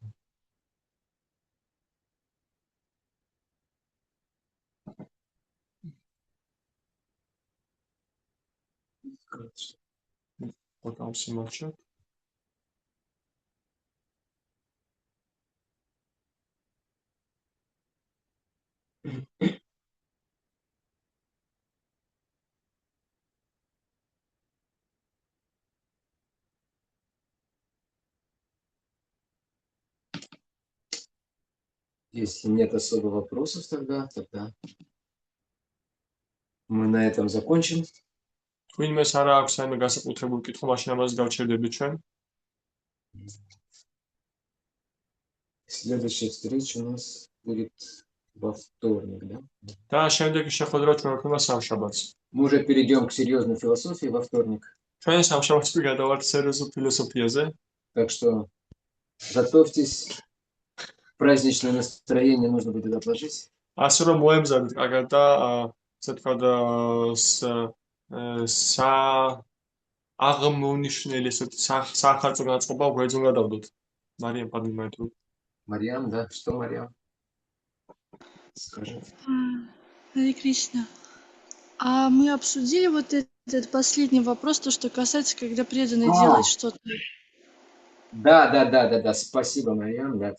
Speaker 2: Потом все молчат.
Speaker 1: Если нет особо вопросов, тогда мы на этом закончим.
Speaker 2: Თუ იმეს არა აქვს აიმე განსაკუთრებული კითხვა, მაშინ ამას გავჩერდებით ჩვენ.
Speaker 1: Следующая встреча у нас будет во вторник, да?
Speaker 2: და შემდეგი შეხვედრა ჩვენ გვქონდა სამშაბათს.
Speaker 1: Мы уже перейдем к серьезной философии во вторник.
Speaker 2: ჩვენ სამშაბათს გადავართ სერიოზულ ფილოსოფიაზე.
Speaker 1: Так что готовьтесь. Праздничное настроение нужно будет отложить.
Speaker 2: ასე რომ მოემზადეთ კარგად და ასე თქვა და აღმონიშნელი ესეთ სახალხო განწყობა გვერდზე უნდა დავდოთ. მარიამ პადიმაი თუ
Speaker 1: Марьям, да? Что, Марьям? Скажи.
Speaker 4: Харе Кришна. А мы обсудили вот этот последний вопрос, то, что касается, когда преданный делает что-то.
Speaker 1: Да. Спасибо, Марьям, да.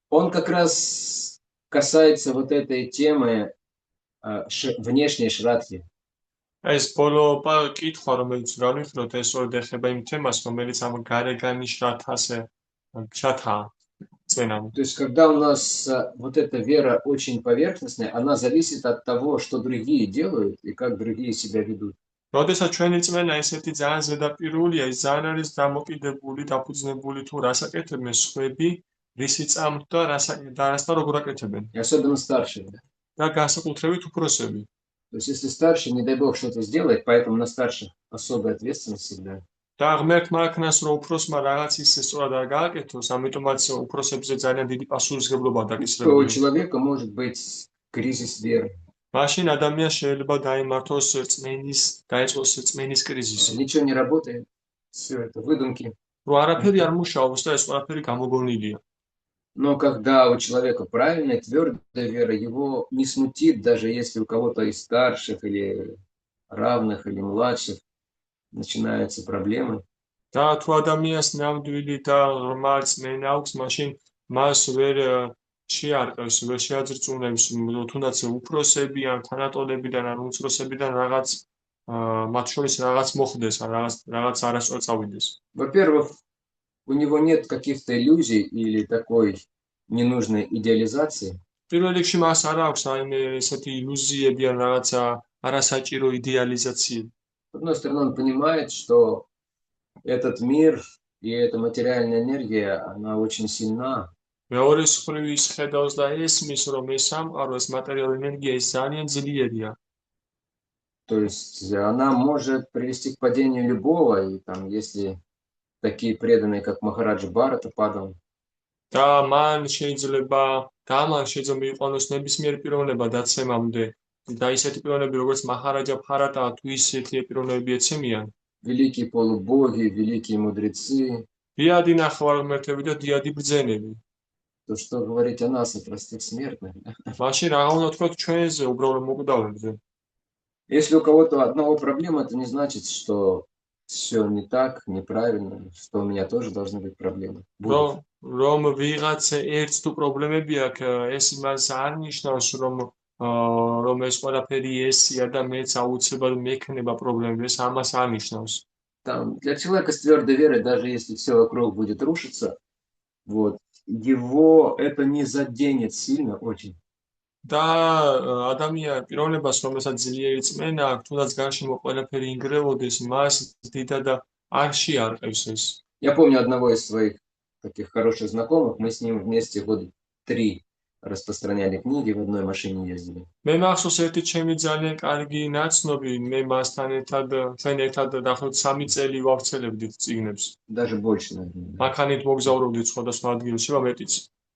Speaker 1: Он как раз касается вот этой темы внешней шрадхи.
Speaker 2: ეს ბოლო კითხვა რომელიც გავიხსნოთ ეს ორი ეხება იმ თემას რომელიც ამ გარეგანი შრათასე შრათაა წენამ.
Speaker 1: То есть, когда у нас вот эта вера очень поверхностная, она зависит от того, что другие делают и как другие себя ведут.
Speaker 2: როდესაც ჩვენი წმენა ესეთი ძალიან ზედაპირულია, ის ძალიან არის დამოკიდებული, დაფუძნებული თუ რას აკეთებენ სხვები, რისი წამთ და რას და როგორ აკეთებენ.
Speaker 1: И особенно старшие, да?
Speaker 2: და განსაკუთრებით უფროსები.
Speaker 1: То есть, если старший, не дай бог, что-то сделает, поэтому на старших особая ответственность всегда.
Speaker 2: და ღმერთმა აქნას რომ უფროსმა რაღაც ისე სწორად არ გააკეთოს, ამიტომაც უფროსებზე ძალიან დიდი პასუხისმგებლობა
Speaker 1: То у
Speaker 2: დაკისრებული.
Speaker 1: человека может быть кризис веры.
Speaker 2: მაშინ ადამიანს შეიძლება დაემართოს დაეწყოს წმენის კრიზისი.
Speaker 1: Ничего не работает. Все это выдумки.
Speaker 2: რომ არაფერი არ მუშაობს და ეს ყველაფერი გამოგონილია.
Speaker 1: Но когда у человека правильная, твердая вера, его не смутит, даже если у кого-то из старших или равных или младших начинаются проблемы.
Speaker 2: და თუ ადამიანს ნამდვილი და ღრმა წმენა აქვს, მაშინ მას ვერ შეარყევს, ვერ შეაძრწუნებს, თუნდაც უფროსები ან თანატოლებიდან ან უმცროსებიდან რაღაც მათ შორის რაღაც მოხდეს, ან რაღაც არასწორად წავიდეს.
Speaker 1: Во-первых, у него нет каких-то иллюзий или такой ненужной идеализации.
Speaker 2: პირველ რიგში მას არ აქვს რაიმე ესეთი ილუზიები ან რაღაცა არასაჭირო იდეალიზაციები.
Speaker 1: С одной стороны, он понимает, что этот мир и эта материальная энергия, она очень сильна.
Speaker 2: მეორე მხრივ ის ხედავს და ესმის, რომ ეს სამყარო, ეს მატერიალური ენერგია ის ძალიან ძლიერია.
Speaker 1: То есть она может привести к падению любого, и там, если такие преданные, как Махараджа Бхарата, падал.
Speaker 2: და მან შეიძლება მიყვანოს ნებისმიერი პიროვნება დაცემამდე და ისეთი პიროვნები როგორც მაჰარაჯა ბჰარატა თუ ისეთი პიროვნები ეცემიან.
Speaker 1: Великие полубоги, великие мудрецы.
Speaker 2: დიადი ნახევარმართები და дияди ბრძენები.
Speaker 1: То, что говорить о нас, о простых смертных.
Speaker 2: მაშინ რა უნდა თქვა ჩვენზე უბრალოდ მოკვდავებზე.
Speaker 1: Если у кого-то одного проблема, это не значит, что все не так, неправильно, что у меня тоже должны быть проблемы.
Speaker 2: რომ ვიღაცა ერთს თუ პრობლემები აქვს, ეს იმას არ ნიშნავს, რომ ეს ყველაფერი ესია და მეც აუცილებლად მექნება პრობლემები, ეს ამას არ ნიშნავს.
Speaker 1: Там, для человека с твердой верой, даже если все вокруг будет рушиться, вот, его это не заденет сильно очень.
Speaker 2: და პიროვნებას, რომელსაც ძლიერი წმენა აქვს, თუნდაც გარშემო ყველაფერი ინგრევოდეს, მას დიდად არ შეარყევს ეს.
Speaker 1: Я помню одного из своих таких хороших знакомых, мы с ним вместе года 3 распространяли книги, в одной машине ездили.
Speaker 2: მე მახსოვს ერთი ჩემი ძალიან კარგი ნაცნობი, მე მასთან ჩვენ ერთად დაახლოებით 3 წელი ვავრცელებდით წიგნებს.
Speaker 1: Даже больше, наверное.
Speaker 2: მანქანით მოგზაურობდით სხვადასხვა ადგილებში, მეტიც.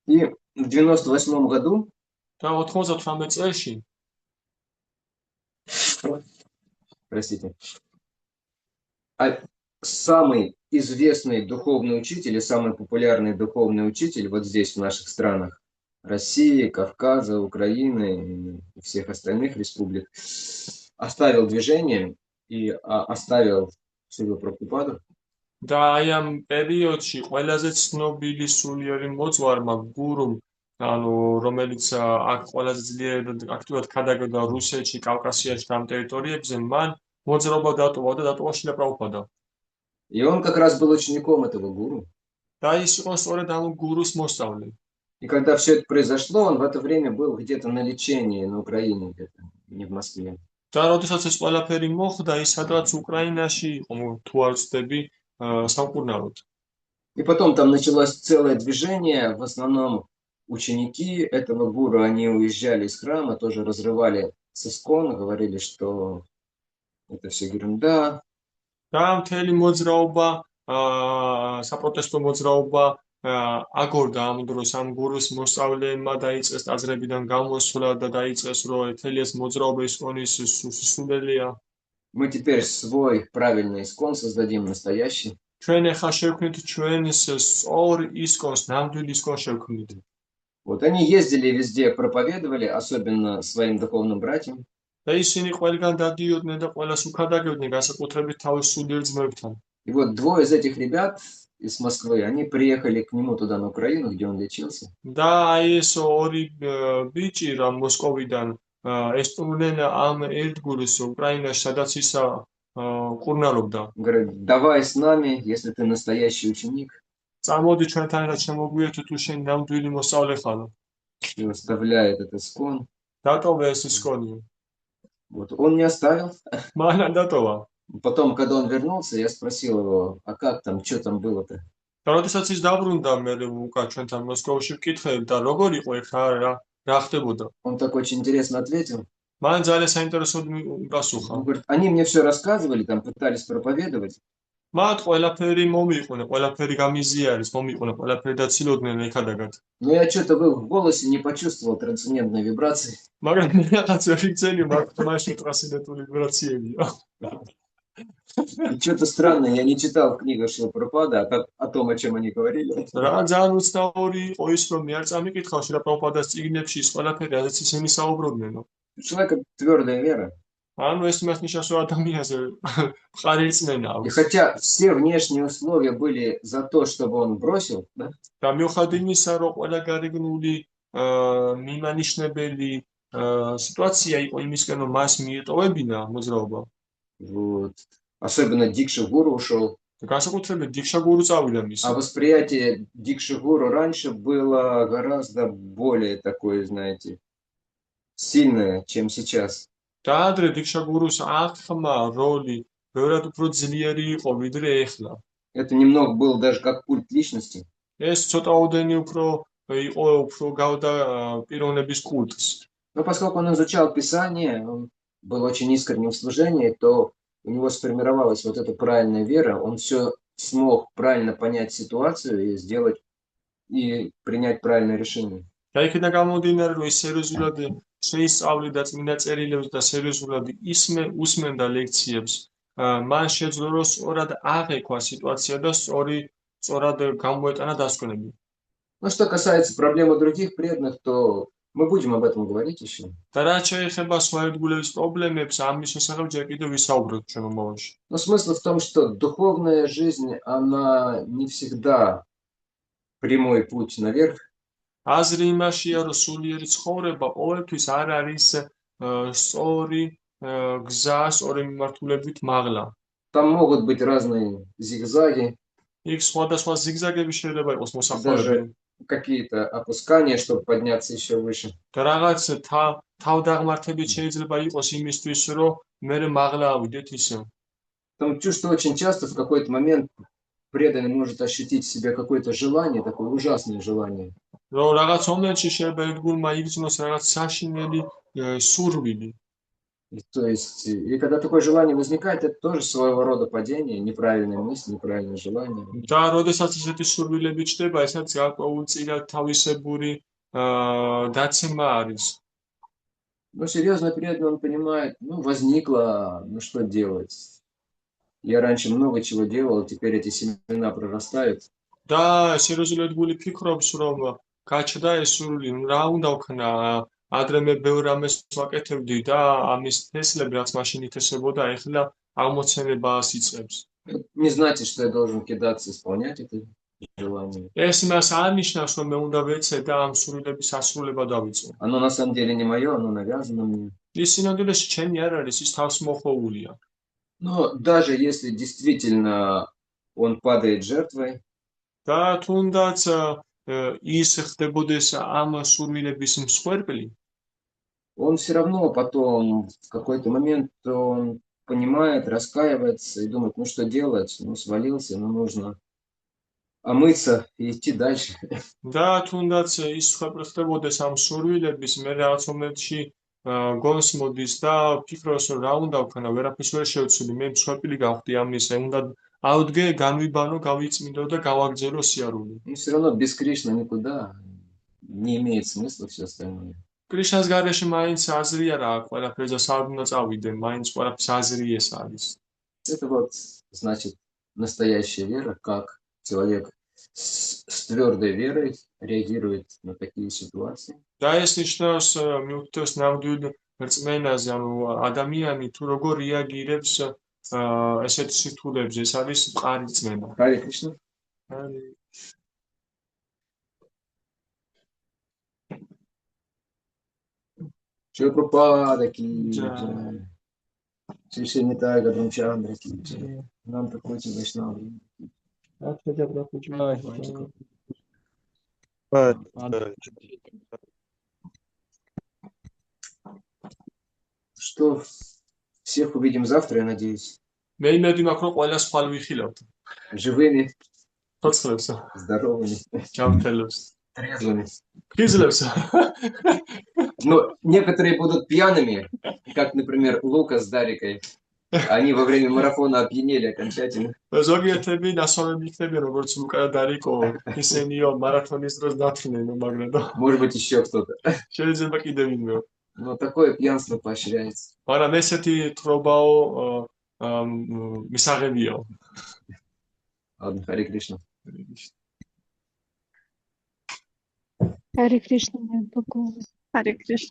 Speaker 1: И в 98 году
Speaker 2: და 98 წელში
Speaker 1: простите, самый известный духовный учитель и самый популярный духовный учитель вот здесь, в наших странах, России, Кавказа, Украины и всех остальных республик, оставил движение и оставил Шрилу Прабхупаду.
Speaker 2: და აი ამ პერიოდში ყველაზე ცნობილი სულიერი მოძღვარმა გურუმ, ანუ რომელიც აქ ყველაზე ძლიერად აქტიურად ქადაგებდა რუსეთში, კავკასიაში და ამ ტერიტორიებზე, მან მოძრაობა დატოვა და დატოვა შრილა პრაბჰუპადა.
Speaker 1: И он как раз был учеником этого гуру.
Speaker 2: და ის იყო სწორედ ამ გურუს მოსწავლე.
Speaker 1: И когда все это произошло, он в это время был где-то на лечении на Украине, где-то, не в Москве.
Speaker 2: და როდესაც ეს ყველაფერი მოხდა, ის სადღაც უკრაინაში იყო, თუ არ ვცდები, სამკურნალოდ.
Speaker 1: И потом там началось целое движение, в основном ученики этого гуру, они уезжали из храма, тоже разрывали с искон, говорили, что это все ерунда.
Speaker 2: და მთელი მოძრაობა, საპროტესტო მოძრაობა აგორდა ამ დროს ამ გურუს მოსწავლეებმა დაიწყეს ტაძრებიდან გამოსვლა და დაიწყეს რომ მთელი ეს მოძრაობა ისკონის სულელია.
Speaker 1: Мы теперь свой правильный искон создадим, настоящий.
Speaker 2: ჩვენ ახლა შევქმნით ჩვენს სწორ ისკონს, ნამდვილ ისკონს შევქმნით.
Speaker 1: Вот они ездили везде, проповедовали, особенно своим духовным братьям.
Speaker 2: და ისინი ყველგან დადიოდნენ და ყველას უქადაგებდნენ, განსაკუთრებით თავის სულიერ ძმებთან.
Speaker 1: И вот двое из этих ребят из Москвы, они приехали к нему туда, на Украину, где он лечился.
Speaker 2: და აი ეს ორი ბიჭი რა მოსკოვიდან ესტუმრნენ ამ ერთგულის უკრაინაში, სადაც ის კურნალობდა.
Speaker 1: Говорит, давай с нами, если ты настоящий ученик.
Speaker 2: წამოდი ჩვენთან ერთად შემოგვიერთო თუ შენ ნამდვილი მოსწავლე ხარ.
Speaker 1: И оставляет этот искон.
Speaker 2: დატოვე ეს ისკონი.
Speaker 1: Вот он не оставил.
Speaker 2: მანან დატოვა.
Speaker 1: Потом, когда он вернулся, я спросил его, а как там, что там было-то?
Speaker 2: და როდესაც ის დაბრუნდა მე უკან ჩვენთან მოსკოვში ვკითხე და როგორ იყო ეს რა ხდებოდა.
Speaker 1: Он так очень интересно ответил.
Speaker 2: მან ძალიან საინტერესოდ პასუხა.
Speaker 1: Он говорит, они мне все рассказывали, там пытались проповедовать.
Speaker 2: მათ ყველაფერი მომიყვნენ, ყველაფერი გამიზიარეს, მომიყვნენ, ყველაფერი დაცილოდნენ ეკადაგად.
Speaker 1: Но я что-то в их голосе не почувствовал трансцендентной вибрации.
Speaker 2: მაგრამ მე რაღაც ვერ ვიგზელი მათ მაშინ ტრანსცენდენტული ვიბრაციებია.
Speaker 1: И что-то странное, я не читал в книгах Шилапрапада о том, о чем они говорили.
Speaker 2: რა ძალიან უცნაური იყო ის, რომ მე არ წამიკითხავ შილაპრაბჰუპადას წიგნებში ის ყველაფერი, რაზეც ისინი საუბრობდნენ.
Speaker 1: У человека твердая вера.
Speaker 2: ანუ ეს იმას ნიშნავს, რომ ადამიანზე მყარი რწმენა
Speaker 1: И
Speaker 2: აქვს.
Speaker 1: хотя все внешние условия были за то, чтобы он бросил, да,
Speaker 2: და მიუხედავად იმისა, რომ ყველა გარეგნული მიმანიშნებელი სიტუაცია იყო იმისკენ, რომ მას მიეტოვებინა მოძრაობა.
Speaker 1: вот, особенно Дикша Гуру ушел.
Speaker 2: განსაკუთრებით დიქშა გურუ წავიდა მის.
Speaker 1: А восприятие Дикши Гуру раньше было гораздо более такое, знаете, сильное, чем сейчас.
Speaker 2: და ადრე დიქშა გურუს აღხმა როლი ბევრად უფრო ძლიერი იყო ვიდრე ეხლა.
Speaker 1: Это немного было даже как культ личности.
Speaker 2: ეს ცოტაოდენი უფრო იყო უფრო გავდა პიროვნების კულტს.
Speaker 1: Но поскольку он изучал Писание, он был очень искренним в служении, то у него сформировалась вот эта правильная вера, он все смог правильно понять ситуацию и сделать и принять правильное решение.
Speaker 2: და იქიდან გამომდინარე, რომ ის სერიოზულად შეისწავლიდა წმინდა წერილებს და სერიოზულად უსმენდა ლექციებს, მან შეძლო რომ სწორად აღეკვა სიტუაცია და სწორად გამოეტანა დასკვნები.
Speaker 1: Ну, что касается проблем других преданных, то мы будем об этом говорить еще.
Speaker 2: და რაც შეეხება სხვა ერთგულების პრობლემებს, ამის შესახებ ჯერ კიდევ ვისაუბროთ ჩვენ მომავალში.
Speaker 1: Но смысл в том, что духовная жизнь, она не всегда прямой путь наверх.
Speaker 2: აზრი იმაშია, რომ სულიერი ცხოვრება ყოველთვის არ არის სწორი გზა, სწორი მიმართულებით მაღლა.
Speaker 1: Там могут быть разные зигзаги,
Speaker 2: იქ სხვადასხვა ზიგზაგები შეიძლება იყოს მოსახვეები.
Speaker 1: даже какие-то опускания, чтобы подняться еще выше.
Speaker 2: და რაღაც თავდაღმართებით შეიძლება იყოს იმისთვის, რომ მე მაღლა ავიდეთ ისე.
Speaker 1: Там чувство очень часто в какой-то момент преданный может ощутить в себе какое-то желание, такое ужасное желание.
Speaker 2: რომ რაღაც მომენტში შეიძლება ერთგულმა იგრძნოს რაღაც საშინელი სურვილი.
Speaker 1: То есть, и когда такое желание возникает, это тоже своего рода падение, неправильная мысль, неправильное желание.
Speaker 2: და როდესაც ესეთი სურვილები ჩდება, ესაც გარკვეულწილად თავისებური დაცემა არის.
Speaker 1: Но серьезно преданный, он понимает, ну, возникло, ну, что делать? Я раньше много чего делал, теперь эти семена прорастают.
Speaker 2: და სერიოზულად გული ფიქრობს, რომ გაჩნდა ეს სურვილი, რა უნდა ვქნა, ადრე მე ბევრ რამეს ვაკეთებდი და ამის თესლები რაც მაშინ ითესებოდა, ეხლა აღმოცენებას იწყებს.
Speaker 1: Не значит, что я должен кидаться исполнять это желание.
Speaker 2: ეს იმას არ ნიშნავს, რომ მე უნდა ვეცე და ამ სურვილების ასრულება დავიწყო.
Speaker 1: Оно на самом деле не мое, оно навязано мне.
Speaker 2: ის სინამდვილეში ჩემი არ არის, ის თავს მოხოვულია.
Speaker 1: Но даже если действительно он падает жертвой,
Speaker 2: და თუნდაც ის ხდებოდეს ამ სურვილების მსხვერპლი,
Speaker 1: он все равно потом в какой-то момент он понимает, раскаивается и думает, ну что делать, ну свалился, ну нужно омыться и идти дальше.
Speaker 2: და თუნდაც ის შეფრთხდებოდეს ამ სურვილების, მე რაღაც მომენტში გონს მოდის და ფიქრობს, რომ რა უნდა ვქნა, ვერაფერს ვერ შევცვლი, მე მსხვერპლი გავხდი ამისა, უნდა ავდგე, განვიბანო, გავიწმინდო და გავაგრძელო სიარული.
Speaker 1: И все равно без Кришны никуда не имеет смысла все остальное.
Speaker 2: კრიშნას გარეშე მაინც აზრია რა, ყველაფერზე სად უნდა წავიდე, маინც ყველაფერს აზრი ეს არის.
Speaker 1: Это вот значит настоящая вера, как человек с твердой верой реагирует на такие ситуации.
Speaker 2: და ეს ნიშნავს მიუთითებს ნამდვილ რწმენაზე, ანუ ადამიანი თუ როგორ რეაგირებს ესეთ სიტუაციებზე, ეს არის მყარი რწმენა.
Speaker 1: Харе Кришна. Шилпрапада ки джай. Шри Нитай Гадрамчандра ки джай. Нам такой Вайшнав. Что всех увидим завтра, я надеюсь.
Speaker 2: მე იმედი მაქვს, რომ ყველა სხვა ვიხილავთ.
Speaker 1: Живыми,
Speaker 2: ცოცხლებს,
Speaker 1: здоровыми,
Speaker 2: ჯანმრთელებს,
Speaker 1: трезвыми.
Speaker 2: ხიზლებს.
Speaker 1: Но некоторые будут пьяными, как, например, Лука с Дарикой. Они во время марафона опьянели окончательно.
Speaker 2: ზოგიერთები ნასვამები იქნებიან, როგორც ლუკა და დარიკო, ისინიო მარათონის დროს დათრნენ, მაგრამ
Speaker 1: Может быть, еще кто-то.
Speaker 2: შეიძლება კიდევ ვინმე.
Speaker 1: Но такое пьянство поощряется.
Speaker 2: მაგრამ ესეთი თრობაო მისაღებიო.
Speaker 1: Ладно, Харе Кришна.
Speaker 4: Харе Кришна, моя покорная. Харе Кришна.